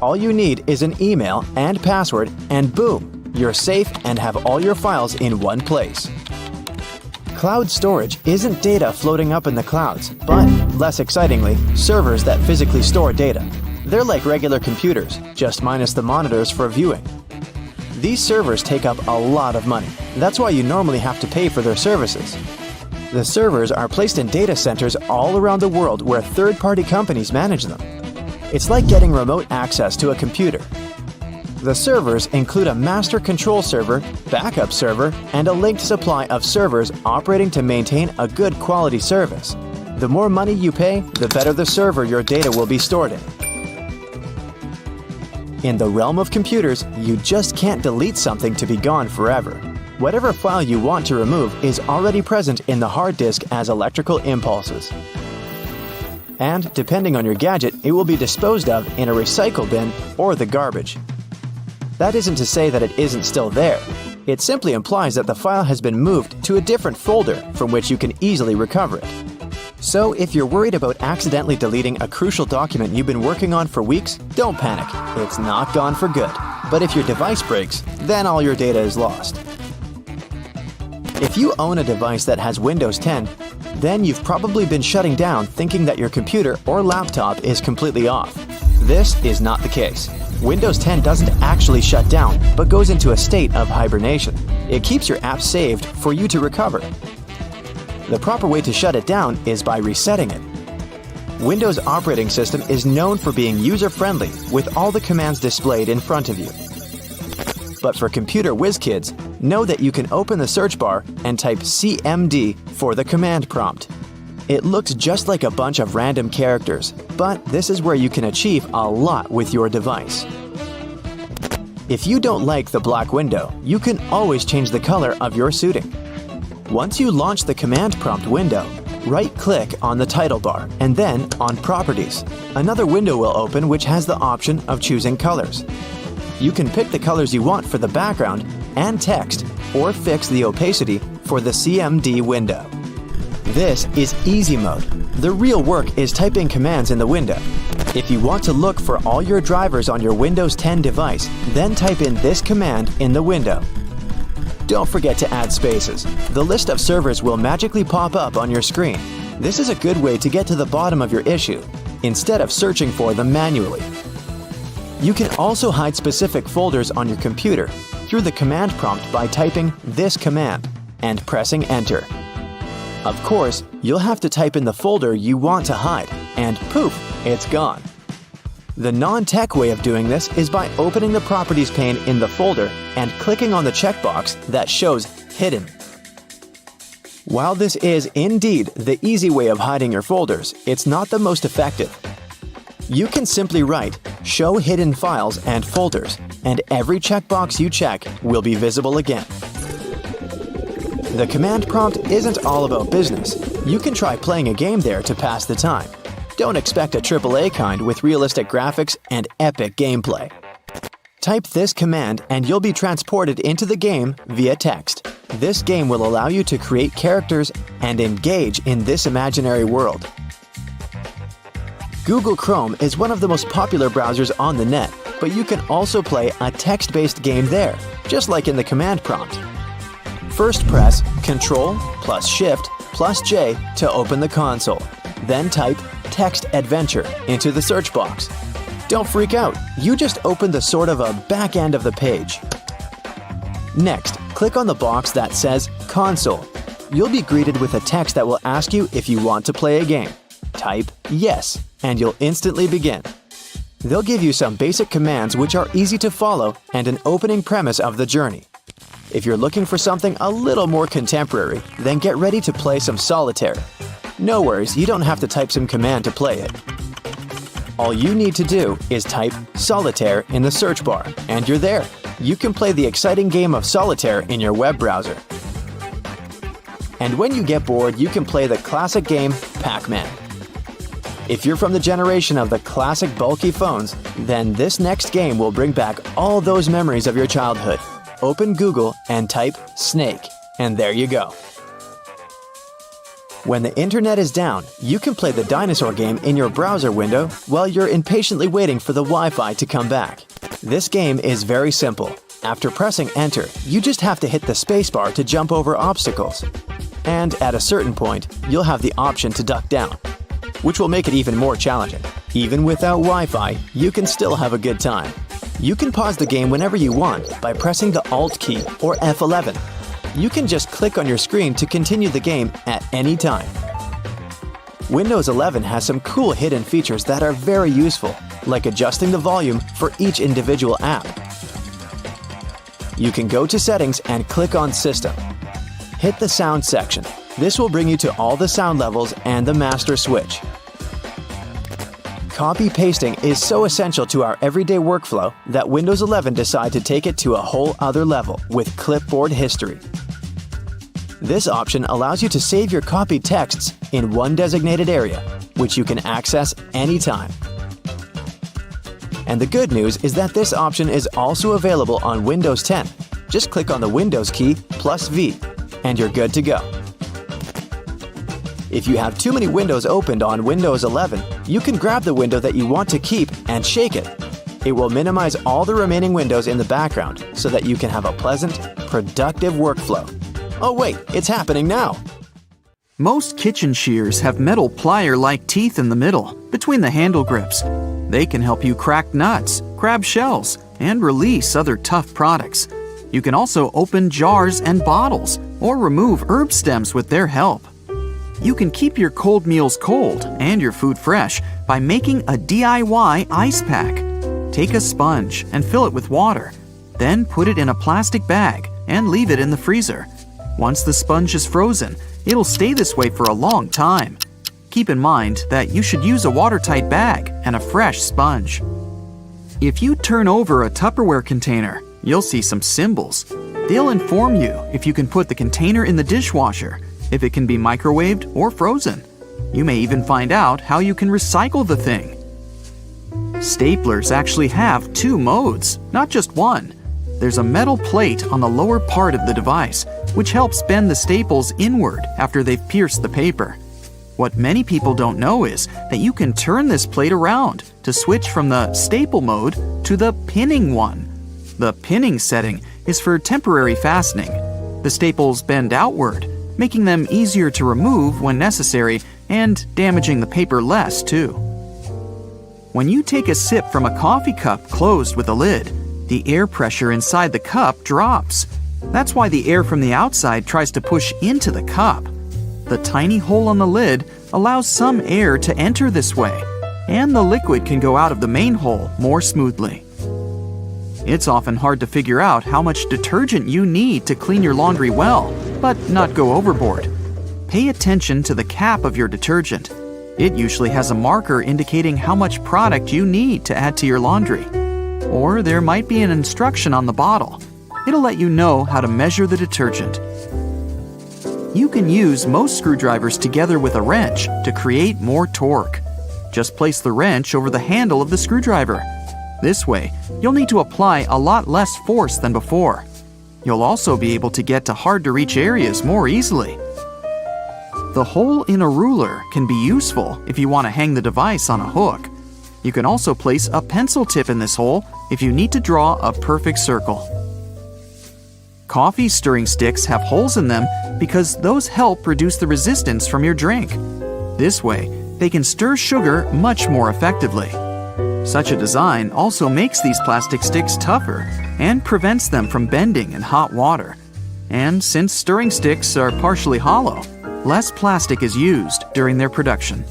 All you need is an email and password, and boom, you're safe and have all your files in one place. Cloud storage isn't data floating up in the clouds, but, less excitingly, servers that physically store data. They're like regular computers, just minus the monitors for viewing. These servers take up a lot of money. That's why you normally have to pay for their services. The servers are placed in data centers all around the world where third-party companies manage them. It's like getting remote access to a computer. The servers include a master control server, backup server, and a linked supply of servers operating to maintain a good quality service. The more money you pay, the better the server your data will be stored in. In the realm of computers, you just can't delete something to be gone forever. Whatever file you want to remove is already present in the hard disk as electrical impulses. And, depending on your gadget, it will be disposed of in a recycle bin or the garbage. That isn't to say that it isn't still there. It simply implies that the file has been moved to a different folder from which you can easily recover it. So if you're worried about accidentally deleting a crucial document you've been working on for weeks, don't panic. It's not gone for good. But if your device breaks, then all your data is lost. If you own a device that has Windows 10, then you've probably been shutting down thinking that your computer or laptop is completely off. This is not the case. Windows 10 doesn't actually shut down, but goes into a state of hibernation. It keeps your app saved for you to recover. The proper way to shut it down is by resetting it. Windows operating system is known for being user-friendly with all the commands displayed in front of you. But for computer whiz kids, know that you can open the search bar and type CMD for the command prompt. It looks just like a bunch of random characters, but this is where you can achieve a lot with your device. If you don't like the black window, you can always change the color of your suiting. Once you launch the command prompt window, right-click on the title bar and then on Properties. Another window will open which has the option of choosing colors. You can pick the colors you want for the background and text, or fix the opacity for the CMD window. This is easy mode. The real work is typing commands in the window. If you want to look for all your drivers on your Windows 10 device, then type in this command in the window. Don't forget to add spaces. The list of servers will magically pop up on your screen. This is a good way to get to the bottom of your issue, instead of searching for them manually. You can also hide specific folders on your computer through the command prompt by typing this command and pressing Enter. Of course, you'll have to type in the folder you want to hide, and poof, it's gone. The non-tech way of doing this is by opening the Properties pane in the folder and clicking on the checkbox that shows Hidden. While this is indeed the easy way of hiding your folders, it's not the most effective. You can simply write Show Hidden Files and Folders, and every checkbox you check will be visible again. The command prompt isn't all about business. You can try playing a game there to pass the time. Don't expect a AAA kind with realistic graphics and epic gameplay. Type this command and you'll be transported into the game via text. This game will allow you to create characters and engage in this imaginary world. Google Chrome is one of the most popular browsers on the net, but you can also play a text-based game there, just like in the command prompt. First press Ctrl plus Shift plus J to open the console. Then type Text Adventure into the search box. Don't freak out, you just opened the sort of a back end of the page. Next, click on the box that says Console. You'll be greeted with a text that will ask you if you want to play a game. Type Yes, and you'll instantly begin. They'll give you some basic commands which are easy to follow and an opening premise of the journey. If you're looking for something a little more contemporary, then get ready to play some solitaire. No worries, you don't have to type some command to play it. All you need to do is type Solitaire in the search bar, and you're there. You can play the exciting game of solitaire in your web browser. And when you get bored, you can play the classic game Pac-Man. If you're from the generation of the classic bulky phones, then this next game will bring back all those memories of your childhood. Open Google and type Snake, and there you go. When the internet is down, you can play the dinosaur game in your browser window while you're impatiently waiting for the Wi-Fi to come back. This game is very simple. After pressing Enter, you just have to hit the spacebar to jump over obstacles. And at a certain point, you'll have the option to duck down, which will make it even more challenging. Even without Wi-Fi, you can still have a good time. You can pause the game whenever you want by pressing the Alt key or F11. You can just click on your screen to continue the game at any time. Windows 11 has some cool hidden features that are very useful, like adjusting the volume for each individual app. You can go to Settings and click on System. Hit the Sound section. This will bring you to all the sound levels and the master switch. Copy-pasting is so essential to our everyday workflow that Windows 11 decided to take it to a whole other level with clipboard history. This option allows you to save your copied texts in one designated area, which you can access anytime. And the good news is that this option is also available on Windows 10. Just click on the Windows key plus V, and you're good to go. If you have too many windows opened on Windows 11, you can grab the window that you want to keep and shake it. It will minimize all the remaining windows in the background so that you can have a pleasant, productive workflow. Oh wait, it's happening now. Most kitchen shears have metal plier-like teeth in the middle, between the handle grips. They can help you crack nuts, grab shells, and release other tough products. You can also open jars and bottles, or remove herb stems with their help. You can keep your cold meals cold and your food fresh by making a DIY ice pack. Take a sponge and fill it with water. Then put it in a plastic bag and leave it in the freezer. Once the sponge is frozen, it'll stay this way for a long time. Keep in mind that you should use a watertight bag and a fresh sponge. If you turn over a Tupperware container, you'll see some symbols. They'll inform you if you can put the container in the dishwasher, if it can be microwaved or frozen. You may even find out how you can recycle the thing. Staplers actually have two modes, not just one. There's a metal plate on the lower part of the device, which helps bend the staples inward after they've pierced the paper. What many people don't know is that you can turn this plate around to switch from the staple mode to the pinning one. The pinning setting is for temporary fastening. The staples bend outward, making them easier to remove when necessary and damaging the paper less too. When you take a sip from a coffee cup closed with a lid, the air pressure inside the cup drops. That's why the air from the outside tries to push into the cup. The tiny hole on the lid allows some air to enter this way, and the liquid can go out of the main hole more smoothly. It's often hard to figure out how much detergent you need to clean your laundry well, but not go overboard. Pay attention to the cap of your detergent. It usually has a marker indicating how much product you need to add to your laundry. Or there might be an instruction on the bottle. It'll let you know how to measure the detergent. You can use most screwdrivers together with a wrench to create more torque. Just place the wrench over the handle of the screwdriver. This way, you'll need to apply a lot less force than before. You'll also be able to get to hard-to-reach areas more easily. The hole in a ruler can be useful if you want to hang the device on a hook. You can also place a pencil tip in this hole if you need to draw a perfect circle. Coffee stirring sticks have holes in them because those help reduce the resistance from your drink. This way, they can stir sugar much more effectively. Such a design also makes these plastic sticks tougher and prevents them from bending in hot water. And since stirring sticks are partially hollow, less plastic is used during their production.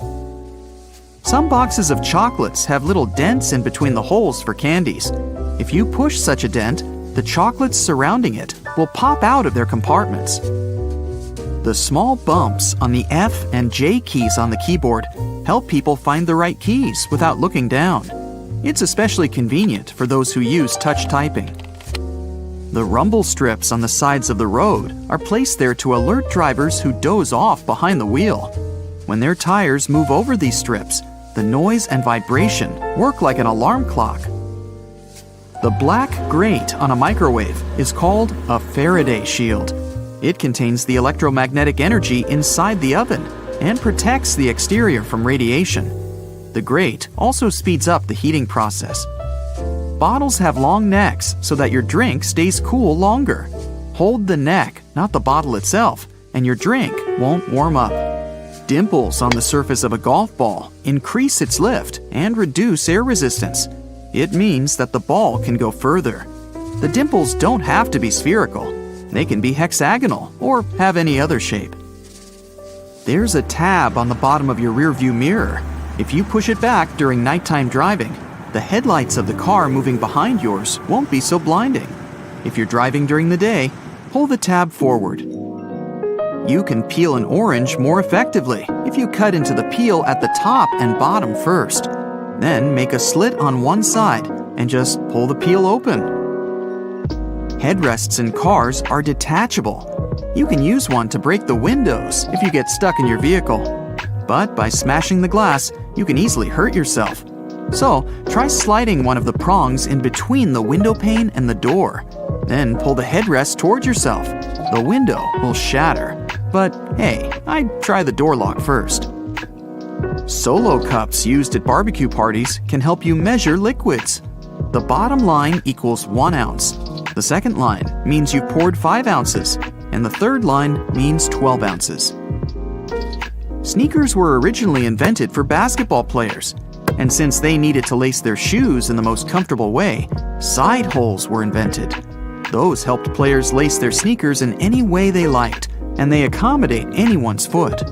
Some boxes of chocolates have little dents in between the holes for candies. If you push such a dent, the chocolates surrounding it will pop out of their compartments. The small bumps on the F and J keys on the keyboard help people find the right keys without looking down. It's especially convenient for those who use touch typing. The rumble strips on the sides of the road are placed there to alert drivers who doze off behind the wheel. When their tires move over these strips, the noise and vibration work like an alarm clock. The black grate on a microwave is called a Faraday shield. It contains the electromagnetic energy inside the oven and protects the exterior from radiation. The grate also speeds up the heating process. Bottles have long necks so that your drink stays cool longer. Hold the neck, not the bottle itself, and your drink won't warm up. Dimples on the surface of a golf ball increase its lift and reduce air resistance. It means that the ball can go further. The dimples don't have to be spherical. They can be hexagonal or have any other shape. There's a tab on the bottom of your rearview mirror. If you push it back during nighttime driving, the headlights of the car moving behind yours won't be so blinding. If you're driving during the day, pull the tab forward. You can peel an orange more effectively if you cut into the peel at the top and bottom first. Then make a slit on one side and just pull the peel open. Headrests in cars are detachable. You can use one to break the windows if you get stuck in your vehicle. But by smashing the glass, you can easily hurt yourself. So try sliding one of the prongs in between the window pane and the door. Then pull the headrest toward yourself. The window will shatter. But hey, I'd try the door lock first. Solo cups used at barbecue parties can help you measure liquids. The bottom line equals 1 ounce. The second line means you poured 5 ounces. and the third line means 12 ounces. Sneakers were originally invented for basketball players, and since they needed to lace their shoes in the most comfortable way, side holes were invented. Those helped players lace their sneakers in any way they liked, and they accommodate anyone's foot.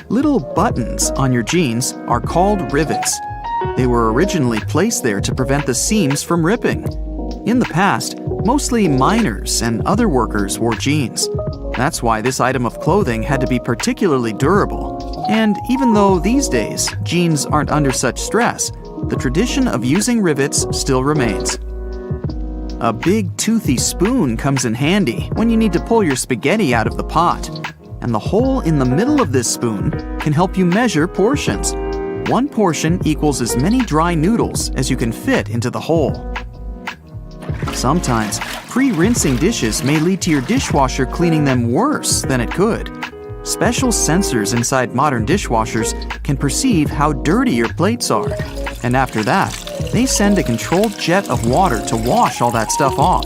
Little buttons on your jeans are called rivets. They were originally placed there to prevent the seams from ripping. In the past, mostly miners and other workers wore jeans. That's why this item of clothing had to be particularly durable. And even though these days jeans aren't under such stress, the tradition of using rivets still remains. A big toothy spoon comes in handy when you need to pull your spaghetti out of the pot. And the hole in the middle of this spoon can help you measure portions. One portion equals as many dry noodles as you can fit into the hole. Sometimes, pre-rinsing dishes may lead to your dishwasher cleaning them worse than it could. Special sensors inside modern dishwashers can perceive how dirty your plates are. And after that, they send a controlled jet of water to wash all that stuff off.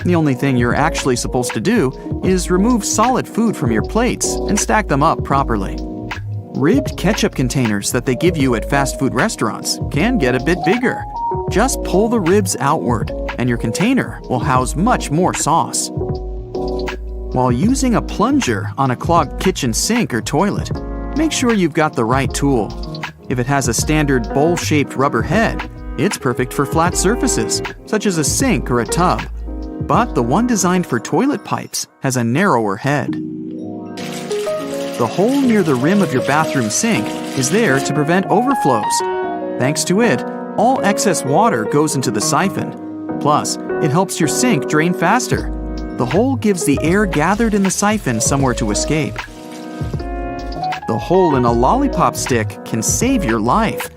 The only thing you're actually supposed to do is remove solid food from your plates and stack them up properly. Ribbed ketchup containers that they give you at fast food restaurants can get a bit bigger. Just pull the ribs outward, and your container will house much more sauce. While using a plunger on a clogged kitchen sink or toilet, make sure you've got the right tool. If it has a standard bowl-shaped rubber head, it's perfect for flat surfaces, such as a sink or a tub. But the one designed for toilet pipes has a narrower head. The hole near the rim of your bathroom sink is there to prevent overflows. Thanks to it, all excess water goes into the siphon. Plus, it helps your sink drain faster. The hole gives the air gathered in the siphon somewhere to escape. The hole in a lollipop stick can save your life.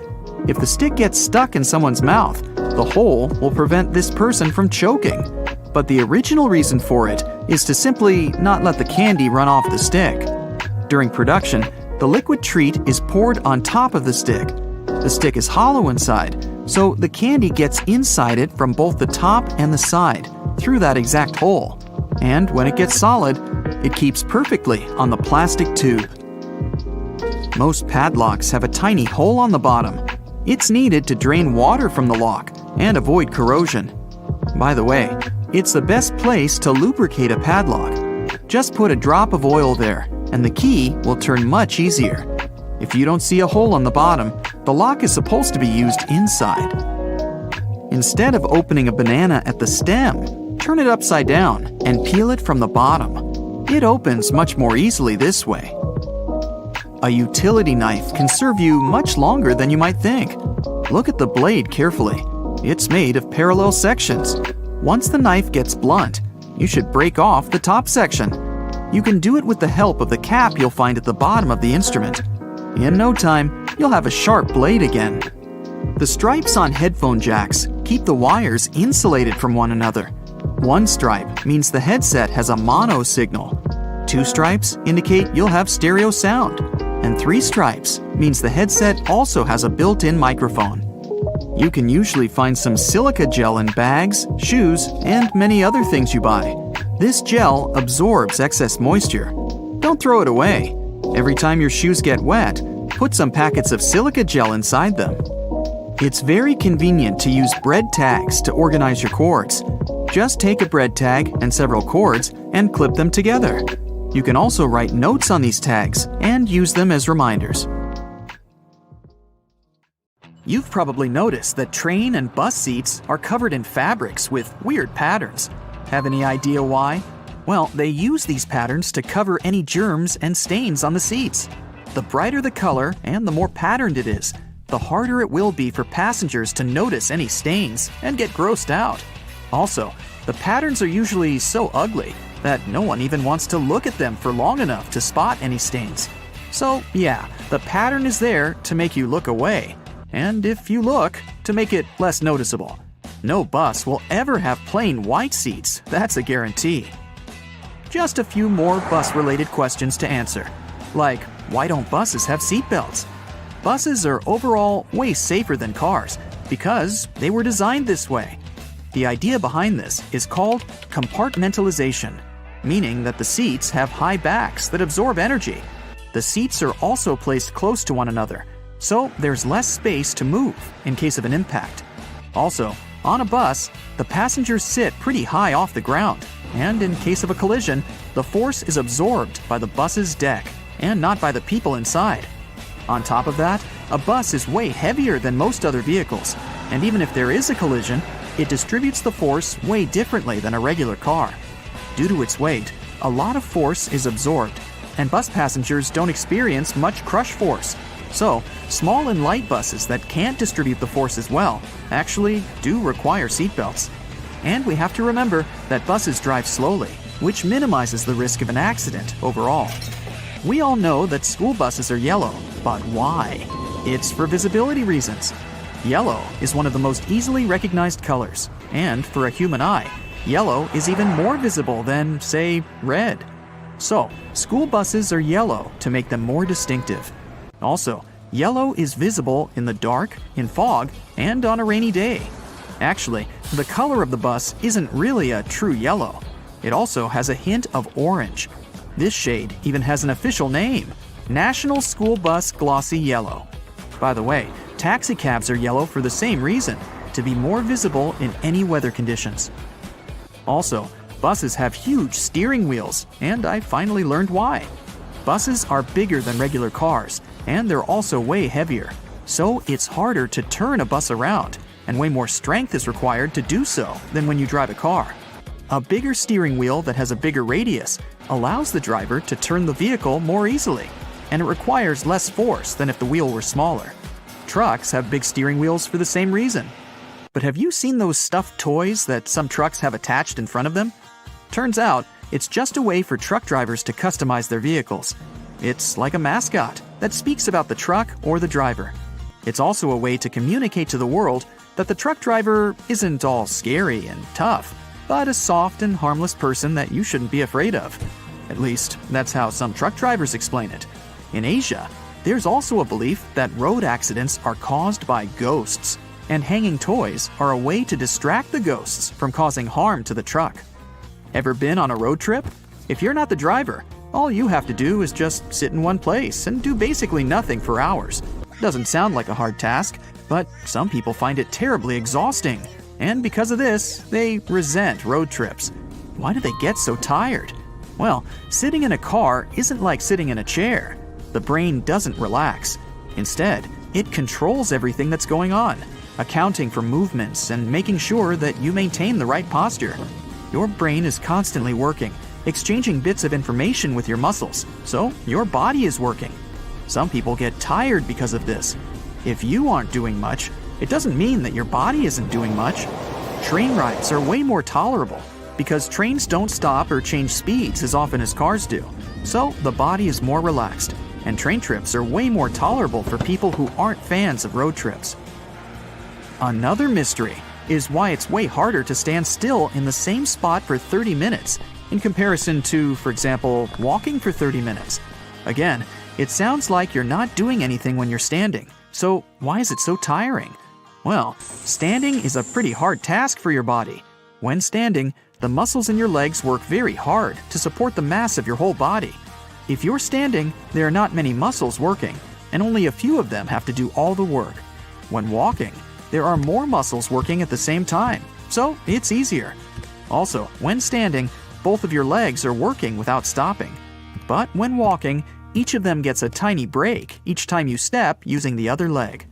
If the stick gets stuck in someone's mouth, the hole will prevent this person from choking. But the original reason for it is to simply not let the candy run off the stick. During production, the liquid treat is poured on top of the stick. The stick is hollow inside, so the candy gets inside it from both the top and the side, through that exact hole. And when it gets solid, it keeps perfectly on the plastic tube. Most padlocks have a tiny hole on the bottom. It's needed to drain water from the lock and avoid corrosion. By the way, it's the best place to lubricate a padlock. Just put a drop of oil there, and the key will turn much easier. If you don't see a hole on the bottom, the lock is supposed to be used inside. Instead of opening a banana at the stem, turn it upside down and peel it from the bottom. It opens much more easily this way. A utility knife can serve you much longer than you might think. Look at the blade carefully. It's made of parallel sections. Once the knife gets blunt, you should break off the top section. You can do it with the help of the cap you'll find at the bottom of the instrument. In no time, you'll have a sharp blade again. The stripes on headphone jacks keep the wires insulated from one another. One stripe means the headset has a mono signal. 2 stripes indicate you'll have stereo sound. And 3 stripes means the headset also has a built-in microphone. You can usually find some silica gel in bags, shoes, and many other things you buy. This gel absorbs excess moisture. Don't throw it away. Every time your shoes get wet, put some packets of silica gel inside them. It's very convenient to use bread tags to organize your cords. Just take a bread tag and several cords and clip them together. You can also write notes on these tags and use them as reminders. You've probably noticed that train and bus seats are covered in fabrics with weird patterns. Have any idea why? Well, they use these patterns to cover any germs and stains on the seats. The brighter the color and the more patterned it is, the harder it will be for passengers to notice any stains and get grossed out. Also, the patterns are usually so ugly that no one even wants to look at them for long enough to spot any stains. So yeah, the pattern is there to make you look away. And if you look, to make it less noticeable. No bus will ever have plain white seats, that's a guarantee. Just a few more bus-related questions to answer. Like, why don't buses have seatbelts? Buses are overall way safer than cars because they were designed this way. The idea behind this is called compartmentalization. meaning that the seats have high backs that absorb energy. The seats are also placed close to one another, so there's less space to move in case of an impact. Also, on a bus, the passengers sit pretty high off the ground, and in case of a collision, the force is absorbed by the bus's deck and not by the people inside. On top of that, a bus is way heavier than most other vehicles, and even if there is a collision, it distributes the force way differently than a regular car. Due to its weight, a lot of force is absorbed, and bus passengers don't experience much crush force. So, small and light buses that can't distribute the force as well actually do require seatbelts. And we have to remember that buses drive slowly, which minimizes the risk of an accident overall. We all know that school buses are yellow, but why? It's for visibility reasons. Yellow is one of the most easily recognized colors, and for a human eye, yellow is even more visible than, say, red. So, school buses are yellow to make them more distinctive. Also, yellow is visible in the dark, in fog, and on a rainy day. Actually, the color of the bus isn't really a true yellow. It also has a hint of orange. This shade even has an official name: National School Bus Glossy Yellow. By the way, taxicabs are yellow for the same reason, to be more visible in any weather conditions. Also, buses have huge steering wheels, and I finally learned why. Buses are bigger than regular cars, and they're also way heavier, so it's harder to turn a bus around, and way more strength is required to do so than when you drive a car. A bigger steering wheel that has a bigger radius allows the driver to turn the vehicle more easily, and it requires less force than if the wheel were smaller. Trucks have big steering wheels for the same reason. But have you seen those stuffed toys that some trucks have attached in front of them? Turns out, it's just a way for truck drivers to customize their vehicles. It's like a mascot that speaks about the truck or the driver. It's also a way to communicate to the world that the truck driver isn't all scary and tough, but a soft and harmless person that you shouldn't be afraid of. At least, that's how some truck drivers explain it. In Asia, there's also a belief that road accidents are caused by ghosts, and hanging toys are a way to distract the ghosts from causing harm to the truck. Ever been on a road trip? If you're not the driver, all you have to do is just sit in one place and do basically nothing for hours. Doesn't sound like a hard task, but some people find it terribly exhausting. And because of this, they resent road trips. Why do they get so tired? Well, sitting in a car isn't like sitting in a chair. The brain doesn't relax. Instead, it controls everything that's going on, accounting for movements and making sure that you maintain the right posture. Your brain is constantly working, exchanging bits of information with your muscles, so your body is working. Some people get tired because of this. If you aren't doing much, it doesn't mean that your body isn't doing much. Train rides are way more tolerable because trains don't stop or change speeds as often as cars do, so the body is more relaxed, and train trips are way more tolerable for people who aren't fans of road trips. Another mystery is why it's way harder to stand still in the same spot for 30 minutes in comparison to, for example, walking for 30 minutes. Again, it sounds like you're not doing anything when you're standing, so why is it so tiring? Well, standing is a pretty hard task for your body. When standing, the muscles in your legs work very hard to support the mass of your whole body. If you're standing, there are not many muscles working, and only a few of them have to do all the work. When walking, there are more muscles working at the same time, so it's easier. Also, when standing, both of your legs are working without stopping. But when walking, each of them gets a tiny break each time you step using the other leg.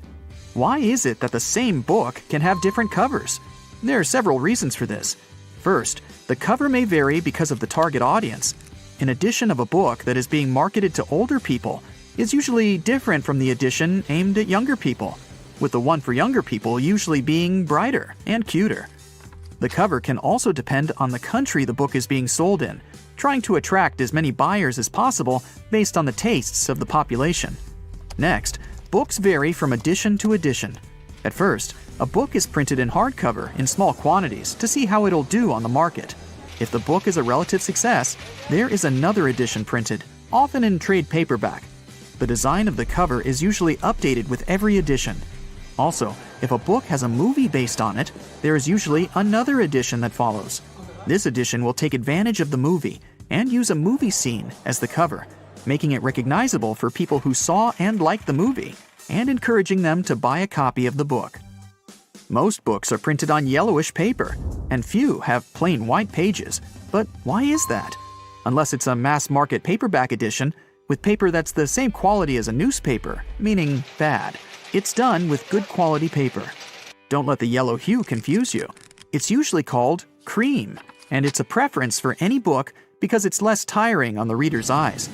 Why is it that the same book can have different covers? There are several reasons for this. First, the cover may vary because of the target audience. An edition of a book that is being marketed to older people is usually different from the edition aimed at younger people, with the one for younger people usually being brighter and cuter. The cover can also depend on the country the book is being sold in, trying to attract as many buyers as possible based on the tastes of the population. Next, books vary from edition to edition. At first, a book is printed in hardcover in small quantities to see how it'll do on the market. If the book is a relative success, there is another edition printed, often in trade paperback. The design of the cover is usually updated with every edition. Also, if a book has a movie based on it, there is usually another edition that follows. This edition will take advantage of the movie and use a movie scene as the cover, making it recognizable for people who saw and liked the movie, and encouraging them to buy a copy of the book. Most books are printed on yellowish paper, and few have plain white pages. But why is that? Unless it's a mass-market paperback edition with paper that's the same quality as a newspaper, meaning bad. It's done with good quality paper. Don't let the yellow hue confuse you. It's usually called cream, and it's a preference for any book because it's less tiring on the reader's eyes.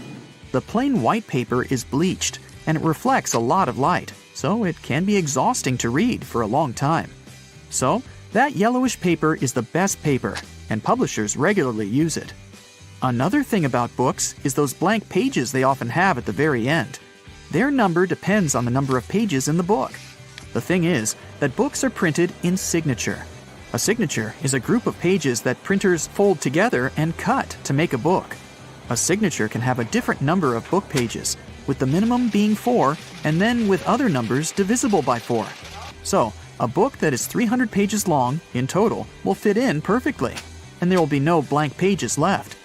The plain white paper is bleached, and it reflects a lot of light, so it can be exhausting to read for a long time. So, that yellowish paper is the best paper, and publishers regularly use it. Another thing about books is those blank pages they often have at the very end. Their number depends on the number of pages in the book. The thing is that books are printed in signature. A signature is a group of pages that printers fold together and cut to make a book. A signature can have a different number of book pages, with the minimum being 4 and then with other numbers divisible by 4. So, a book that is 300 pages long in total will fit in perfectly, and there will be no blank pages left.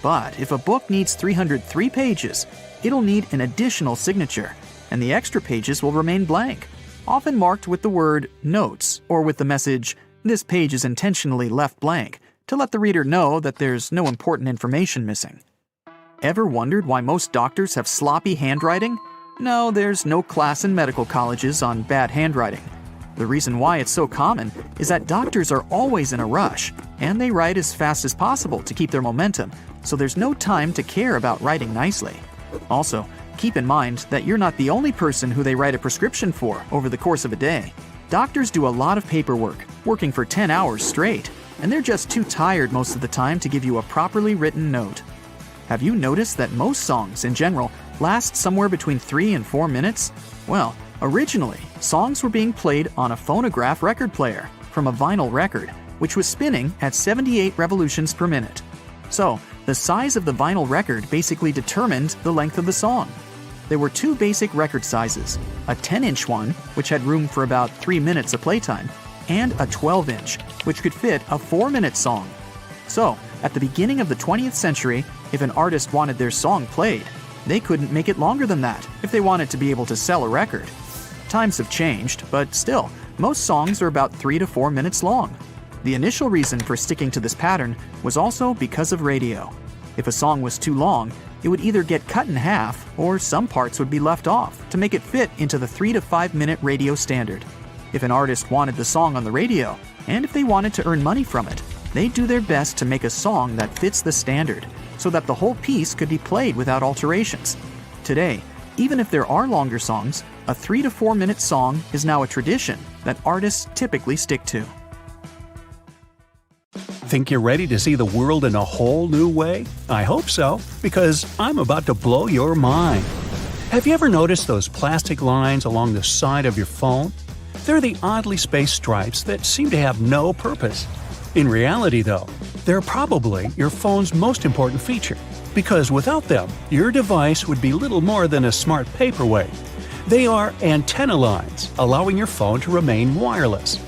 But if a book needs 303 pages, it'll need an additional signature, and the extra pages will remain blank, often marked with the word "notes" or with the message, "This page is intentionally left blank," to let the reader know that there's no important information missing. Ever wondered why most doctors have sloppy handwriting? No, there's no class in medical colleges on bad handwriting. The reason why it's so common is that doctors are always in a rush, and they write as fast as possible to keep their momentum, so there's no time to care about writing nicely. Also, keep in mind that you're not the only person who they write a prescription for over the course of a day. Doctors do a lot of paperwork, working for 10 hours straight, and they're just too tired most of the time to give you a properly written note. Have you noticed that most songs, in general, last somewhere between 3 and 4 minutes? Well, originally, songs were being played on a phonograph record player from a vinyl record, which was spinning at 78 revolutions per minute. So, the size of the vinyl record basically determined the length of the song. There were 2 basic record sizes, a 10-inch one, which had room for about 3 minutes of playtime, and a 12-inch, which could fit a 4-minute song. So, at the beginning of the 20th century, if an artist wanted their song played, they couldn't make it longer than that if they wanted to be able to sell a record. Times have changed, but still, most songs are about 3 to 4 minutes long. The initial reason for sticking to this pattern was also because of radio. If a song was too long, it would either get cut in half or some parts would be left off to make it fit into the 3 to 5 minute radio standard. If an artist wanted the song on the radio, and if they wanted to earn money from it, they'd do their best to make a song that fits the standard, so that the whole piece could be played without alterations. Today, even if there are longer songs, a 3 to 4 minute song is now a tradition that artists typically stick to. Think you're ready to see the world in a whole new way? I hope so, because I'm about to blow your mind. Have you ever noticed those plastic lines along the side of your phone? They're the oddly spaced stripes that seem to have no purpose. In reality, though, they're probably your phone's most important feature, because without them, your device would be little more than a smart paperweight. They are antenna lines, allowing your phone to remain wireless.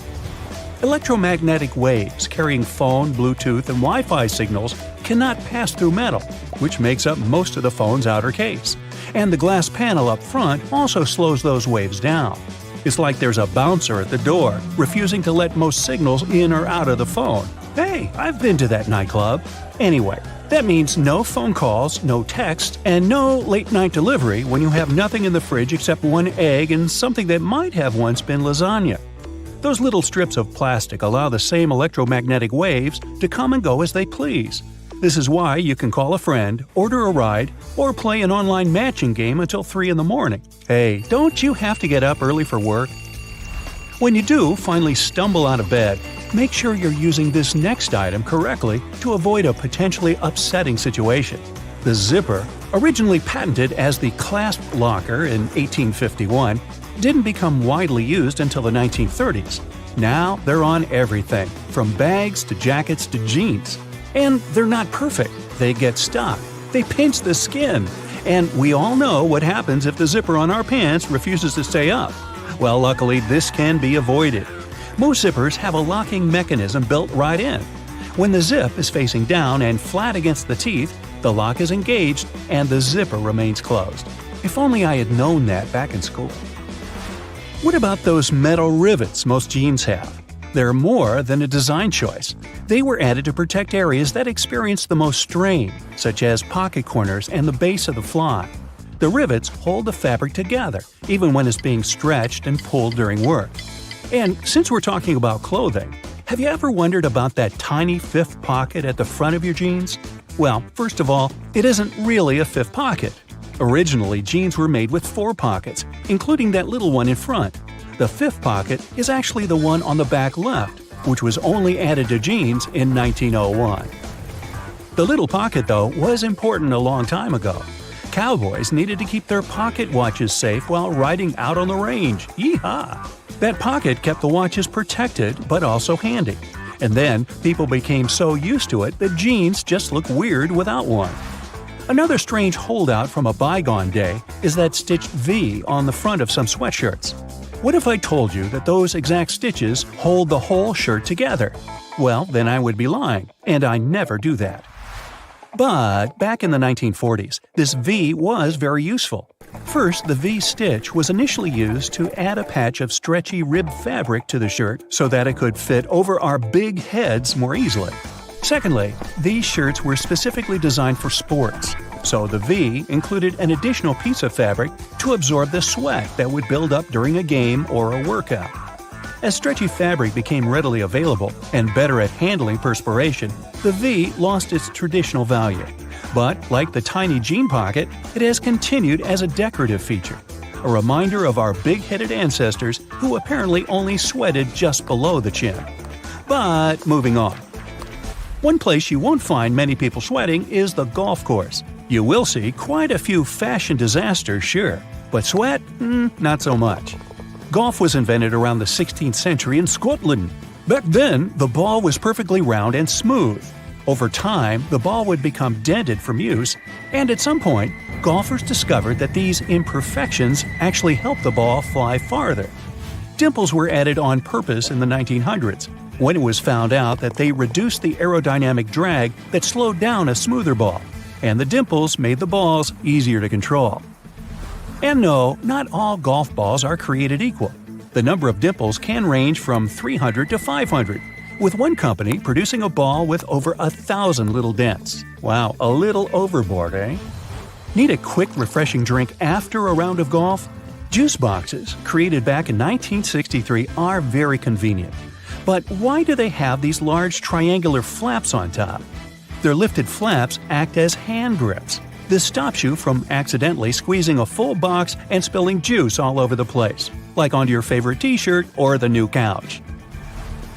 Electromagnetic waves carrying phone, Bluetooth, and Wi-Fi signals cannot pass through metal, which makes up most of the phone's outer case. And the glass panel up front also slows those waves down. It's like there's a bouncer at the door, refusing to let most signals in or out of the phone. Hey, I've been to that nightclub. Anyway, that means no phone calls, no text, and no late-night delivery when you have nothing in the fridge except one egg and something that might have once been lasagna. Those little strips of plastic allow the same electromagnetic waves to come and go as they please. This is why you can call a friend, order a ride, or play an online matching game until 3 in the morning. Hey, don't you have to get up early for work? When you do finally stumble out of bed, make sure you're using this next item correctly to avoid a potentially upsetting situation. The zipper, originally patented as the clasp locker in 1851, didn't become widely used until the 1930s. Now they're on everything, from bags to jackets to jeans. And they're not perfect. They get stuck. They pinch the skin. And we all know what happens if the zipper on our pants refuses to stay up. Well, luckily, this can be avoided. Most zippers have a locking mechanism built right in. When the zip is facing down and flat against the teeth, the lock is engaged and the zipper remains closed. If only I had known that back in school. What about those metal rivets most jeans have? They're more than a design choice. They were added to protect areas that experience the most strain, such as pocket corners and the base of the fly. The rivets hold the fabric together, even when it's being stretched and pulled during work. And since we're talking about clothing, have you ever wondered about that tiny fifth pocket at the front of your jeans? Well, first of all, it isn't really a fifth pocket. Originally, jeans were made with 4 pockets, including that little one in front. The fifth pocket is actually the one on the back left, which was only added to jeans in 1901. The little pocket, though, was important a long time ago. Cowboys needed to keep their pocket watches safe while riding out on the range. Yeehaw! That pocket kept the watches protected but also handy. And then people became so used to it that jeans just look weird without one. Another strange holdout from a bygone day is that stitched V on the front of some sweatshirts. What if I told you that those exact stitches hold the whole shirt together? Well, then I would be lying, and I never do that. But back in the 1940s, this V was very useful. First, the V stitch was initially used to add a patch of stretchy rib fabric to the shirt so that it could fit over our big heads more easily. Secondly, these shirts were specifically designed for sports, so the V included an additional piece of fabric to absorb the sweat that would build up during a game or a workout. As stretchy fabric became readily available and better at handling perspiration, the V lost its traditional value. But, like the tiny jean pocket, it has continued as a decorative feature, a reminder of our big-headed ancestors who apparently only sweated just below the chin. But moving on. One place you won't find many people sweating is the golf course. You will see quite a few fashion disasters, sure, but sweat? Not so much. Golf was invented around the 16th century in Scotland. Back then, the ball was perfectly round and smooth. Over time, the ball would become dented from use, and at some point, golfers discovered that these imperfections actually helped the ball fly farther. Dimples were added on purpose in the 1900s, when it was found out that they reduced the aerodynamic drag that slowed down a smoother ball, and the dimples made the balls easier to control. And no, not all golf balls are created equal. The number of dimples can range from 300 to 500, with one company producing a ball with over 1,000 little dents. Wow, a little overboard, eh? Need a quick, refreshing drink after a round of golf? Juice boxes, created back in 1963, are very convenient. But why do they have these large triangular flaps on top? Their lifted flaps act as hand grips. This stops you from accidentally squeezing a full box and spilling juice all over the place, like onto your favorite t-shirt or the new couch.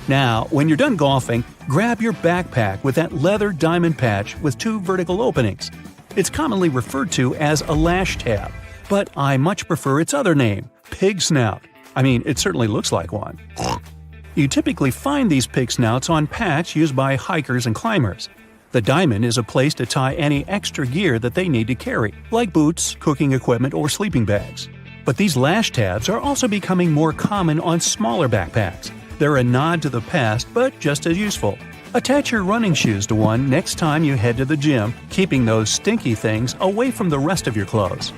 Now, when you're done golfing, grab your backpack with that leather diamond patch with 2 vertical openings. It's commonly referred to as a lash tab, but I much prefer its other name, pig snout. I mean, it certainly looks like one. You typically find these pig snouts on packs used by hikers and climbers. The diamond is a place to tie any extra gear that they need to carry, like boots, cooking equipment, or sleeping bags. But these lash tabs are also becoming more common on smaller backpacks. They're a nod to the past, but just as useful. Attach your running shoes to one next time you head to the gym, keeping those stinky things away from the rest of your clothes.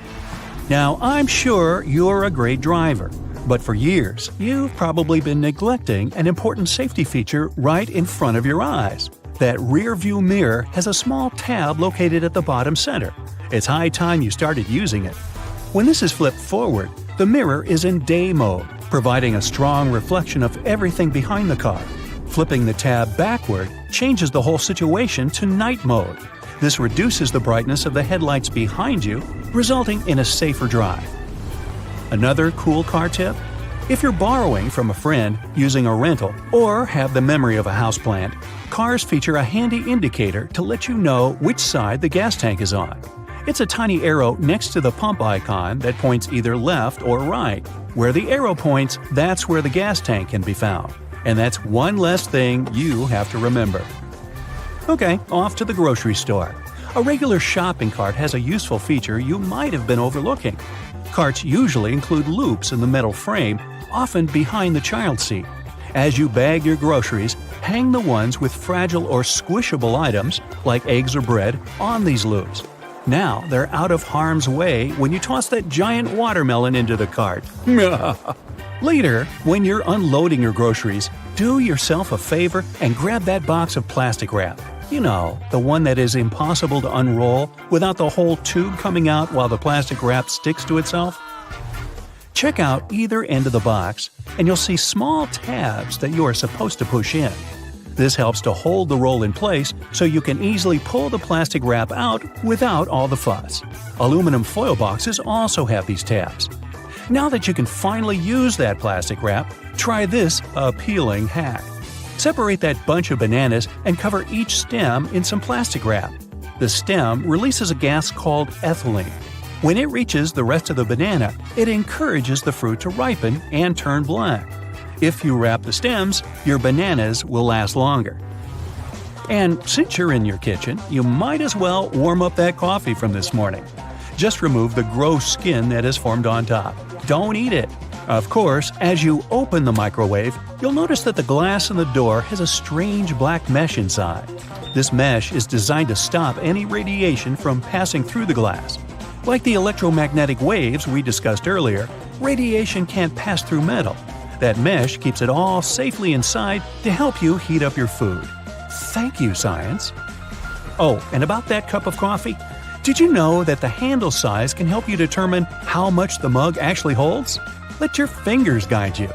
Now, I'm sure you're a great driver, but for years, you've probably been neglecting an important safety feature right in front of your eyes. That rear view mirror has a small tab located at the bottom center. It's high time you started using it. When this is flipped forward, the mirror is in day mode, providing a strong reflection of everything behind the car. Flipping the tab backward changes the whole situation to night mode. This reduces the brightness of the headlights behind you, resulting in a safer drive. Another cool car tip? If you're borrowing from a friend, using a rental, or have the memory of a houseplant, cars feature a handy indicator to let you know which side the gas tank is on. It's a tiny arrow next to the pump icon that points either left or right. Where the arrow points, that's where the gas tank can be found. And that's one less thing you have to remember. Okay, off to the grocery store. A regular shopping cart has a useful feature you might have been overlooking. Carts usually include loops in the metal frame, often behind the child seat. As you bag your groceries, hang the ones with fragile or squishable items, like eggs or bread, on these loops. Now they're out of harm's way when you toss that giant watermelon into the cart. Later, when you're unloading your groceries, do yourself a favor and grab that box of plastic wrap. You know, the one that is impossible to unroll without the whole tube coming out while the plastic wrap sticks to itself. Check out either end of the box, and you'll see small tabs that you are supposed to push in. This helps to hold the roll in place so you can easily pull the plastic wrap out without all the fuss. Aluminum foil boxes also have these tabs. Now that you can finally use that plastic wrap, try this appealing hack. Separate that bunch of bananas and cover each stem in some plastic wrap. The stem releases a gas called ethylene. When it reaches the rest of the banana, it encourages the fruit to ripen and turn black. If you wrap the stems, your bananas will last longer. And since you're in your kitchen, you might as well warm up that coffee from this morning. Just remove the gross skin that has formed on top. Don't eat it. Of course, as you open the microwave, you'll notice that the glass in the door has a strange black mesh inside. This mesh is designed to stop any radiation from passing through the glass. Like the electromagnetic waves we discussed earlier, radiation can't pass through metal. That mesh keeps it all safely inside to help you heat up your food. Thank you, science. Oh, and about that cup of coffee, did you know that the handle size can help you determine how much the mug actually holds? Let your fingers guide you.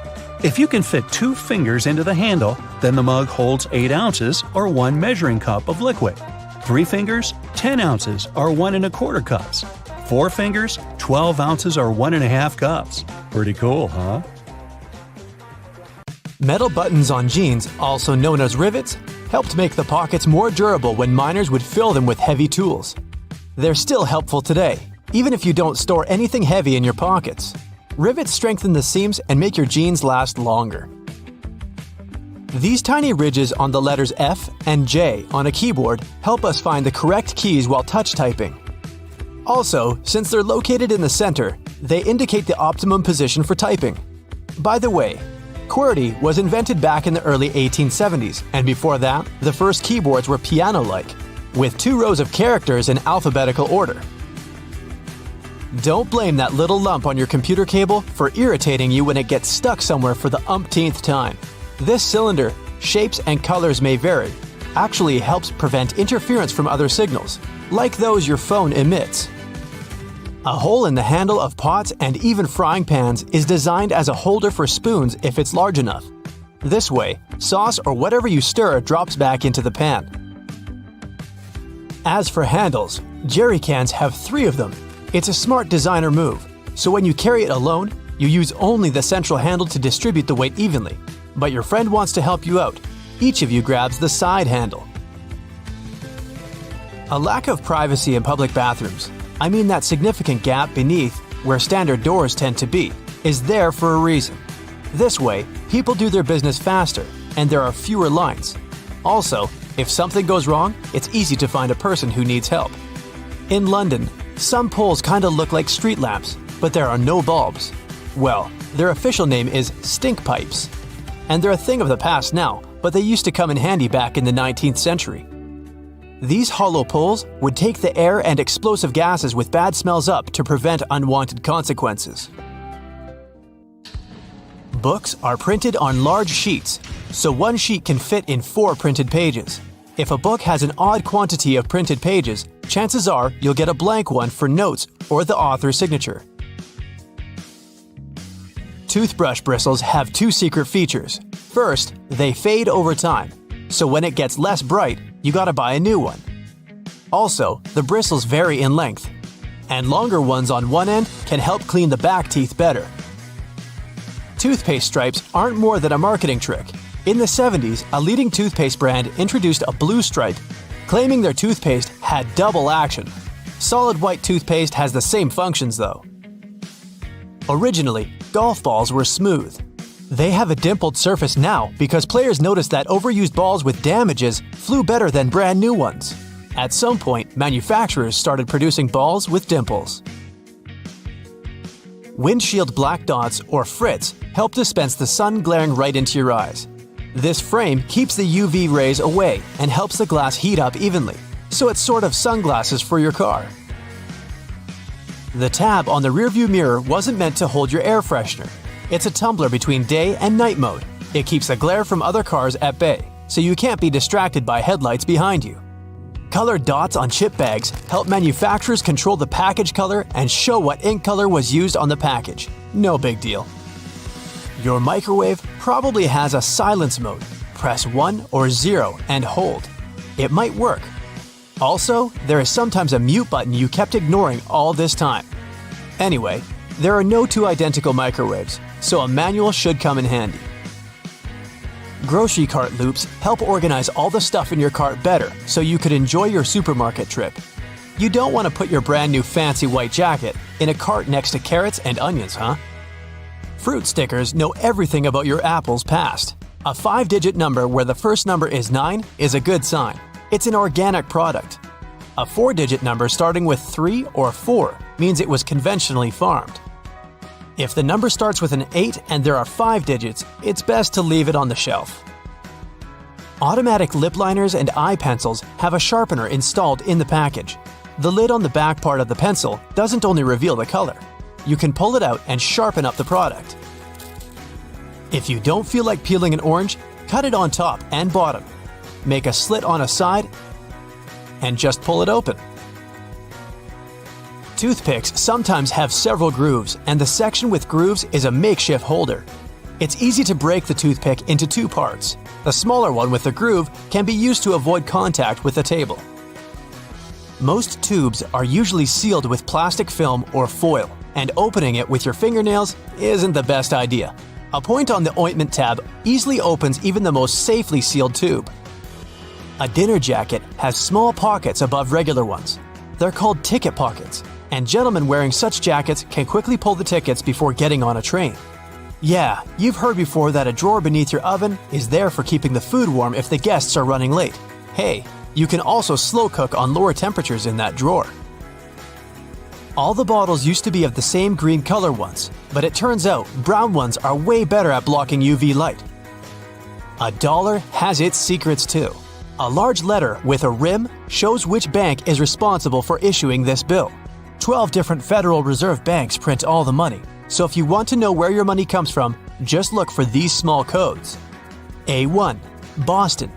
If you can fit 2 fingers into the handle, then the mug holds 8 ounces or 1 measuring cup of liquid. 3 fingers, 10 ounces or 1 1/4 cups. 4 fingers, 12 ounces or 1 1/2 cups. Pretty cool, huh? Metal buttons on jeans, also known as rivets, helped make the pockets more durable when miners would fill them with heavy tools. They're still helpful today, even if you don't store anything heavy in your pockets. Rivets strengthen the seams and make your jeans last longer. These tiny ridges on the letters F and J on a keyboard help us find the correct keys while touch typing. Also, since they're located in the center, they indicate the optimum position for typing. By the way, QWERTY was invented back in the early 1870s, and before that, the first keyboards were piano-like, with 2 rows of characters in alphabetical order. Don't blame that little lump on your computer cable for irritating you when it gets stuck somewhere for the umpteenth time. This cylinder, shapes and colors may vary, actually helps prevent interference from other signals, like those your phone emits. A hole in the handle of pots and even frying pans is designed as a holder for spoons if it's large enough. This way, sauce or whatever you stir drops back into the pan. As for handles, jerry cans have 3 of them. It's a smart designer move, so when you carry it alone, you use only the central handle to distribute the weight evenly. But your friend wants to help you out. Each of you grabs the side handle. A lack of privacy in public bathrooms, I mean that significant gap beneath where standard doors tend to be, is there for a reason. This way, people do their business faster, and there are fewer lines. Also, if something goes wrong, it's easy to find a person who needs help. In London, some poles kinda look like street lamps, but there are no bulbs. Well, their official name is stink pipes. And they're a thing of the past now, but they used to come in handy back in the 19th century. These hollow poles would take the air and explosive gases with bad smells up to prevent unwanted consequences. Books are printed on large sheets, so one sheet can fit in 4 printed pages. If a book has an odd quantity of printed pages, chances are you'll get a blank one for notes or the author's signature. Toothbrush bristles have 2 secret features. First, they fade over time, so when it gets less bright, you gotta buy a new one. Also, the bristles vary in length, and longer ones on one end can help clean the back teeth better. Toothpaste stripes aren't more than a marketing trick. In the 70s, a leading toothpaste brand introduced a blue stripe, claiming their toothpaste had double action. Solid white toothpaste has the same functions though. Originally, golf balls were smooth. They have a dimpled surface now because players noticed that overused balls with damages flew better than brand new ones. At some point, manufacturers started producing balls with dimples. Windshield black dots or frits help dispense the sun glaring right into your eyes. This frame keeps the UV rays away and helps the glass heat up evenly, so it's sort of sunglasses for your car. The tab on the rearview mirror wasn't meant to hold your air freshener. It's a tumbler between day and night mode. It keeps the glare from other cars at bay, so you can't be distracted by headlights behind you. Colored dots on chip bags help manufacturers control the package color and show what ink color was used on the package. No big deal. Your microwave probably has a silence mode. Press 1 or 0 and hold. It might work. Also, there is sometimes a mute button you kept ignoring all this time. Anyway, there are no two identical microwaves, so a manual should come in handy. Grocery cart loops help organize all the stuff in your cart better so you could enjoy your supermarket trip. You don't want to put your brand new fancy white jacket in a cart next to carrots and onions, huh? Fruit stickers know everything about your apple's past. A 5-digit number where the first number is 9 is a good sign. It's an organic product. A 4-digit number starting with 3 or 4 means it was conventionally farmed. If the number starts with an 8 and there are 5 digits, it's best to leave it on the shelf. Automatic lip liners and eye pencils have a sharpener installed in the package. The lid on the back part of the pencil doesn't only reveal the color. You can pull it out and sharpen up the product. If you don't feel like peeling an orange, cut it on top and bottom. Make a slit on a side and just pull it open. Toothpicks sometimes have several grooves, and the section with grooves is a makeshift holder. It's easy to break the toothpick into 2 parts. The smaller one with the groove can be used to avoid contact with the table. Most tubes are usually sealed with plastic film or foil, and opening it with your fingernails isn't the best idea. A point on the ointment tab easily opens even the most safely sealed tube. A dinner jacket has small pockets above regular ones. They're called ticket pockets, and gentlemen wearing such jackets can quickly pull the tickets before getting on a train. Yeah, you've heard before that a drawer beneath your oven is there for keeping the food warm if the guests are running late. Hey, you can also slow cook on lower temperatures in that drawer. All the bottles used to be of the same green color once, but it turns out brown ones are way better at blocking UV light. A dollar has its secrets too. A large letter with a rim shows which bank is responsible for issuing this bill. 12 different Federal Reserve banks print all the money, so if you want to know where your money comes from, just look for these small codes. A1, Boston.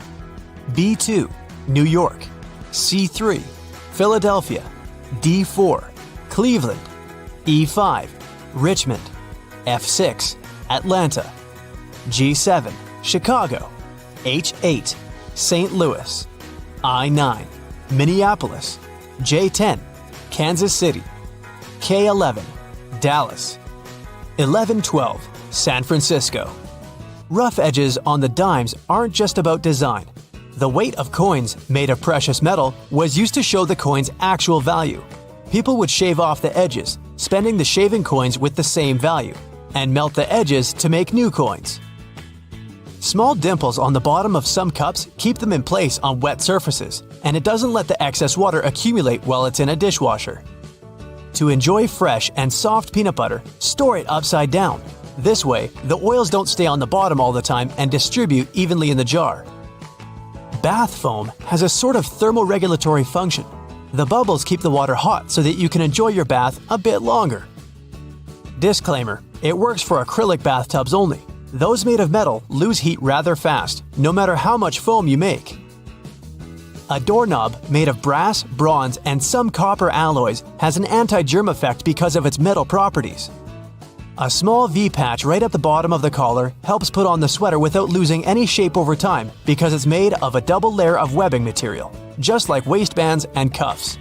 B2, New York. C3, Philadelphia. D4, Cleveland. E5, Richmond. F6, Atlanta. G7, Chicago. H8, St. Louis. I9, Minneapolis. J10, Kansas City. K11, Dallas. 1112, San Francisco. Rough edges on the dimes aren't just about design. The weight of coins made of precious metal was used to show the coin's actual value. People would shave off the edges, spending the shaving coins with the same value, and melt the edges to make new coins. Small dimples on the bottom of some cups keep them in place on wet surfaces, and it doesn't let the excess water accumulate while it's in a dishwasher. To enjoy fresh and soft peanut butter, store it upside down. This way, the oils don't stay on the bottom all the time and distribute evenly in the jar. Bath foam has a sort of thermoregulatory function. The bubbles keep the water hot so that you can enjoy your bath a bit longer. Disclaimer: it works for acrylic bathtubs only. Those made of metal lose heat rather fast, no matter how much foam you make. A doorknob made of brass, bronze, and some copper alloys has an anti-germ effect because of its metal properties. A small V-patch right at the bottom of the collar helps put on the sweater without losing any shape over time because it's made of a double layer of webbing material, just like waistbands and cuffs.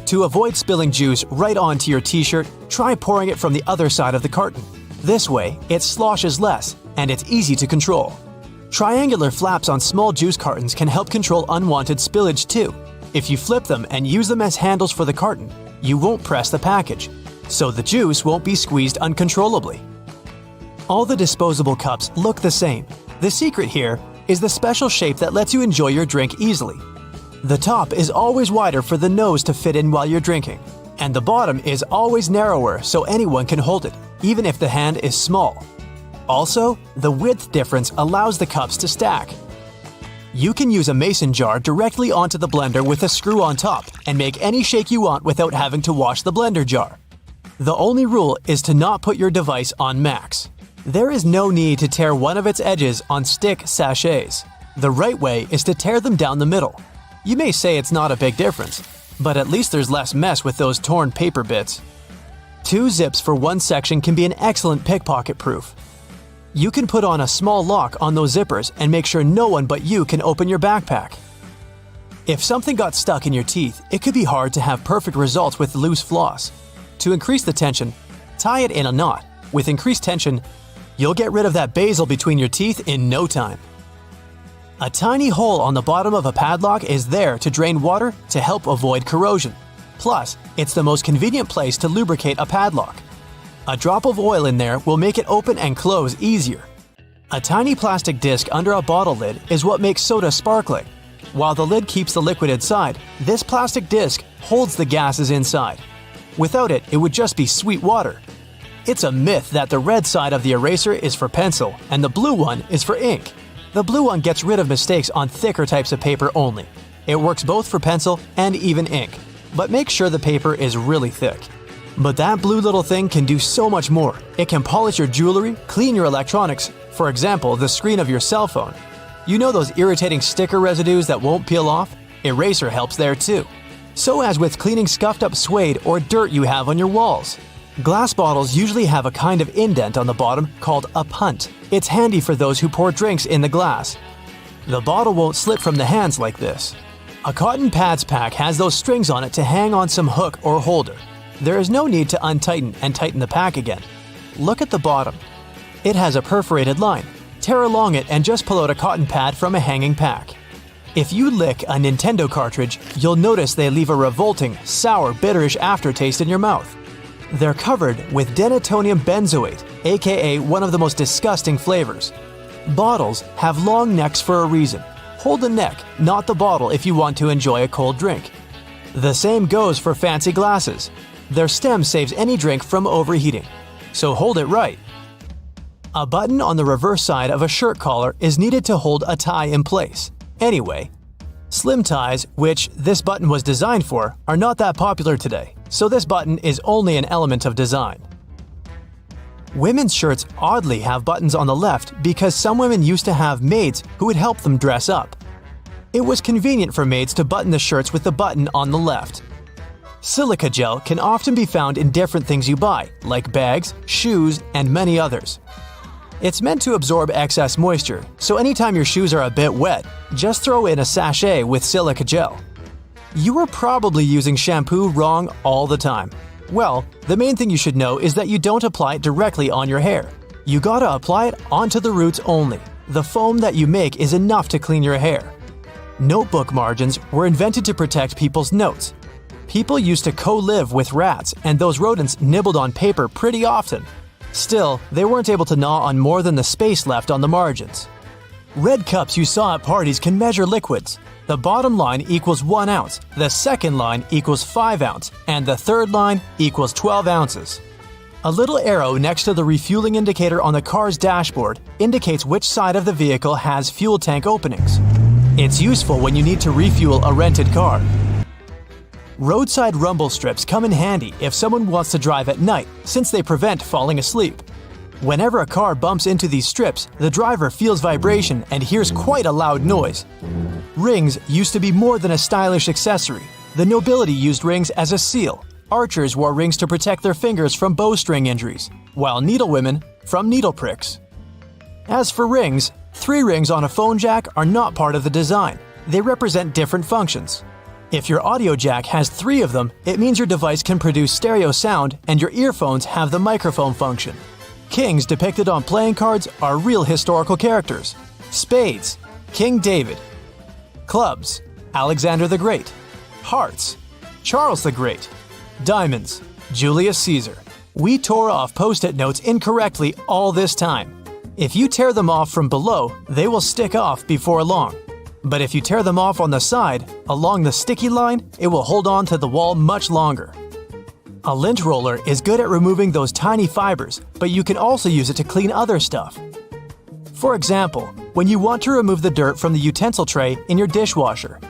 To avoid spilling juice right onto your t-shirt, try pouring it from the other side of the carton. This way, it sloshes less, and it's easy to control. Triangular flaps on small juice cartons can help control unwanted spillage too. If you flip them and use them as handles for the carton, you won't press the package, so the juice won't be squeezed uncontrollably. All the disposable cups look the same. The secret here is the special shape that lets you enjoy your drink easily. The top is always wider for the nose to fit in while you're drinking, and the bottom is always narrower so anyone can hold it, even if the hand is small. Also, the width difference allows the cups to stack. You can use a mason jar directly onto the blender with a screw on top and make any shake you want without having to wash the blender jar. The only rule is to not put your device on max. There is no need to tear one of its edges on stick sachets. The right way is to tear them down the middle. You may say it's not a big difference, but at least there's less mess with those torn paper bits. 2 zips for one section can be an excellent pickpocket proof. You can put on a small lock on those zippers and make sure no one but you can open your backpack. If something got stuck in your teeth, it could be hard to have perfect results with loose floss. To increase the tension, tie it in a knot. With increased tension, you'll get rid of that basil between your teeth in no time. A tiny hole on the bottom of a padlock is there to drain water to help avoid corrosion. Plus, it's the most convenient place to lubricate a padlock. A drop of oil in there will make it open and close easier. A tiny plastic disc under a bottle lid is what makes soda sparkling. While the lid keeps the liquid inside, this plastic disc holds the gases inside. Without it, it would just be sweet water. It's a myth that the red side of the eraser is for pencil and the blue one is for ink. The blue one gets rid of mistakes on thicker types of paper only. It works both for pencil and even ink, but make sure the paper is really thick. But that blue little thing can do so much more. It can polish your jewelry, clean your electronics, for example, the screen of your cell phone. You know those irritating sticker residues that won't peel off? Eraser helps there too. So as with cleaning scuffed up suede or dirt you have on your walls. Glass bottles usually have a kind of indent on the bottom called a punt. It's handy for those who pour drinks in the glass. The bottle won't slip from the hands like this. A cotton pads pack has those strings on it to hang on some hook or holder. There is no need to untighten and tighten the pack again. Look at the bottom. It has a perforated line. Tear along it and just pull out a cotton pad from a hanging pack. If you lick a Nintendo cartridge, you'll notice they leave a revolting, sour, bitterish aftertaste in your mouth. They're covered with denatonium benzoate, aka one of the most disgusting flavors. Bottles have long necks for a reason. Hold the neck, not the bottle if you want to enjoy a cold drink. The same goes for fancy glasses. Their stem saves any drink from overheating. So hold it right. A button on the reverse side of a shirt collar is needed to hold a tie in place. Anyway, slim ties, which this button was designed for, are not that popular today, so this button is only an element of design. Women's shirts oddly have buttons on the left because some women used to have maids who would help them dress up. It was convenient for maids to button the shirts with the button on the left. Silica gel can often be found in different things you buy, like bags, shoes, and many others. It's meant to absorb excess moisture, so anytime your shoes are a bit wet, just throw in a sachet with silica gel. You are probably using shampoo wrong all the time. Well, the main thing you should know is that you don't apply it directly on your hair. You gotta apply it onto the roots only. The foam that you make is enough to clean your hair. Notebook margins were invented to protect people's notes. People used to co-live with rats, and those rodents nibbled on paper pretty often. Still, they weren't able to gnaw on more than the space left on the margins. Red cups you saw at parties can measure liquids. The bottom line equals 1 ounce, the second line equals 5 ounces, and the third line equals 12 ounces. A little arrow next to the refueling indicator on the car's dashboard indicates which side of the vehicle has fuel tank openings. It's useful when you need to refuel a rented car. Roadside rumble strips come in handy if someone wants to drive at night, since they prevent falling asleep. Whenever a car bumps into these strips, the driver feels vibration and hears quite a loud noise. Rings used to be more than a stylish accessory. The nobility used rings as a seal. Archers wore rings to protect their fingers from bowstring injuries, while needlewomen from needle pricks. As for rings, 3 rings on a phone jack are not part of the design. They represent different functions. If your audio jack has 3 of them, it means your device can produce stereo sound and your earphones have the microphone function. Kings depicted on playing cards are real historical characters. Spades, King David. Clubs, Alexander the Great. Hearts, Charles the Great. Diamonds, Julius Caesar. We tore off post-it notes incorrectly all this time. If you tear them off from below, they will stick off before long. But if you tear them off on the side, along the sticky line, it will hold on to the wall much longer. A lint roller is good at removing those tiny fibers, but you can also use it to clean other stuff. For example, when you want to remove the dirt from the utensil tray in your dishwasher.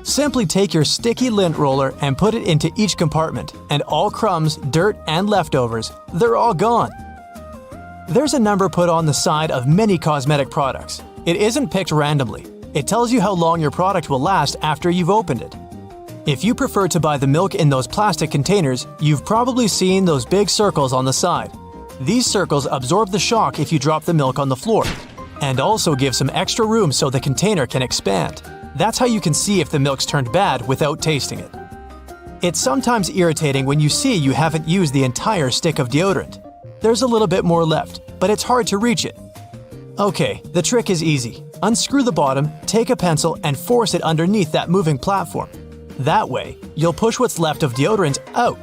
Simply take your sticky lint roller and put it into each compartment, and all crumbs, dirt, and leftovers, they're all gone. There's a number put on the side of many cosmetic products. It isn't picked randomly. It tells you how long your product will last after you've opened it. If you prefer to buy the milk in those plastic containers, you've probably seen those big circles on the side. These circles absorb the shock if you drop the milk on the floor, and also give some extra room so the container can expand. That's how you can see if the milk's turned bad without tasting it. It's sometimes irritating when you see you haven't used the entire stick of deodorant. There's a little bit more left, but it's hard to reach it. Okay, the trick is easy. Unscrew the bottom, take a pencil, and force it underneath that moving platform. That way, you'll push what's left of deodorant out.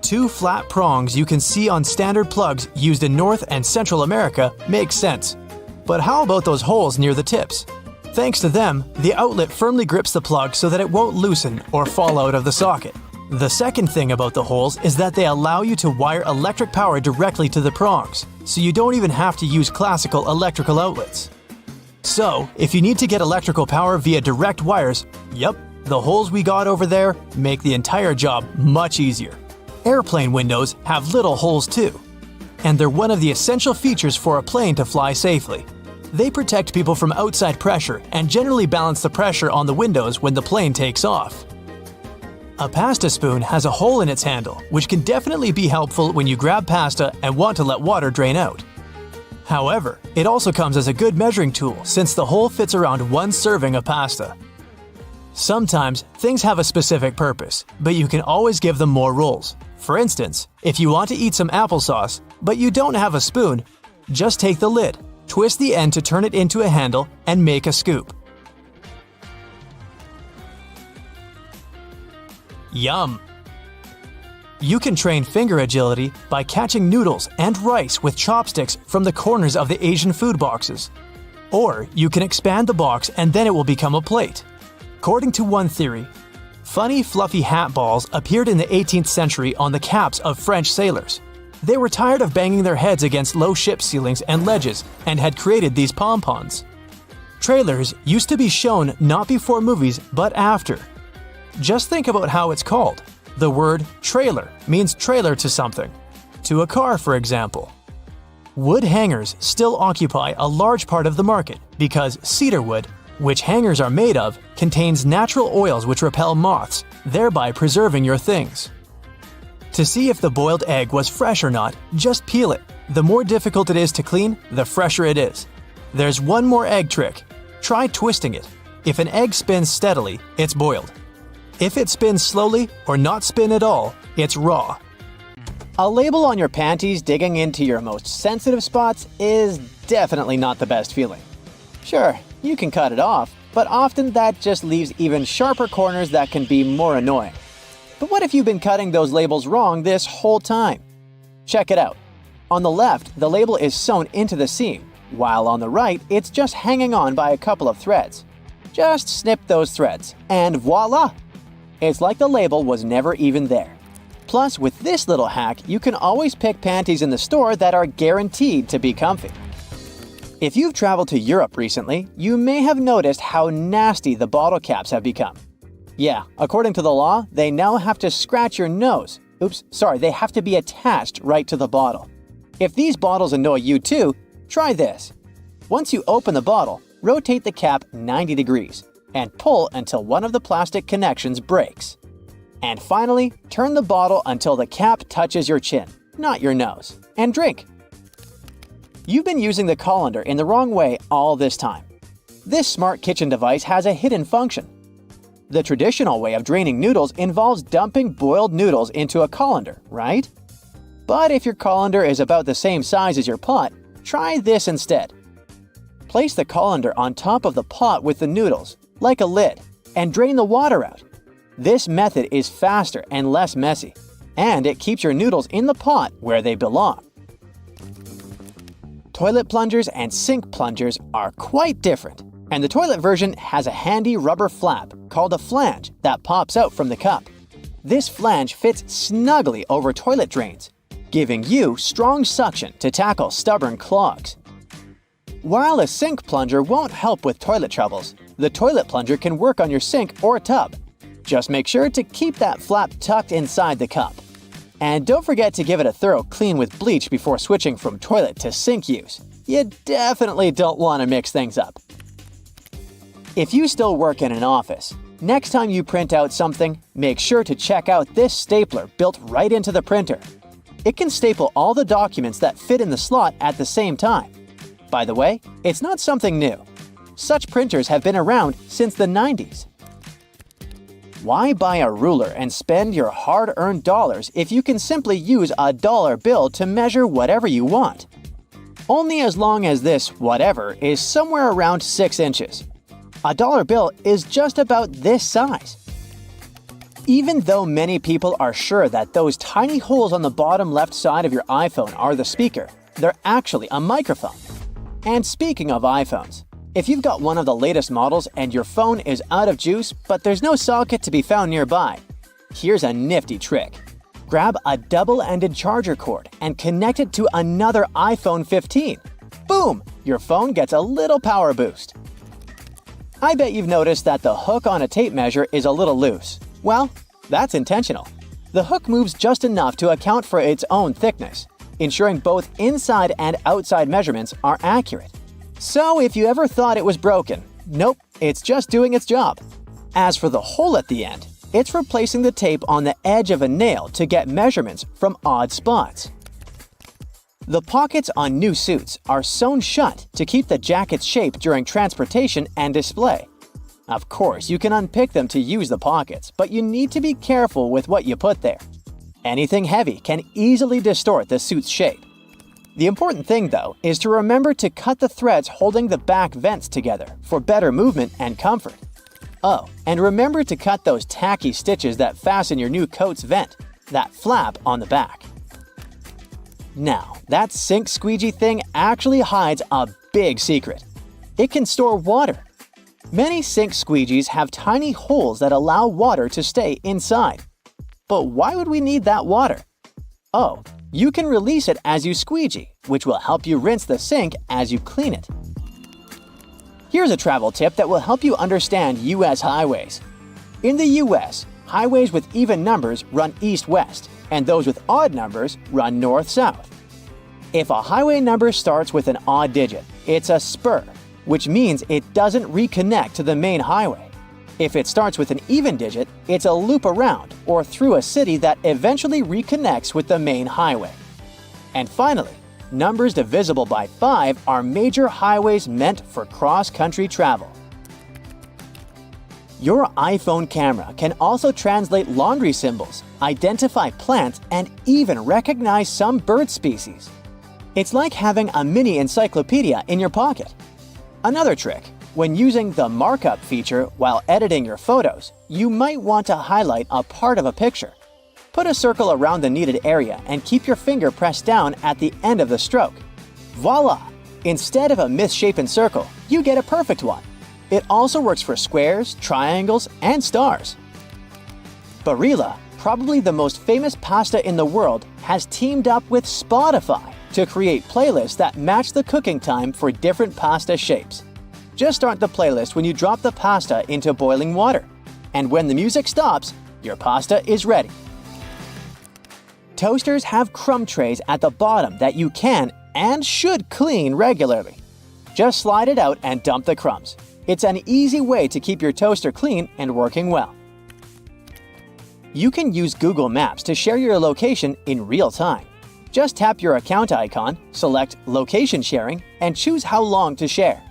2 flat prongs you can see on standard plugs used in North and Central America make sense. But how about those holes near the tips? Thanks to them, the outlet firmly grips the plug so that it won't loosen or fall out of the socket. The second thing about the holes is that they allow you to wire electric power directly to the prongs, so you don't even have to use classical electrical outlets. So, if you need to get electrical power via direct wires, yep, the holes we got over there make the entire job much easier. Airplane windows have little holes too, and they're one of the essential features for a plane to fly safely. They protect people from outside pressure and generally balance the pressure on the windows when the plane takes off. A pasta spoon has a hole in its handle, which can definitely be helpful when you grab pasta and want to let water drain out. However, it also comes as a good measuring tool since the hole fits around 1 serving of pasta. Sometimes things have a specific purpose, but you can always give them more roles. For instance, if you want to eat some applesauce, but you don't have a spoon, just take the lid, twist the end to turn it into a handle, and make a scoop. Yum! You can train finger agility by catching noodles and rice with chopsticks from the corners of the Asian food boxes. Or you can expand the box and then it will become a plate. According to one theory, funny fluffy hat balls appeared in the 18th century on the caps of French sailors. They were tired of banging their heads against low ship ceilings and ledges and had created these pom-poms. Trailers used to be shown not before movies but after. Just think about how it's called. The word trailer means trailer to something. To a car, for example. Wood hangers still occupy a large part of the market because cedar wood, which hangers are made of, contains natural oils which repel moths, thereby preserving your things. To see if the boiled egg was fresh or not, just peel it. The more difficult it is to clean, the fresher it is. There's one more egg trick. Try twisting it. If an egg spins steadily, it's boiled. If it spins slowly or not spin at all, it's raw. A label on your panties digging into your most sensitive spots is definitely not the best feeling. Sure, you can cut it off, but often that just leaves even sharper corners that can be more annoying. But what if you've been cutting those labels wrong this whole time? Check it out. On the left, the label is sewn into the seam, while on the right, it's just hanging on by a couple of threads. Just snip those threads, and voila! It's like the label was never even there. Plus, with this little hack, you can always pick panties in the store that are guaranteed to be comfy. If you've traveled to Europe recently, you may have noticed how nasty the bottle caps have become. Yeah, according to the law, they now have to scratch your nose. They have to be attached right to the bottle. If these bottles annoy you too, try this. Once you open the bottle, rotate the cap 90 degrees and pull until one of the plastic connections breaks. And finally, turn the bottle until the cap touches your chin, not your nose, and drink. You've been using the colander in the wrong way all this time. This smart kitchen device has a hidden function. The traditional way of draining noodles involves dumping boiled noodles into a colander, right? But if your colander is about the same size as your pot, try this instead. Place the colander on top of the pot with the noodles, like a lid, and drain the water out. This method is faster and less messy, and it keeps your noodles in the pot where they belong. Toilet plungers and sink plungers are quite different, and the toilet version has a handy rubber flap called a flange that pops out from the cup. This flange fits snugly over toilet drains, giving you strong suction to tackle stubborn clogs. While a sink plunger won't help with toilet troubles, the toilet plunger can work on your sink or tub. Just make sure to keep that flap tucked inside the cup. And don't forget to give it a thorough clean with bleach before switching from toilet to sink use. You definitely don't want to mix things up. If you still work in an office, next time you print out something, make sure to check out this stapler built right into the printer. It can staple all the documents that fit in the slot at the same time. By the way, it's not something new. Such printers have been around since the 90s. Why buy a ruler and spend your hard-earned dollars if you can simply use a dollar bill to measure whatever you want? Only as long as this whatever is somewhere around 6 inches. A dollar bill is just about this size. Even though many people are sure that those tiny holes on the bottom left side of your iPhone are the speaker, they're actually a microphone. And speaking of iPhones, if you've got one of the latest models and your phone is out of juice but there's no socket to be found nearby, here's a nifty trick. Grab a double-ended charger cord and connect it to another iPhone 15. Boom! Your phone gets a little power boost. I bet you've noticed that the hook on a tape measure is a little loose. Well, that's intentional. The hook moves just enough to account for its own thickness, ensuring both inside and outside measurements are accurate. So if you ever thought it was broken, nope, it's just doing its job. As for the hole at the end, it's replacing the tape on the edge of a nail to get measurements from odd spots. The pockets on new suits are sewn shut to keep the jacket's shape during transportation and display. Of course, you can unpick them to use the pockets, but you need to be careful with what you put there. Anything heavy can easily distort the suit's shape. The important thing, though, is to remember to cut the threads holding the back vents together for better movement and comfort. Oh, and remember to cut those tacky stitches that fasten your new coat's vent, that flap on the back. Now, that sink squeegee thing actually hides a big secret. It can store water. Many sink squeegees have tiny holes that allow water to stay inside. But why would we need that water? Oh, you can release it as you squeegee, which will help you rinse the sink as you clean it. Here's a travel tip that will help you understand U.S. highways. In the U.S., highways with even numbers run east-west, and those with odd numbers run north-south. If a highway number starts with an odd digit, it's a spur, which means it doesn't reconnect to the main highway. If it starts with an even digit, it's a loop around or through a city that eventually reconnects with the main highway. And finally, numbers divisible by 5 are major highways meant for cross-country travel. Your iPhone camera can also translate laundry symbols, identify plants, and even recognize some bird species. It's like having a mini encyclopedia in your pocket. Another trick: when using the markup feature while editing your photos, you might want to highlight a part of a picture. Put a circle around the needed area and keep your finger pressed down at the end of the stroke. Voila! Instead of a misshapen circle, you get a perfect one. It also works for squares, triangles, and stars. Barilla, probably the most famous pasta in the world, has teamed up with Spotify to create playlists that match the cooking time for different pasta shapes. Just start the playlist when you drop the pasta into boiling water. And when the music stops, your pasta is ready. Toasters have crumb trays at the bottom that you can and should clean regularly. Just slide it out and dump the crumbs. It's an easy way to keep your toaster clean and working well. You can use Google Maps to share your location in real time. Just tap your account icon, select Location Sharing, and choose how long to share.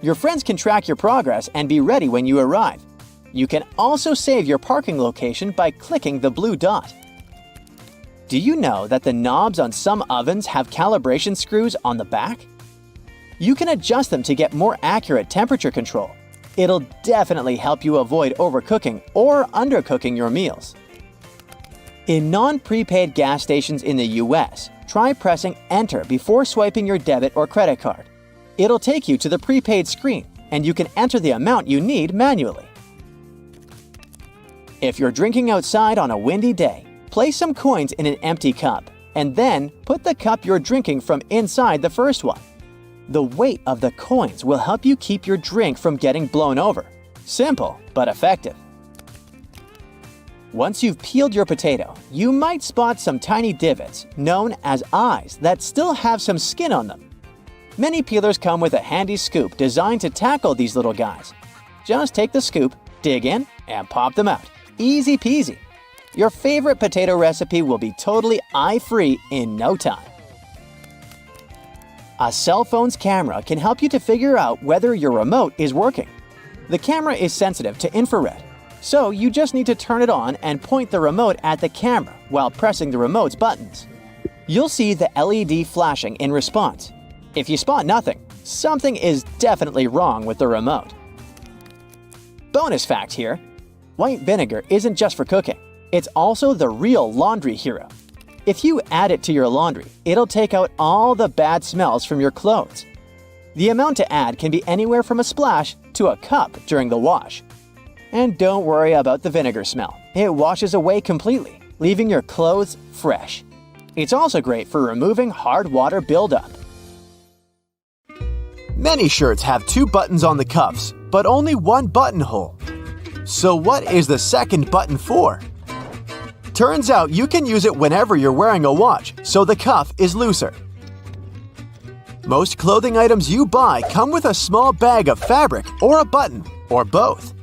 Your friends can track your progress and be ready when you arrive. You can also save your parking location by clicking the blue dot. Do you know that the knobs on some ovens have calibration screws on the back? You can adjust them to get more accurate temperature control. It'll definitely help you avoid overcooking or undercooking your meals. In non-prepaid gas stations in the US, try pressing Enter before swiping your debit or credit card. It'll take you to the prepaid screen, and you can enter the amount you need manually. If you're drinking outside on a windy day, place some coins in an empty cup, and then put the cup you're drinking from inside the first one. The weight of the coins will help you keep your drink from getting blown over. Simple, but effective. Once you've peeled your potato, you might spot some tiny divots, known as eyes, that still have some skin on them. Many peelers come with a handy scoop designed to tackle these little guys. Just take the scoop, dig in, and pop them out. Easy peasy. Your favorite potato recipe will be totally eye-free in no time. A cell phone's camera can help you to figure out whether your remote is working. The camera is sensitive to infrared, so you just need to turn it on and point the remote at the camera while pressing the remote's buttons. You'll see the LED flashing in response. If you spot nothing, something is definitely wrong with the remote. Bonus fact here: white vinegar isn't just for cooking, it's also the real laundry hero. If you add it to your laundry, it'll take out all the bad smells from your clothes. The amount to add can be anywhere from a splash to a cup during the wash. And don't worry about the vinegar smell. It washes away completely, leaving your clothes fresh. It's also great for removing hard water buildup. Many shirts have 2 buttons on the cuffs, but only 1 buttonhole. So what is the second button for? Turns out you can use it whenever you're wearing a watch, so the cuff is looser. Most clothing items you buy come with a small bag of fabric or a button, or both.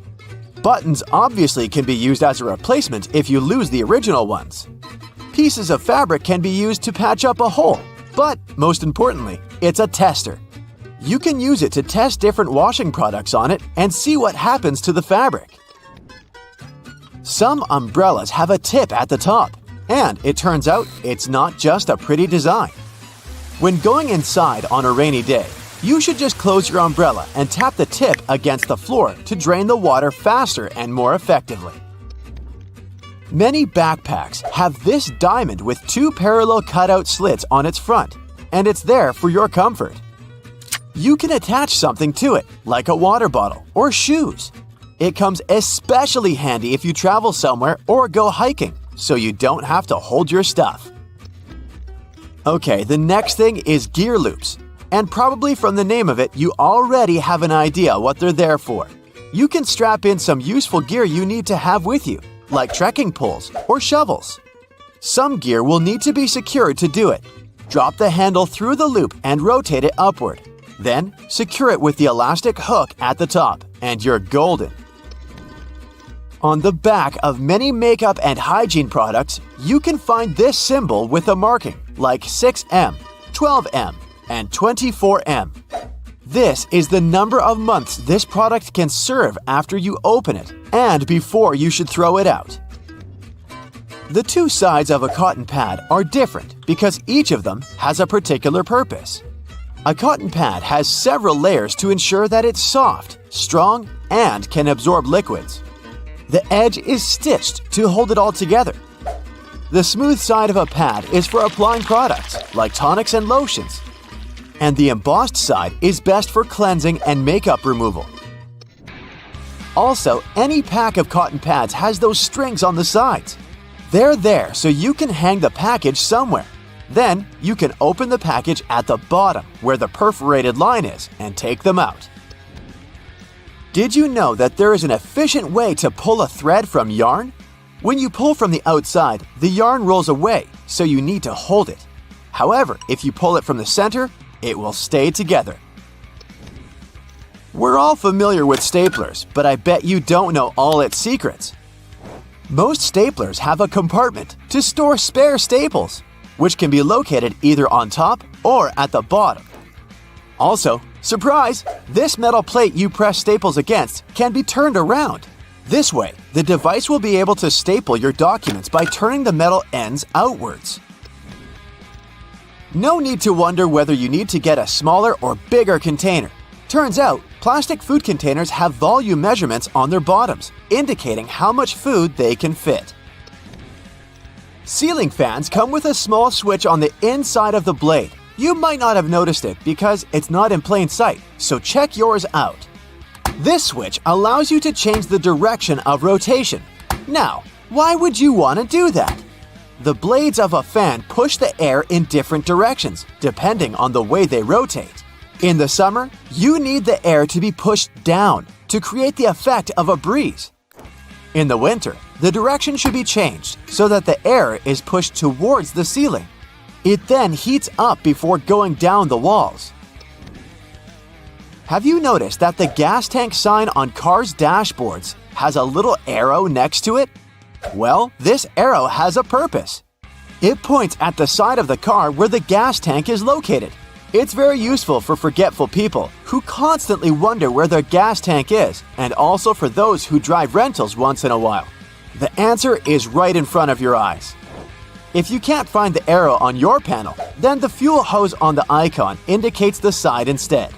Buttons obviously can be used as a replacement if you lose the original ones. Pieces of fabric can be used to patch up a hole, but most importantly, it's a tester. You can use it to test different washing products on it and see what happens to the fabric. Some umbrellas have a tip at the top, and it turns out it's not just a pretty design. When going inside on a rainy day, you should just close your umbrella and tap the tip against the floor to drain the water faster and more effectively. Many backpacks have this diamond with 2 parallel cutout slits on its front, and it's there for your comfort. You can attach something to it, like a water bottle or shoes. It comes especially handy if you travel somewhere or go hiking, so you don't have to hold your stuff. Okay, the next thing is gear loops. And probably from the name of it, you already have an idea what they're there for. You can strap in some useful gear you need to have with you, like trekking poles or shovels. Some gear will need to be secured to do it. Drop the handle through the loop and rotate it upward. Then, secure it with the elastic hook at the top, and you're golden. On the back of many makeup and hygiene products, you can find this symbol with a marking, like 6M, 12M, and 24M. This is the number of months this product can serve after you open it, and before you should throw it out. The 2 sides of a cotton pad are different because each of them has a particular purpose. A cotton pad has several layers to ensure that it's soft, strong, and can absorb liquids. The edge is stitched to hold it all together. The smooth side of a pad is for applying products, like tonics and lotions. And the embossed side is best for cleansing and makeup removal. Also, any pack of cotton pads has those strings on the sides. They're there so you can hang the package somewhere. Then, you can open the package at the bottom where the perforated line is and take them out. Did you know that there is an efficient way to pull a thread from yarn? When you pull from the outside, the yarn rolls away, so you need to hold it. However, if you pull it from the center, it will stay together. We're all familiar with staplers, but I bet you don't know all its secrets. Most staplers have a compartment to store spare staples, which can be located either on top or at the bottom. Also, surprise! This metal plate you press staples against can be turned around. This way, the device will be able to staple your documents by turning the metal ends outwards. No need to wonder whether you need to get a smaller or bigger container. Turns out, plastic food containers have volume measurements on their bottoms, indicating how much food they can fit. Ceiling fans come with a small switch on the inside of the blade. You might not have noticed it because it's not in plain sight, so check yours out. This switch allows you to change the direction of rotation. Now, why would you want to do that? The blades of a fan push the air in different directions, depending on the way they rotate. In the summer, you need the air to be pushed down to create the effect of a breeze. In the winter, the direction should be changed so that the air is pushed towards the ceiling. It then heats up before going down the walls. Have you noticed that the gas tank sign on cars' dashboards has a little arrow next to it? Well, this arrow has a purpose. It points at the side of the car where the gas tank is located. It's very useful for forgetful people who constantly wonder where their gas tank is, and also for those who drive rentals once in a while. The answer is right in front of your eyes. If you can't find the arrow on your panel, then the fuel hose on the icon indicates the side instead.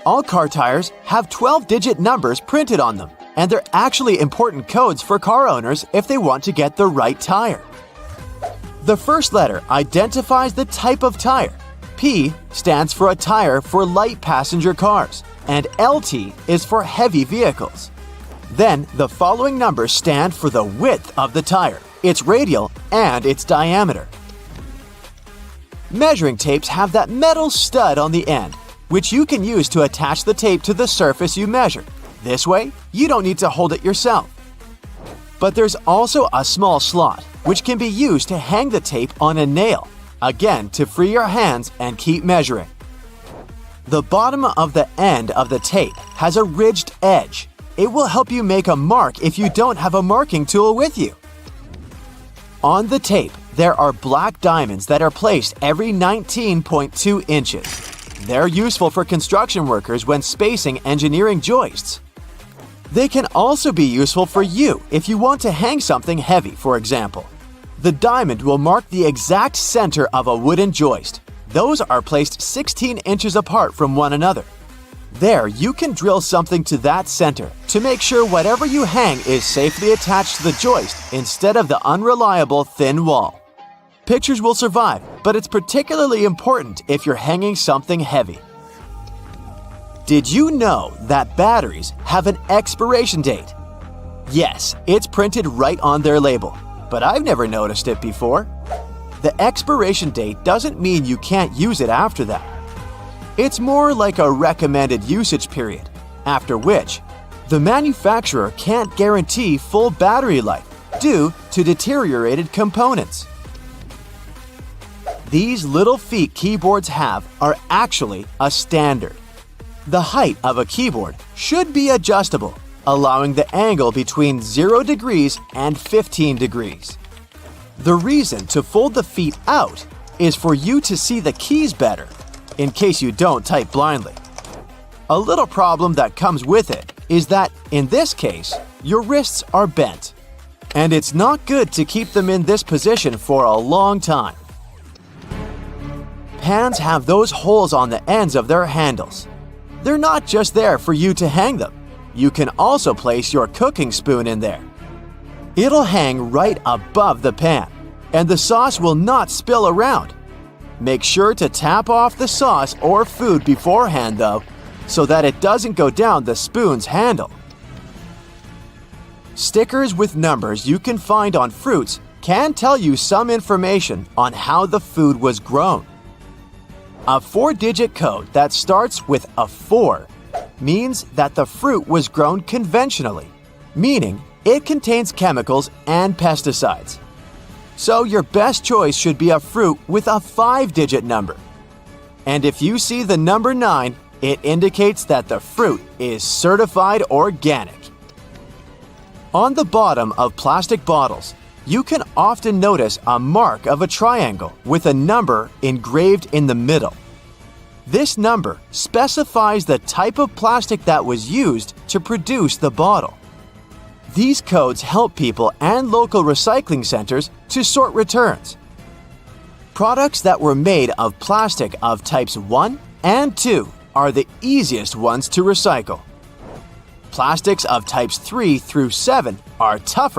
All car tires have 12-digit numbers printed on them, and they're actually important codes for car owners if they want to get the right tire. The first letter identifies the type of tire. P stands for a tire for light passenger cars, and LT is for heavy vehicles. Then, the following numbers stand for the width of the tire, its radial, and its diameter. Measuring tapes have that metal stud on the end, which you can use to attach the tape to the surface you measure. This way, you don't need to hold it yourself. But there's also a small slot, which can be used to hang the tape on a nail, again to free your hands and keep measuring. The bottom of the end of the tape has a ridged edge. It will help you make a mark if you don't have a marking tool with you. On the tape, there are black diamonds that are placed every 19.2 inches. They're useful for construction workers when spacing engineering joists. They can also be useful for you if you want to hang something heavy, for example. The diamond will mark the exact center of a wooden joist. Those are placed 16 inches apart from one another. There, you can drill something to that center to make sure whatever you hang is safely attached to the joist instead of the unreliable thin wall. Pictures will survive, but it's particularly important if you're hanging something heavy. Did you know that batteries have an expiration date? Yes, it's printed right on their label, but I've never noticed it before. The expiration date doesn't mean you can't use it after that. It's more like a recommended usage period, after which the manufacturer can't guarantee full battery life due to deteriorated components. These little feet keyboards have are actually a standard. The height of a keyboard should be adjustable, allowing the angle between 0 degrees and 15 degrees. The reason to fold the feet out is for you to see the keys better, in case you don't type blindly. A little problem that comes with it is that, in this case, your wrists are bent, and it's not good to keep them in this position for a long time. Pans have those holes on the ends of their handles. They're not just there for you to hang them. You can also place your cooking spoon in there. It'll hang right above the pan, and the sauce will not spill around. Make sure to tap off the sauce or food beforehand, though, so that it doesn't go down the spoon's handle. Stickers with numbers you can find on fruits can tell you some information on how the food was grown. A 4-digit code that starts with a 4 means that the fruit was grown conventionally, meaning it contains chemicals and pesticides. So your best choice should be a fruit with a 5-digit number. And if you see the number 9, it indicates that the fruit is certified organic. On the bottom of plastic bottles, you can often notice a mark of a triangle with a number engraved in the middle. This number specifies the type of plastic that was used to produce the bottle. These codes help people and local recycling centers to sort returns. Products that were made of plastic of types 1 and 2 are the easiest ones to recycle. Plastics of types 3 through 7 are tougher